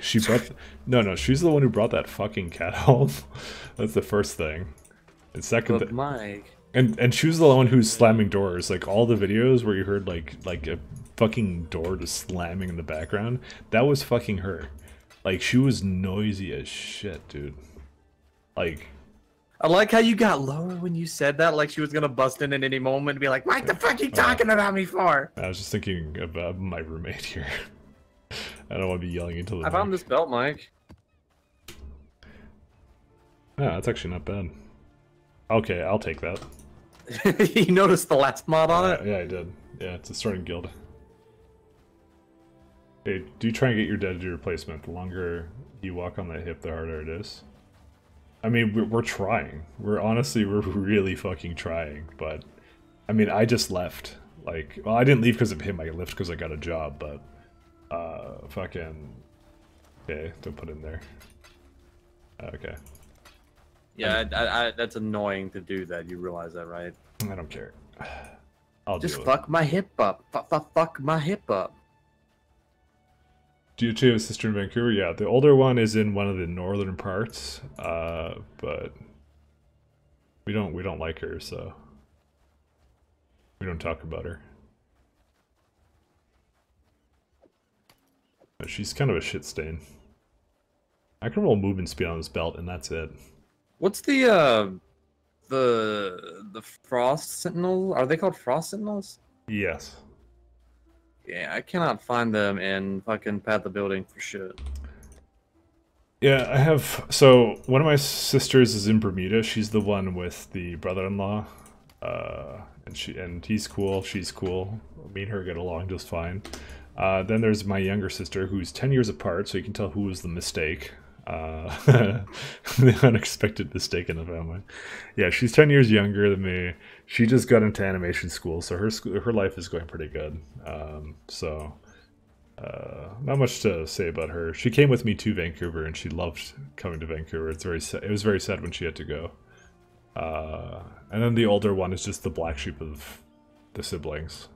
She brought... No, she's the one who brought that fucking cat home. That's the first thing. And second... But Mike... And she was the one who's slamming doors. Like, all the videos where you heard, like a fucking door just slamming in the background, that was fucking her. Like, she was noisy as shit, dude. Like... I like how you got lower when you said that, like she was gonna bust in at any moment and be like, Mike, the fuck you talking about me for? I was just thinking about my roommate here. I don't want to be yelling into the mic. I found this belt, Mike. Yeah, that's actually not bad. Okay, I'll take that. You noticed the last mod on it? Yeah, I did. Yeah, it's a starting guild. Hey, do try and get your dead replacement. The longer you walk on that hip, the harder it is. I mean, we're trying. We're really fucking trying. But, I mean, I just left. Like, well, I didn't leave because of him. I left because I got a job, but, fucking... Okay, don't put in there. Okay. Yeah, that's annoying to do that. You realize that, right? I don't care. I'll just do it. fuck my hip up. Fuck my hip up. Do you have a sister in Vancouver? Yeah, the older one is in one of the northern parts, but we don't like her, so we don't talk about her. But she's kind of a shit stain. I can roll movement speed on this belt, and that's it. What's the frost sentinels? Are they called frost sentinels? Yes. Yeah, I cannot find them in fucking Path of Building for shit. Yeah, I have. So one of my sisters is in Bermuda. She's the one with the brother-in-law, and he's cool. She's cool. Me and her get along just fine. Then there's my younger sister, who's 10 years apart, so you can tell who was the mistake. The unexpected mistake in the family. Yeah, she's 10 years younger than me. She just got into animation school, so her life is going pretty good. Not much to say about her. She came with me to Vancouver, and she loved coming to Vancouver. It was very sad when she had to go. And then the older one is just the black sheep of the siblings.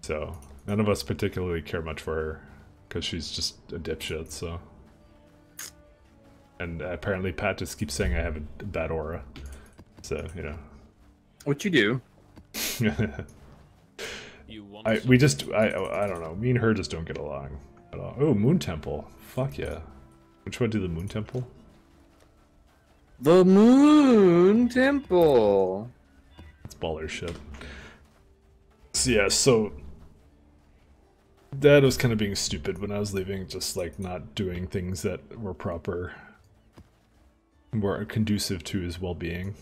So none of us particularly care much for her, because she's just a dipshit, so... And apparently Pat just keeps saying I have a bad aura. So, you know. What you do? You want I don't know. Me and her just don't get along at all. Oh, Moon Temple. Fuck yeah. Which one do the Moon Temple? The Moon Temple. That's baller shit. So yeah, so Dad was kind of being stupid when I was leaving, just like not doing things that were proper, more conducive to his well-being.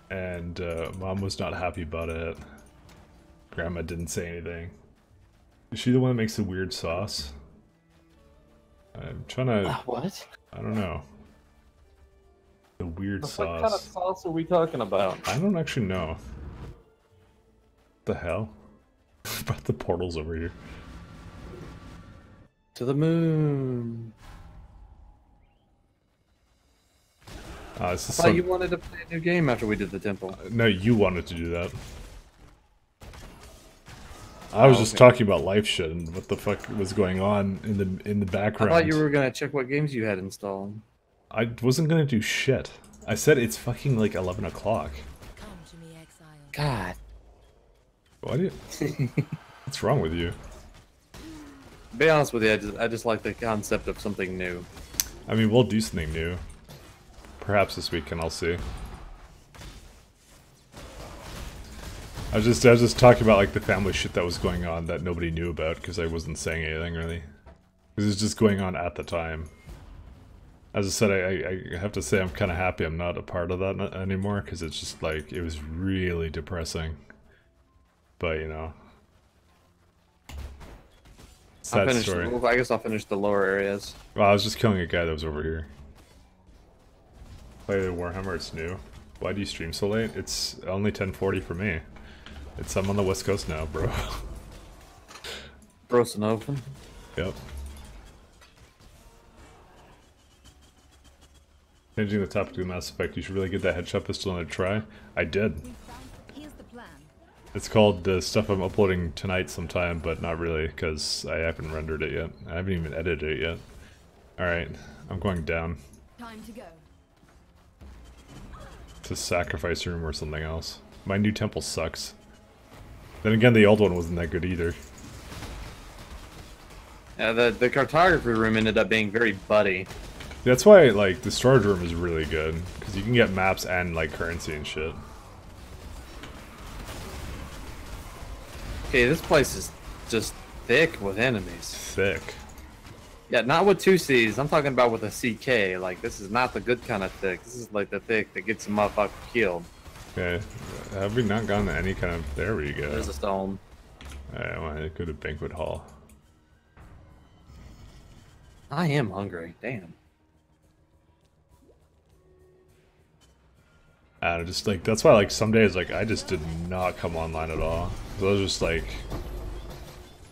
And Mom was not happy about it. Grandma didn't say anything. Is she the one that makes the weird sauce? I'm trying to... What? I don't know. The weird sauce. What kind of sauce are we talking about? I don't actually know. What the hell? Brought the portals over here. To the moon. I thought you wanted to play a new game after we did the temple. No, you wanted to do that. I was just talking about life shit and what the fuck was going on in the background. I thought you were gonna check what games you had installed. I wasn't gonna do shit. I said it's fucking like 11 o'clock. Come to me, exile. God. What? What's wrong with you? To be honest with you, I just like the concept of something new. I mean, we'll do something new. Perhaps this weekend, I'll see. I was just talking about like the family shit that was going on that nobody knew about because I wasn't saying anything really. Because it's just going on at the time. As I said, I have to say I'm kind of happy I'm not a part of that anymore because it's just like, it was really depressing. But you know. Sad story. I guess I'll finish the lower areas. Well, I was just killing a guy that was over here. Play the Warhammer, it's new. Why do you stream so late? It's only 10:40 for me. I'm on the West Coast now, bro. Frozen open. Yep. Changing the topic to Mass Effect, you should really get that headshot pistol another try. I did. Here's the plan. It's called the stuff I'm uploading tonight sometime, but not really, because I haven't rendered it yet. I haven't even edited it yet. Alright, I'm going down. Time to go. To sacrifice room or something else. My new temple sucks. Then again, the old one wasn't that good either. Yeah, the cartography room ended up being very buddy. That's why, like, the storage room is really good, because you can get maps and, like, currency and shit. Okay, this place is just thick with enemies. Thick. Yeah, not with 2 C's. I'm talking about with a CK. Like, this is not the good kind of thick. This is like the thick that gets a motherfucker killed. Okay. Have we not gone to any kind of... There we go. There's a stone. I want to go to Banquet Hall. I am hungry. Damn. And just like, that's why like some days like I just did not come online at all. So I was just like,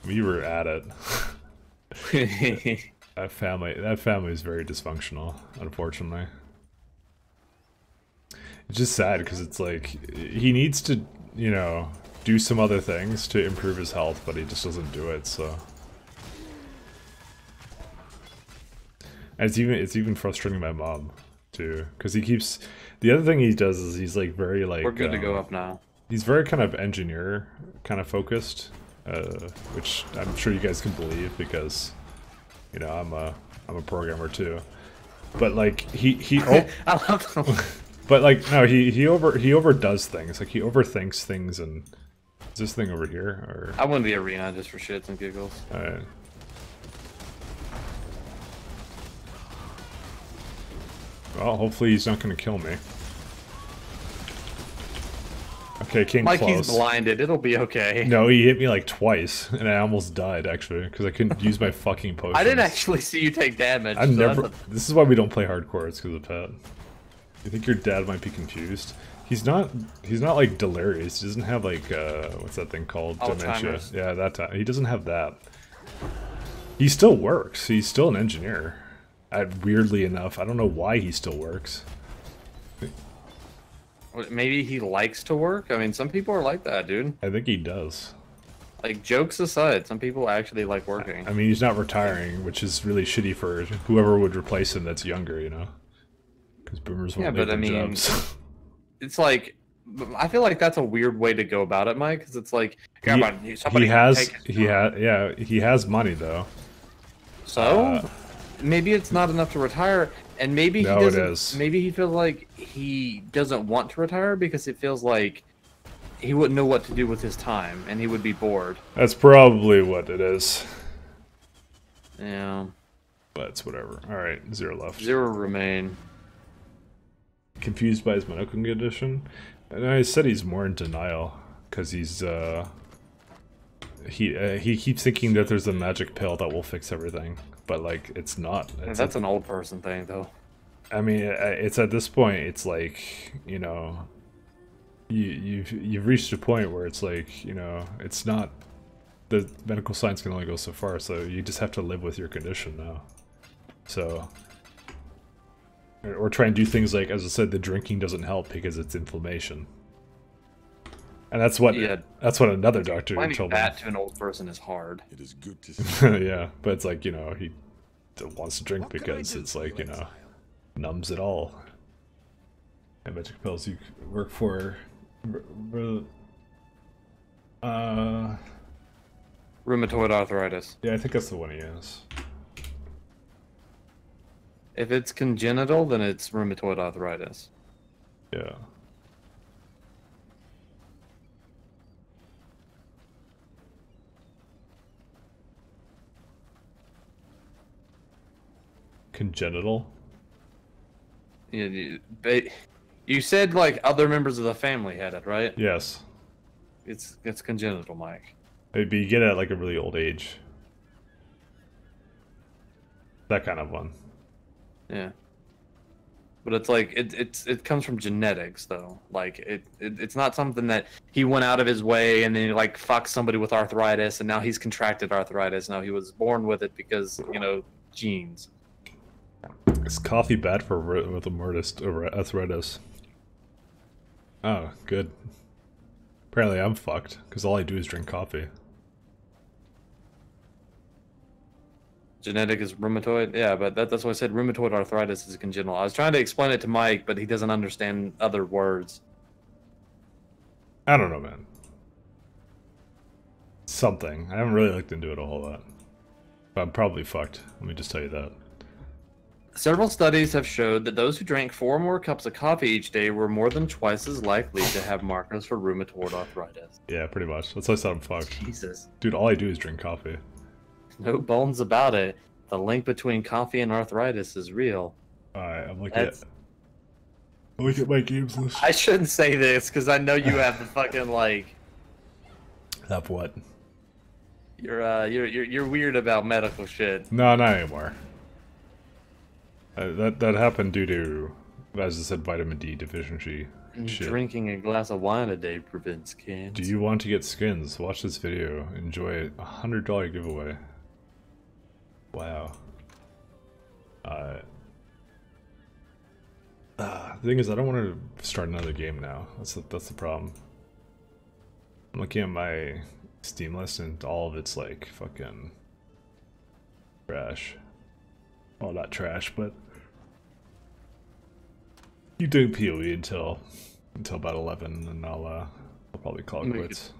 we were at it. That family is very dysfunctional, unfortunately. It's just sad because it's like he needs to, you know, do some other things to improve his health, but he just doesn't do it, so. And it's even frustrating my mom too, because he keeps. The other thing he does is he's like very like. We're good to go up now. He's very kind of engineer kind of focused, which I'm sure you guys can believe because, you know, I'm a programmer too. But like he I love them. but like no, he overdoes things. Like he overthinks things. And is this thing over here or? I won the arena just for shits and giggles. All right. Well, hopefully he's not going to kill me. Okay, came Mike, close. he's blinded. It'll be okay. No, he hit me like twice, and I almost died actually because I couldn't use my fucking potions. I didn't actually see you take damage. I've so never. This is why we don't play hardcore. It's because of Pat. You think your dad might be confused? He's not. He's not like delirious. He doesn't have like what's that thing called? Dementia. Alzheimer's. Yeah, that time. He doesn't have that. He still works. He's still an engineer. Weirdly enough, I don't know why he still works. Maybe he likes to work. I mean, some people are like that, dude. I think he does. Like, jokes aside, some people actually like working. I mean, he's not retiring, which is really shitty for whoever would replace him that's younger, you know? Because boomers won't leave their jobs. It's like, I feel like that's a weird way to go about it, Mike, because it's like, he has money, though. So? Maybe it's not enough to retire, and maybe he doesn't. It is. Maybe he feels like he doesn't want to retire because it feels like he wouldn't know what to do with his time, and he would be bored. That's probably what it is. Yeah. But it's whatever. Alright, 0 left. 0 remain. Confused by his medical condition? And I said he's more in denial, because he's, he keeps thinking that there's a magic pill that will fix everything. But like, it's not. That's an old person thing, though. I mean, it's at this point, it's like, you know, you've reached a point where it's like, you know, it's not. The medical science can only go so far, so you just have to live with your condition now. So, or try and do things like, as I said, the drinking doesn't help because it's inflammation. And that's what another doctor told me. Explaining that to an old person is hard. It is good to see. Yeah, but it's like, you know, he wants to drink because it's like, you know, numbs it all. And magic pills you work for. Rheumatoid arthritis. Yeah, I think that's the one he has. If it's congenital, then it's rheumatoid arthritis. Yeah. Congenital? Yeah, you said like other members of the family had it, right? Yes. It's congenital, Mike. Maybe you get it at like a really old age. That kind of one. Yeah. But it's like it comes from genetics though. Like it's not something that he went out of his way and then he like fucked somebody with arthritis and now he's contracted arthritis. No, he was born with it because, you know, genes. Is coffee bad for arthritis? Oh, good. Apparently I'm fucked, because all I do is drink coffee. Genetic is rheumatoid? Yeah, but that's why I said rheumatoid arthritis is congenital. I was trying to explain it to Mike, but he doesn't understand other words. I don't know, man. Something. I haven't really looked into it a whole lot. But I'm probably fucked. Let me just tell you that. Several studies have showed that those who drank 4 or more cups of coffee each day were more than twice as likely to have markers for rheumatoid arthritis. Yeah, pretty much. That's why I said I'm fucked. Jesus. Dude, all I do is drink coffee. No bones about it. The link between coffee and arthritis is real. Alright, I'm looking at my games list. I shouldn't say this because I know you have the fucking like. Have what? You're weird about medical shit. No, not anymore. That happened due to, as I said, vitamin D deficiency. Shit. Drinking a glass of wine a day prevents cancer. Do you want to get skins? Watch this video. Enjoy it. $100 giveaway. Wow. The thing is, I don't want to start another game now. That's the problem. I'm looking at my Steam list and all of it's like fucking trash. Well, not trash, but keep doing PoE until about 11, and I'll probably call it quits.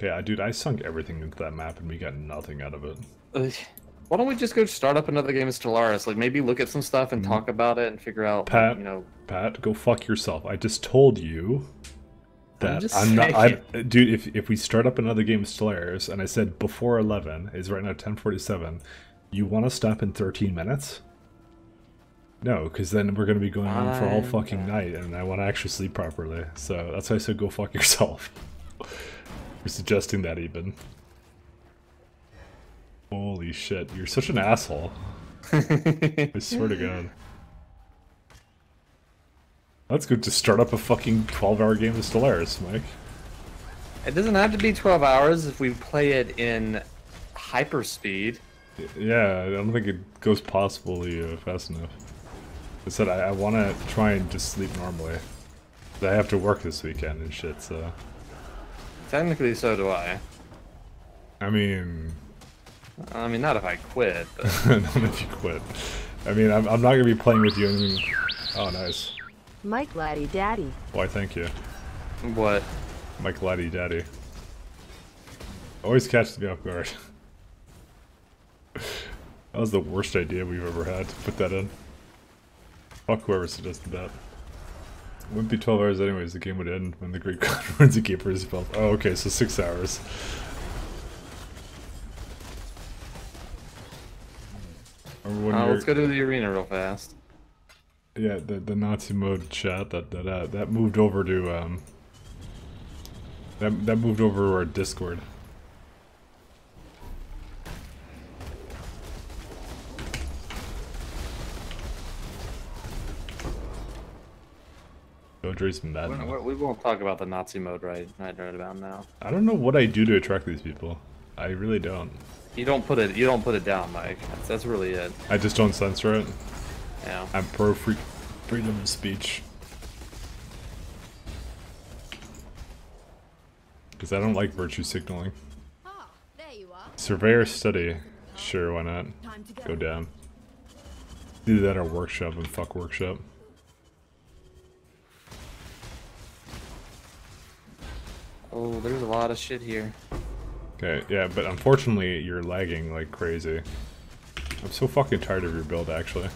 Yeah, dude, I sunk everything into that map and we got nothing out of it. Why don't we just go start up another game of Stellaris? Like maybe look at some stuff and talk about it and figure out, Pat, like, you know. Pat, go fuck yourself. I just told you that I'm not. Dude, if we start up another game of Stellaris, and I said before 11 is right now 10:47, you want to stop in 13 minutes? No, because then we're gonna be going on for all fucking night, and I want to actually sleep properly. So that's why I said go fuck yourself. You're suggesting that even. Holy shit, you're such an asshole. I swear to God. Let's go just start up a fucking 12-hour game of Stellaris, Mike. It doesn't have to be 12 hours if we play it in hyperspeed. Yeah, I don't think it goes possibly fast enough. I said I want to try and just sleep normally. I have to work this weekend and shit, so... Technically, so do I. I mean, not if I quit, but... not if you quit. I mean, I'm not going to be playing with you anymore. Oh, nice. Mike Laddie Daddy. Why, thank you. What? Mike Laddie Daddy. Always catches me off guard. That was the worst idea we've ever had to put that in. Fuck whoever suggested that. It wouldn't be 12 hours anyways, the game would end when the Great Conference of Keepers fell. Oh, okay, so 6 hours. Let's go to the arena real fast. Yeah, the Nazi mode chat that moved over to that moved over to our Discord. Dodger's mad. We won't talk about the Nazi mode right about now. I don't know what I do to attract these people. I really don't. You don't put it down, Mike. That's really it. I just don't censor it. Yeah. I'm pro freedom of speech. Because I don't like virtue signaling. Ah, there you are. Surveyor study. Sure, why not? Time to Go down. Do that or workshop and fuck workshop. Oh, there's a lot of shit here. Okay, yeah, but unfortunately you're lagging like crazy. I'm so fucking tired of your build, actually.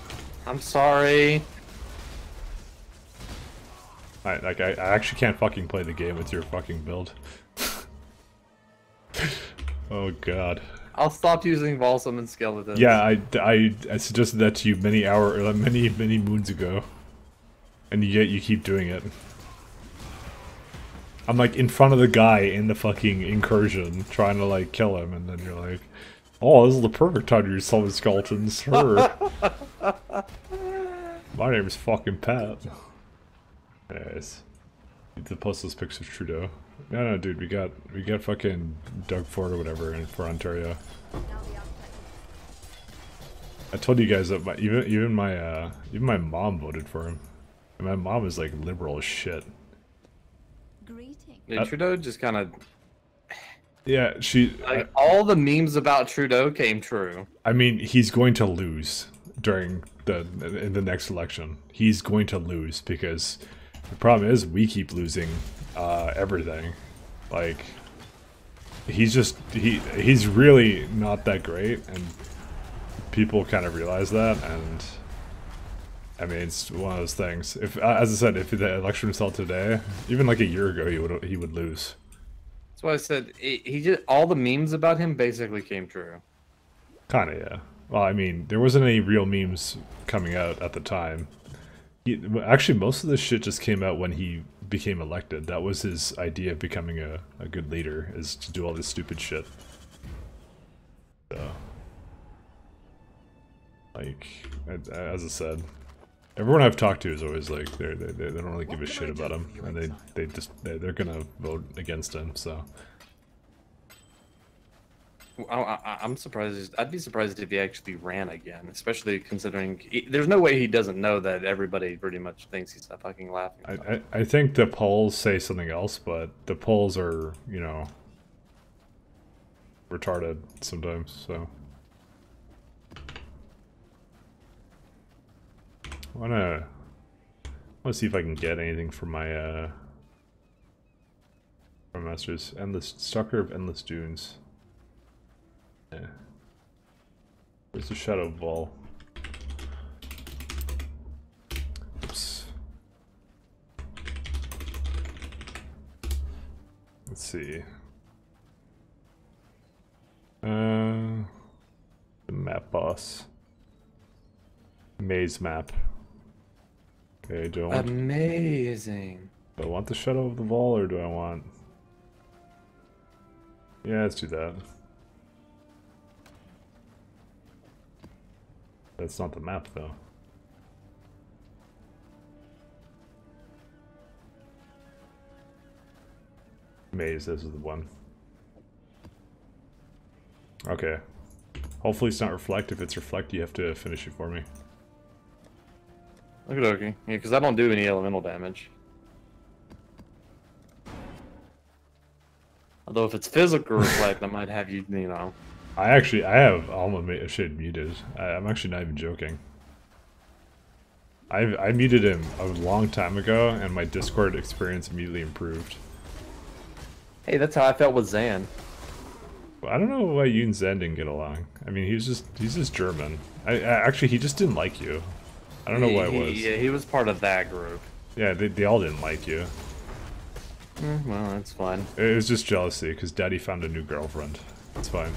I'm sorry. I actually can't fucking play the game with your fucking build. Oh god. I'll stop using Balsam and Skeletons. Yeah, I suggested that to you many moons ago. And yet you keep doing it. I'm like in front of the guy in the fucking incursion, trying to like kill him, and then you're like, oh, this is the perfect time to use summon skeletons. Her. My name is fucking Pat. Anyways. Need to post those pictures of Trudeau. No, dude, we got fucking Doug Ford or whatever for Ontario. I told you guys that even my mom voted for him. And my mom is like liberal as shit. Yeah, Trudeau just kind of... Yeah, all the memes about Trudeau came true. I mean, he's going to lose in the next election. He's going to lose because the problem is we keep losing everything. Like, he's really not that great, and people kind of realize that, and I mean, it's one of those things. If, as I said, if the election was held today, even like a year ago, he would lose. That's why I said he just all the memes about him basically came true. Kind of, yeah. Well, I mean, there wasn't any real memes coming out at the time. Actually, most of this shit just came out when he became elected. That was his idea of becoming a good leader, is to do all this stupid shit. So, like, as I said, everyone I've talked to is always like they don't really give a shit about him, and they're gonna vote against him. So I'm surprised. I'd be surprised if he actually ran again, especially considering there's no way he doesn't know that everybody pretty much thinks he's a fucking laughing. I think the polls say something else, but the polls are, you know, retarded sometimes, so. I wanna see if I can get anything from my masters. Endless Stalker of Endless Dunes. Yeah. Where's the Shadow Ball? Oops. Let's see. The map boss. Maze map. Okay, do I want... Amazing. Do I want the Shadow of the Ball, or do I want... Yeah, let's do that. That's not the map, though. Maze, this is the one. Okay. Hopefully it's not reflect. If it's reflect, you have to finish it for me. Okie dokie. Yeah, because I don't do any elemental damage. Although if it's physical reflect, I might have you, you know. I have all my shit muted. I'm actually not even joking. I muted him a long time ago, and my Discord experience immediately improved. Hey, that's how I felt with Zan. I don't know why you and Zen didn't get along. I mean, he's just German. Actually, he just didn't like you. I don't know why it was. Yeah, he was part of that group. Yeah, they all didn't like you. Well, that's fine. It was just jealousy because Daddy found a new girlfriend. It's fine.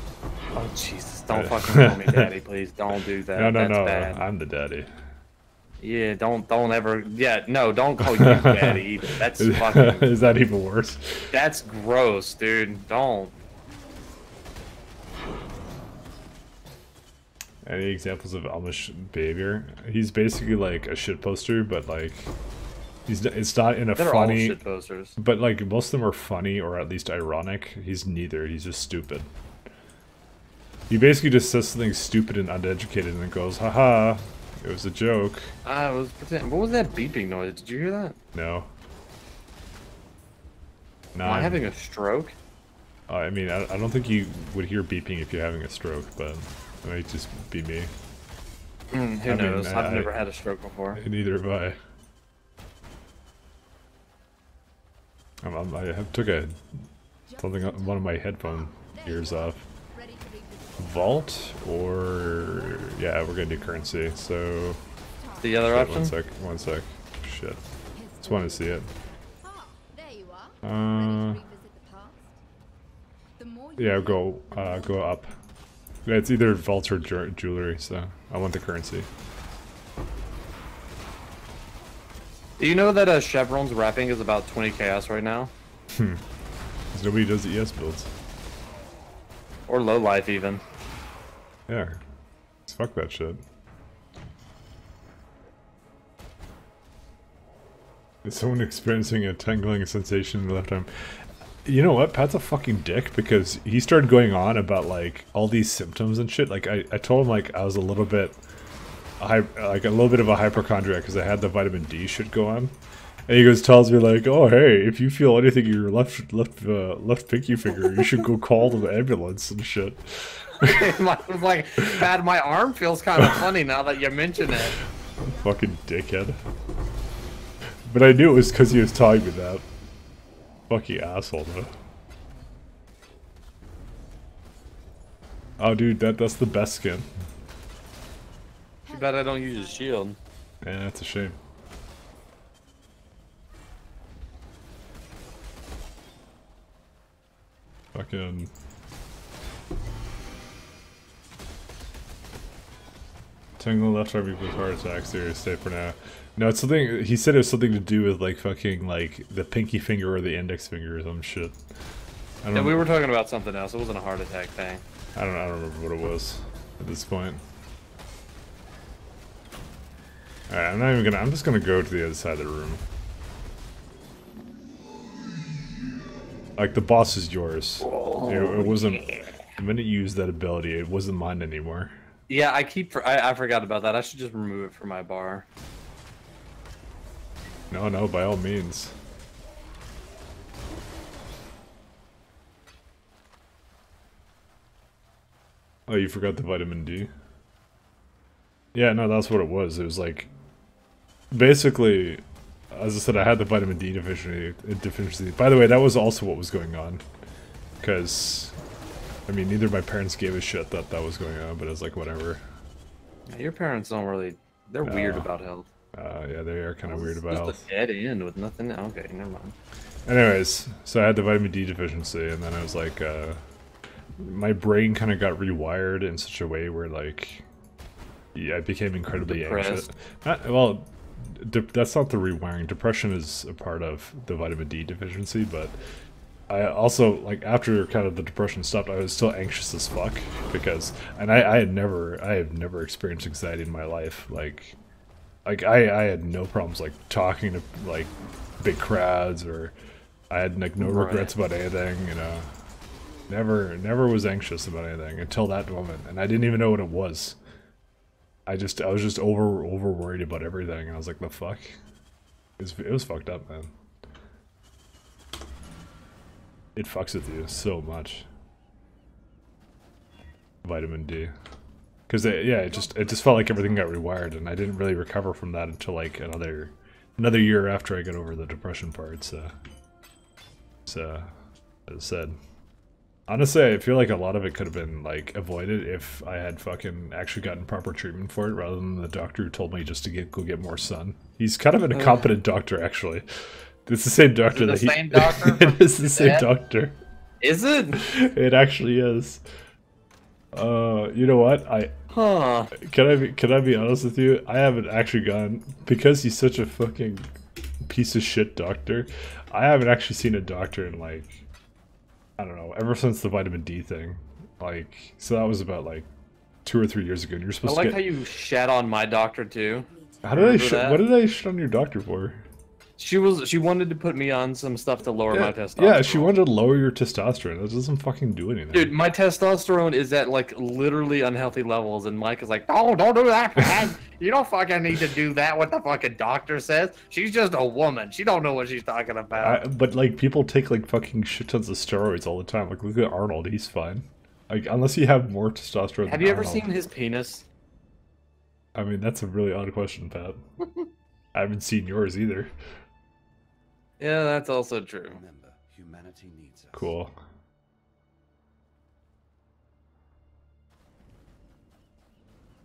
Oh Jesus! Don't fucking call me daddy, please. Don't do that. No, That's bad. I'm the daddy. Yeah, don't ever. Yeah, no, don't call you daddy either. That's fucking. Is that even worse? That's gross, dude. Don't. Any examples of Amish behavior? He's basically like a shit poster, but like it's not in a They're funny. all shit posters. But like most of them are funny or at least ironic. He's neither. He's just stupid. He basically just says something stupid and uneducated and then goes, haha, it was a joke. I was pretending. What was that beeping noise? Did you hear that? No. No. Am I having a stroke? I mean, I don't think you would hear beeping if you're having a stroke, but it might just be me. Who knows? I've never had a stroke before. Neither have I. I took one of my headphone ears off. Vault or yeah, we're gonna do currency. So The other option? One sec. Shit. Just want to see it. Ah, there you are. Ready to revisit the past? The more you Yeah, go up. Yeah, it's either vaults or jewelry. So I want the currency. Do you know that Chevron's wrapping is about 20 chaos right now? 'Cause nobody does the ES builds. Or low life even. Yeah. Fuck that shit. Is someone experiencing a tingling sensation in the left arm? You know what? Pat's a fucking dick because he started going on about like all these symptoms and shit. Like I told him like I was a little bit of a hypochondriac because I had the vitamin D shit go on. And he tells me like, oh hey, if you feel anything in your left pinky finger, you should go call the ambulance and shit. I was like, Pat, my arm feels kind of funny now that you mention it. Fucking dickhead. But I knew it was because he was telling me that. Fucking asshole, though. Oh, dude, that's the best skin. Too bad I don't use a shield. Yeah, that's a shame. Fucking... Tingle left arm equals heart attack, serious, safe for now. No, it's something, he said it was something to do with like fucking like the pinky finger or the index finger or some shit. Yeah, we were talking about something else. It wasn't a heart attack thing. I don't remember what it was at this point. Alright, I'm just gonna go to the other side of the room. Like the boss is yours. It wasn't The minute you used that ability, it wasn't mine anymore. Yeah, I forgot about that. I should just remove it from my bar. No, by all means. Oh, you forgot the vitamin D? Yeah, no, that's what it was. It was like... Basically, as I said, I had the vitamin D deficiency. By the way, that was also what was going on. Because... I mean, neither of my parents gave a shit that was going on, but it's like, whatever. Yeah, your parents don't really... They're weird about health. Yeah, they are kind of weird about health. Just a dead end with nothing... Okay, never mind. Anyways, so I had the vitamin D deficiency, and then I was like, my brain kind of got rewired in such a way where, like, yeah, I became incredibly anxious. Well, that's not the rewiring. Depression is a part of the vitamin D deficiency, but I also, like, after kind of the depression stopped, I was still anxious as fuck, because, and I have never experienced anxiety in my life, like I had no problems, like, talking to, like, big crowds, or I had, like, no regrets about anything, you know. Never was anxious about anything until that moment, and I didn't even know what it was. I was just over worried about everything, and I was like, the fuck? It was fucked up, man. It fucks with you so much. Vitamin D. Because it just felt like everything got rewired, and I didn't really recover from that until like another year after I got over the depression part. So as I said, honestly, I feel like a lot of it could have been like avoided if I had fucking actually gotten proper treatment for it, rather than the doctor who told me just to go get more sun. He's kind of an incompetent doctor, actually. It's the same doctor that same doctor? It is the same doctor. Is it? It actually is. You know what? Can I be honest with you? I haven't actually gone, because he's such a fucking piece of shit doctor. I haven't actually seen a doctor in, like, I don't know, ever since the vitamin D thing. Like, so that was about like 2 or 3 years ago. And you're supposed to get... how you shat on my doctor too. How did what did I shit on your doctor for? She wanted to put me on some stuff to lower my testosterone. Yeah, she wanted to lower your testosterone. That doesn't fucking do anything. Dude, my testosterone is at like literally unhealthy levels, and Mike is like, "Oh, don't do that, man. You don't fucking need to do that. What the fucking doctor says. She's just a woman. She don't know what she's talking about." But like, people take like fucking shit tons of steroids all the time. Like, look at Arnold. He's fine. Like, unless you have more testosterone. Have you ever seen his penis? I mean, that's a really odd question, Pat. I haven't seen yours either. Yeah, that's also true. Remember, humanity needs us. Cool.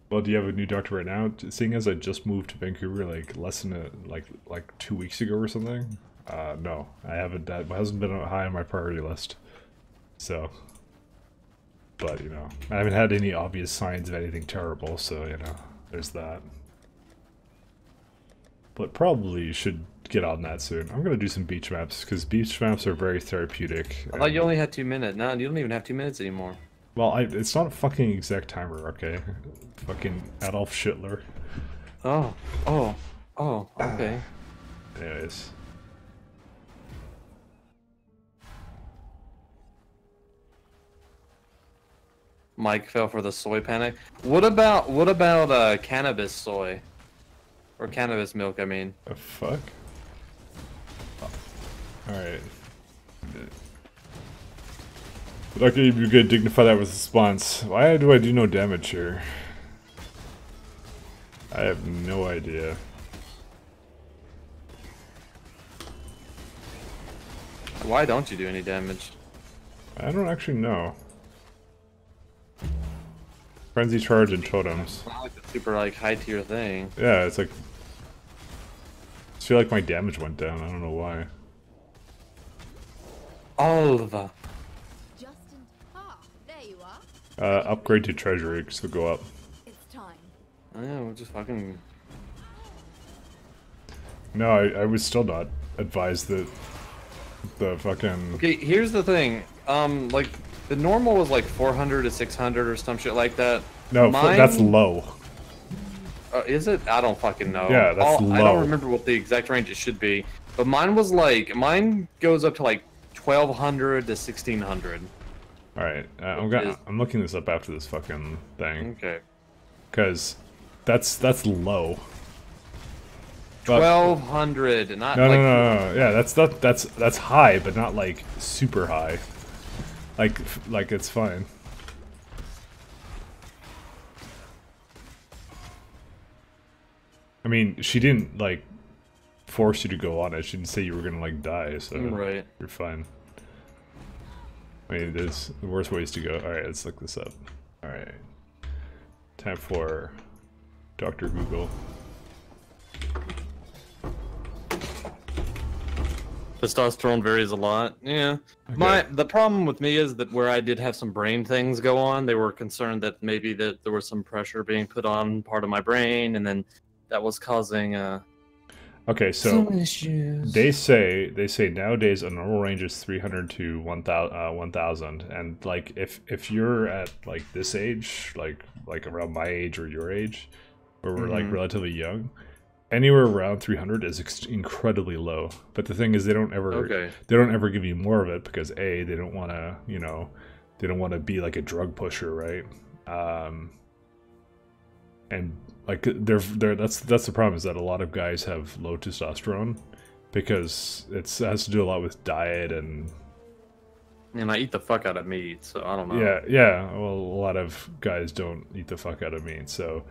Well, do you have a new doctor right now? Seeing as I just moved to Vancouver like less than like 2 weeks ago or something. No, I haven't. That hasn't been high on my priority list. So, but you know, I haven't had any obvious signs of anything terrible. So you know, there's that. But probably you should get on that soon. I'm gonna do some beach maps, because beach maps are very therapeutic. I thought you only had 2 minutes. No, you don't even have 2 minutes anymore. Well, it's not a fucking exact timer, okay? Fucking Adolf Hitler. Oh, okay. Anyways. Mike fell for the soy panic. What about cannabis soy? Or cannabis milk, I mean. The fuck? Alright. Okay, you're gonna dignify that with a response. Why do I do no damage here? I have no idea. Why don't you do any damage? I don't actually know. Frenzy charge and totems. It's not like a super like high tier thing. Yeah, it's like, I feel like my damage went down. I don't know why. Alva. Justin. Ah, there you are. Upgrade to treasury, so go up. It's time. Oh, yeah, we'll just fucking. No, I was still not advised that the fucking. Okay, here's the thing. Like the normal was like 400 to 600 or some shit like that. No, that's low. Is it? I don't fucking know. Yeah, that's low. I don't remember what the exact range it should be, but mine was like, mine goes up to like 1200 to 1600. All right, I'm looking this up after this fucking thing. Okay. Because that's low. But, 1200, not no, like. no. Yeah, that's high, but not like super high. Like it's fine. I mean, she didn't like force you to go on it. She didn't say you were gonna like die, so Right. you're fine. I mean, there's worse ways to go. All right, let's look this up. All right, time for Dr. Google. Testosterone varies a lot. Yeah. Okay. The problem with me is that where I did have some brain things go on, they were concerned that maybe that there was some pressure being put on part of my brain, and then that was causing Okay, so some issues. they say nowadays a normal range is 300 to 1000, and like if you're at like this age, like around my age or your age, where we're like relatively young, anywhere around 300 is incredibly low. But the thing is, they don't ever give you more of it because A, they don't want to, you know, they don't want to be like a drug pusher, right? And like that's the problem, is that a lot of guys have low testosterone because it has to do a lot with diet and I eat the fuck out of meat, so I don't know. yeah. Well, a lot of guys don't eat the fuck out of meat, so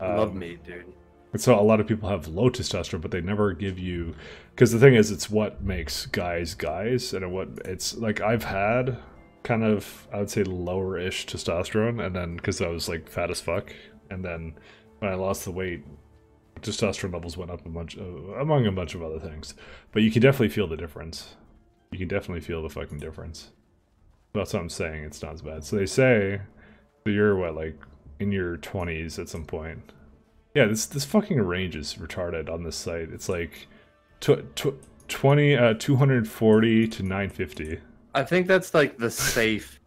I love meat, dude. and so a lot of people have low testosterone, but they never give you, because the thing is, it's what makes guys, and it's like I've had kind of, I would say, lower-ish testosterone, and then because I was like fat as fuck, and then when I lost the weight, testosterone levels went up among a bunch of other things. But you can definitely feel the difference. You can definitely feel the fucking difference. That's what I'm saying. It's not as bad. So they say, so you're what, like in your 20s at some point. Yeah, this fucking range is retarded on this site. It's like 240 to 950. I think that's like the safe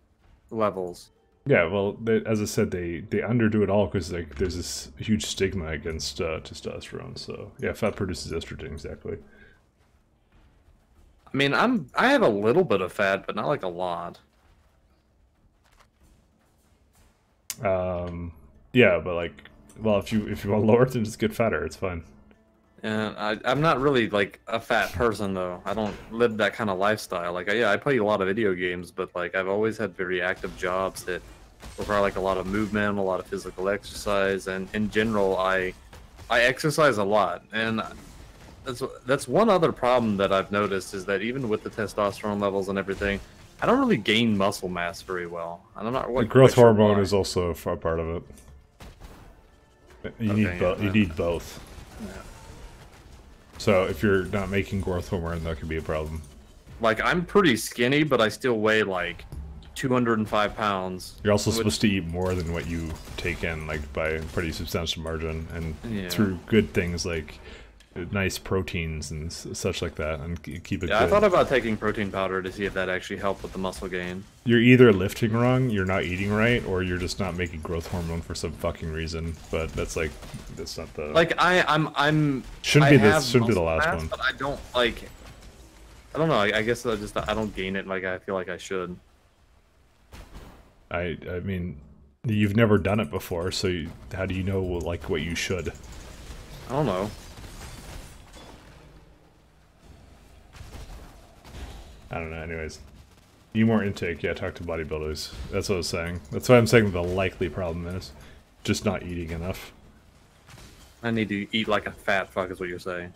levels. Yeah, well, as I said, they underdo it all because like there's this huge stigma against testosterone. So yeah, fat produces estrogen, exactly. I mean, I have a little bit of fat, but not like a lot. Yeah, but like, well, if you want to lower it, then just get fatter. It's fine. And I'm not really like a fat person though. I don't live that kind of lifestyle. Like, yeah, I play a lot of video games, but like I've always had very active jobs that require like a lot of movement, a lot of physical exercise, and in general, I exercise a lot. And that's one other problem that I've noticed, is that even with the testosterone levels and everything, I don't really gain muscle mass very well. I'm not. The growth hormone is also a part of it. You need both. Yeah. So if you're not making growth hormone, that could be a problem. Like, I'm pretty skinny, but I still weigh like 205 pounds. You're also supposed to eat more than what you take in, like by a pretty substantial margin, and through good things like nice proteins and such like that, and keep it good. I thought about taking protein powder to see if that actually helped with the muscle gain. You're either lifting wrong, you're not eating right, or you're just not making growth hormone for some fucking reason. But that's not the like I'm shouldn't be the last mass, one. But I don't like. I don't know. I guess I don't gain it like I feel like I should. I mean, you've never done it before, so how do you know like what you should? I don't know. I don't know. Anyways, eat more intake. Yeah, talk to bodybuilders. That's what I was saying. That's why I'm saying the likely problem is just not eating enough. I need to eat like a fat fuck, is what you're saying.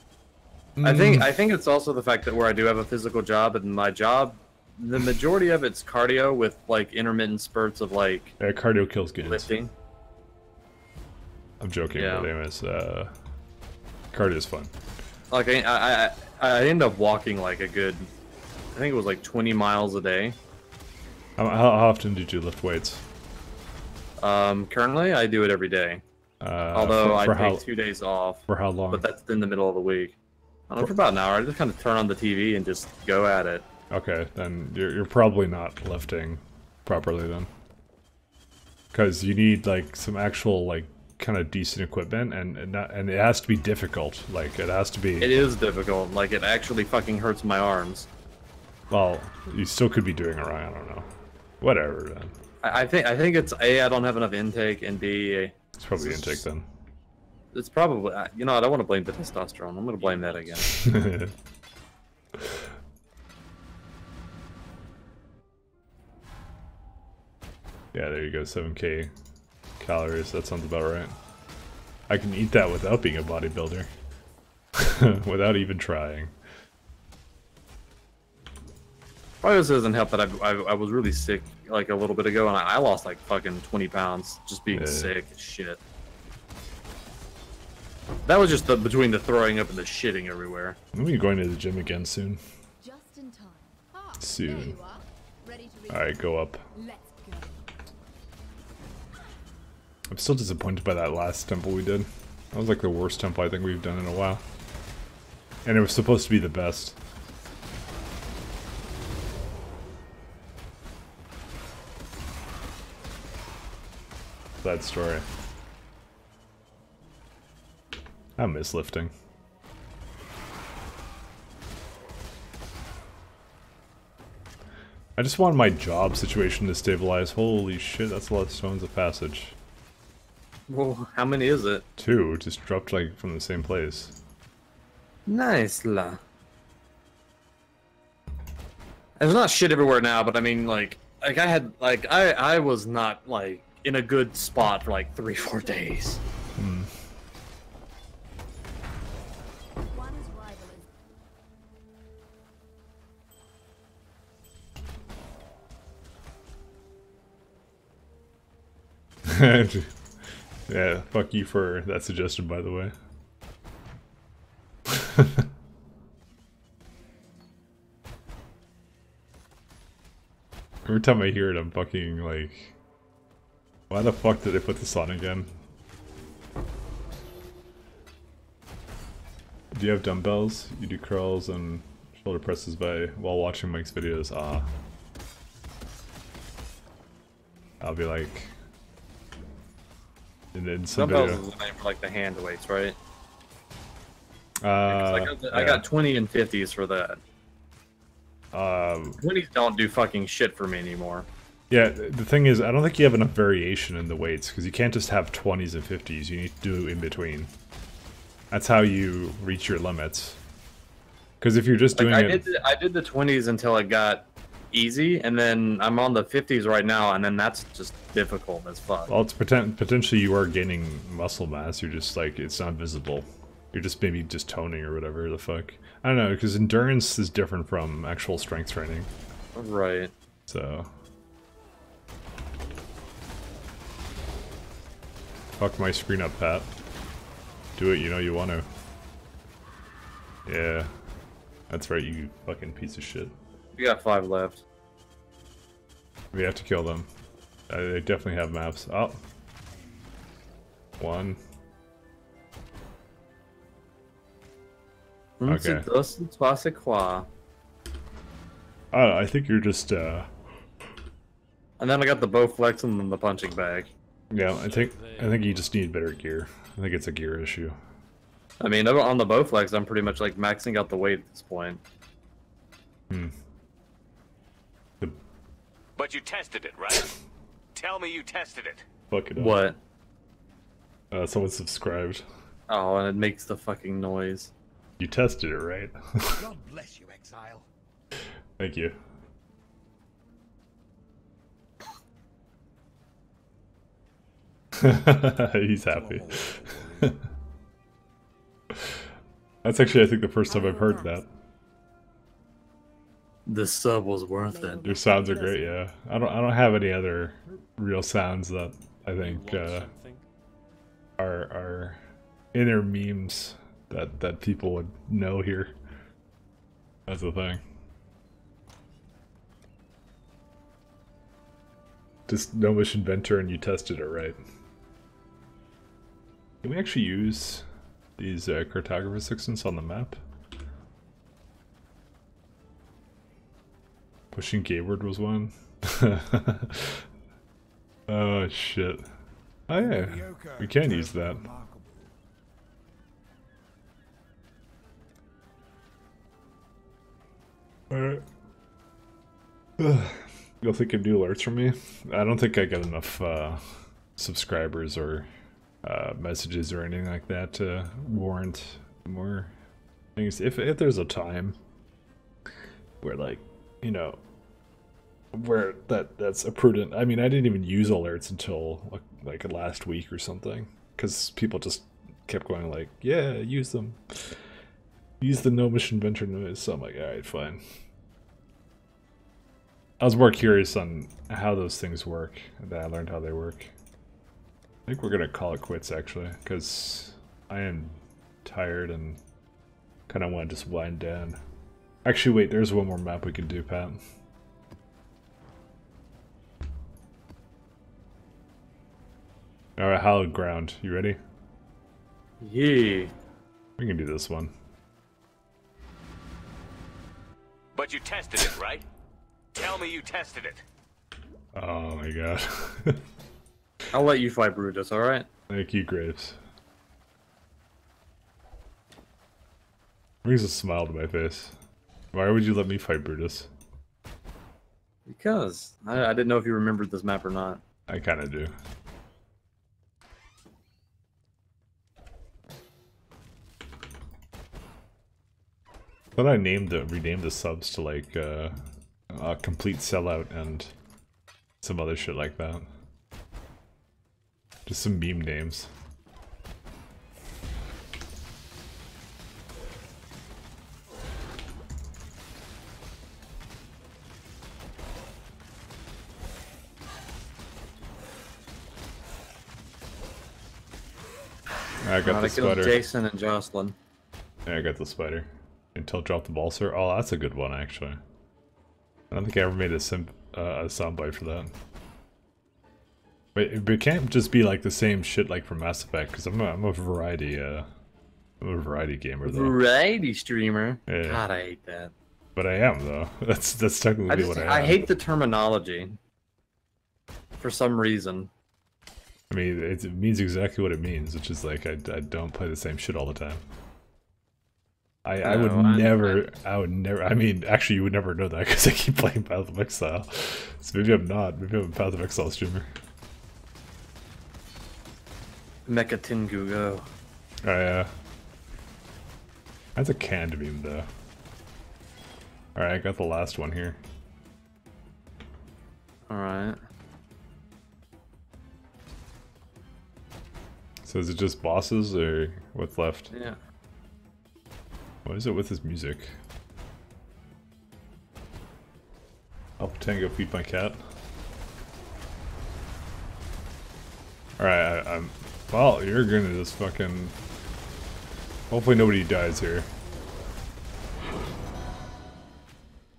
I think it's also the fact that where I do have a physical job, and my job, the majority of it's cardio with like intermittent spurts of like cardio kills gains. lifting. I'm joking, but anyways, cardio is fun. Like I end up walking like a good, I think it was like 20 miles a day. How often did you lift weights? Currently I do it every day. Although I take 2 days off. For how long? But that's in the middle of the week. I don't know, for about an hour. I just kind of turn on the TV and just go at it. Okay, then you're probably not lifting properly then, because you need like some actual like kind of decent equipment, and it has to be difficult. Like it has to be. It is difficult. Like it actually fucking hurts my arms. Well, you still could be doing it wrong. I don't know. Whatever, man. I think it's A, I don't have enough intake, and B, It's probably intake then. it's probably, you know, I don't want to blame the testosterone. I'm gonna blame that again. Yeah, there you go, 7k calories, that sounds about right. I can eat that without being a bodybuilder. Without even trying. Probably this doesn't help that I was really sick like a little bit ago, and I lost like fucking 20 pounds just being sick as shit. That was just between the throwing up and the shitting everywhere. I'm gonna be going to the gym again soon. Just in time. Ah, Soon. there you are. Ready to Alright, go up. Let's go. I'm still disappointed by that last temple we did. That was like the worst temple I think we've done in a while. And it was supposed to be the best. Sad story. I miss lifting. I just want my job situation to stabilize. Holy shit, that's a lot of stones of passage. Well, how many is it? 2, just dropped like from the same place. Nice la. There's not shit everywhere now, but I mean, like I was not like in a good spot for like 3-4 days. One is rival Yeah, fuck you for that suggestion, by the way. Every time I hear it, I'm fucking like, why the fuck did they put this on again? Do you have dumbbells? You do curls and shoulder presses while watching Mike's videos. Ah. I'll be like, and then some Dumbbells video. is the name for like the hand weights, right? Yeah, I got 20 and 50s for that. 20s don't do fucking shit for me anymore. Yeah, the thing is, I don't think you have enough variation in the weights, because you can't just have 20s and 50s, you need to do in between. That's how you reach your limits. Because if you're just doing I did the 20s until it got easy, and then I'm on the 50s right now, and then that's just difficult as fuck. Well, it's potentially you are gaining muscle mass, you're just like, it's not visible. You're just maybe just toning or whatever the fuck. I don't know, because endurance is different from actual strength training. Right. So... fuck my screen up, Pat. Do it, you know you want to. Yeah. That's right, you fucking piece of shit. We got 5 left. We have to kill them. They definitely have maps. Oh. 1. Okay. I think you're just, And then I got the bow flex and then the punching bag. yeah, I think you just need better gear. I think it's a gear issue. I mean, on the bow flex, I'm pretty much like maxing out the weight at this point. But you tested it, right? Tell me you tested it. Fuck it up. What? Someone subscribed. Oh, and it makes the fucking noise. You tested it, right? God bless you, exile. Thank you. He's happy. That's actually, I think, the first time I've heard that. The sub was worth it. Your sounds are great, yeah. I don't have any other real sounds that I think are inner memes that people would know here. That's the thing. Just Gnomish Inventor and you tested it right. Can we actually use these cartographer assistants on the map? Pushing Gayward was one. Oh shit. Oh yeah, we can use that. Alright. You'll think of new alerts from me? I don't think I get enough subscribers or messages or anything like that to warrant more things. If there's a time where, like, you know, where that's a prudent. I mean, I didn't even use alerts until like last week or something, because people just kept going like, yeah, use them, use the no mission venture noise. So I'm like, all right, fine. I was more curious on how those things work, and then I learned how they work. I think we're gonna call it quits actually, because I am tired and kind of want to just wind down. Actually, wait, there's one more map we can do, Pat. Alright, hallowed ground. You ready? Yeah. We can do this one. But you tested it, right? Tell me you tested it. Oh my god. I'll let you fight Brutus, alright? Thank you, Graves. Brings a smile to my face. Why would you let me fight Brutus? Because I didn't know if you remembered this map or not. I kinda do. But I renamed the subs to like complete sellout and some other shit like that. Just some meme names. I got the spider. Jason and Jocelyn. Yeah, I got the spider. Until drop the ball, sir. Oh, that's a good one, actually. I don't think I ever made a soundbite for that. But it can't just be like the same shit like from Mass Effect, because I'm a variety gamer though. Variety streamer. Yeah. God, I hate that. But I am though. That's technically what I am. I hate the terminology. For some reason. I mean, it means exactly what it means, which is like I don't play the same shit all the time. I would never. I mean, actually, you would never know that because I keep playing Path of Exile. So maybe I'm not. Maybe I'm a Path of Exile streamer. Mecha Tengu Go. Oh yeah. That's a canned meme though. Alright, I got the last one here. Alright. So is it just bosses or what's left? Yeah. What is it with his music? I'll pretend to go feed my cat. Alright, I'm... Well, you're gonna just fucking... Hopefully nobody dies here.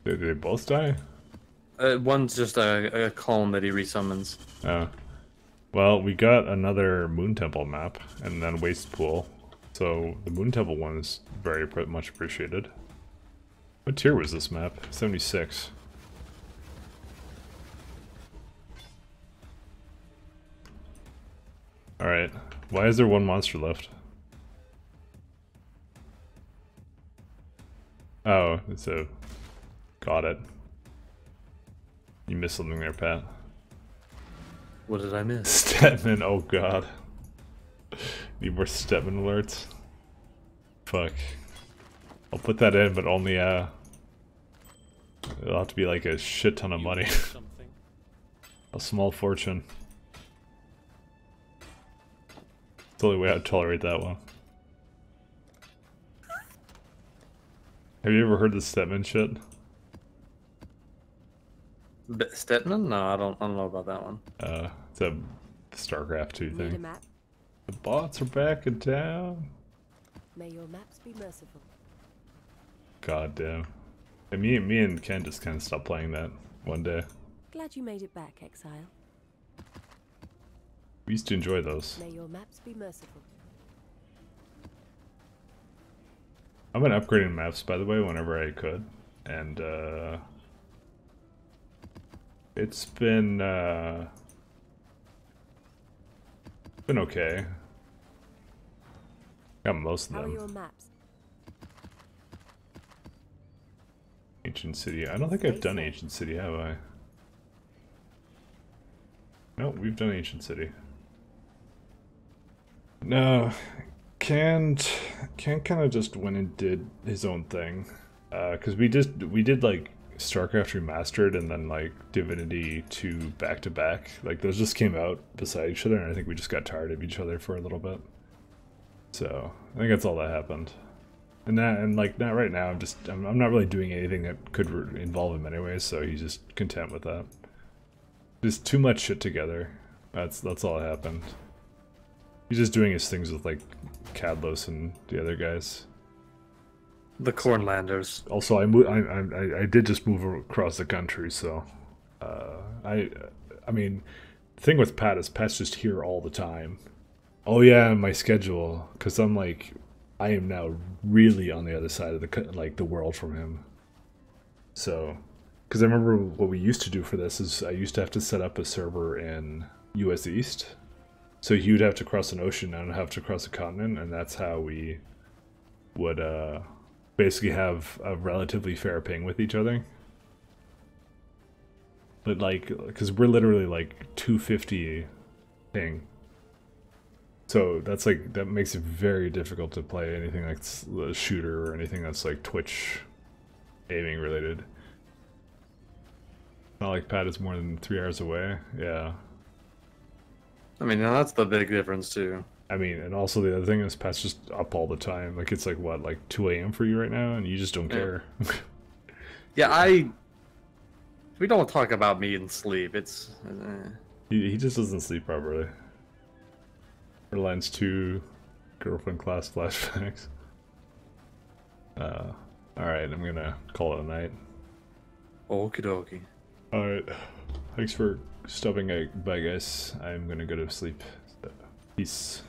Did they both die? One's just a clone that he resummons. Oh. Well, we got another Moon Temple map, and then Waste Pool. So, the Moon Temple one is very much appreciated. What tier was this map? 76. Alright. Why is there one monster left? Oh, it's a... Got it. You missed something there, Pat. What did I miss? Stetman, oh god. Need more Stetman alerts? Fuck. I'll put that in, but only, it'll have to be like a shit ton of money. A small fortune. It's the only way I'd tolerate that one. Have you ever heard the Stetman shit? Stetman? No, I don't know about that one. It's a StarCraft 2 Need a thing. map? The bots are back in town. May your maps be merciful. God damn. And me and Ken just kind of stopped playing that one day. Glad you made it back, Exile. We used to enjoy those. May your maps be merciful. I've been upgrading maps, by the way, whenever I could. And, it's been okay. Got most of How are them. your maps? Ancient City. I don't think I've done Ancient City, have I? No, we've done Ancient City. No, Canned kind of just went and did his own thing. Because we did like StarCraft Remastered and then like Divinity 2 back to back. Like those just came out beside each other, and I think we just got tired of each other for a little bit. So I think that's all that happened. And like not right now. I'm not really doing anything that could involve him anyway. So he's just content with that. Just too much shit together. That's all that happened. He's just doing his things with like Cadlos and the other guys. The Cornlanders. Also, I did just move across the country, so I mean, the thing with Pat is Pat's just here all the time. Oh yeah, my schedule, because I'm like, I am now really on the other side of the world from him. So, because I remember what we used to do for this is I used to have to set up a server in US East, so you'd have to cross an ocean and I'd have to cross a continent, and that's how we would basically have a relatively fair ping with each other. But like, because we're literally like 250 ping. So that's like, that makes it very difficult to play anything like a shooter or anything that's like Twitch aiming related. Not like Pat is more than 3 hours away. Yeah. I mean, now that's the big difference too. I mean, and also the other thing is Pat's just up all the time. Like it's like what, like 2 a.m. for you right now, and you just don't care. Yeah, we don't talk about me and sleep. It's he just doesn't sleep properly. Borderlands 2, girlfriend class flashbacks. Alright, I'm gonna call it a night. Okie dokie. Alright, thanks for stopping by, guys. I'm gonna go to sleep. So, peace.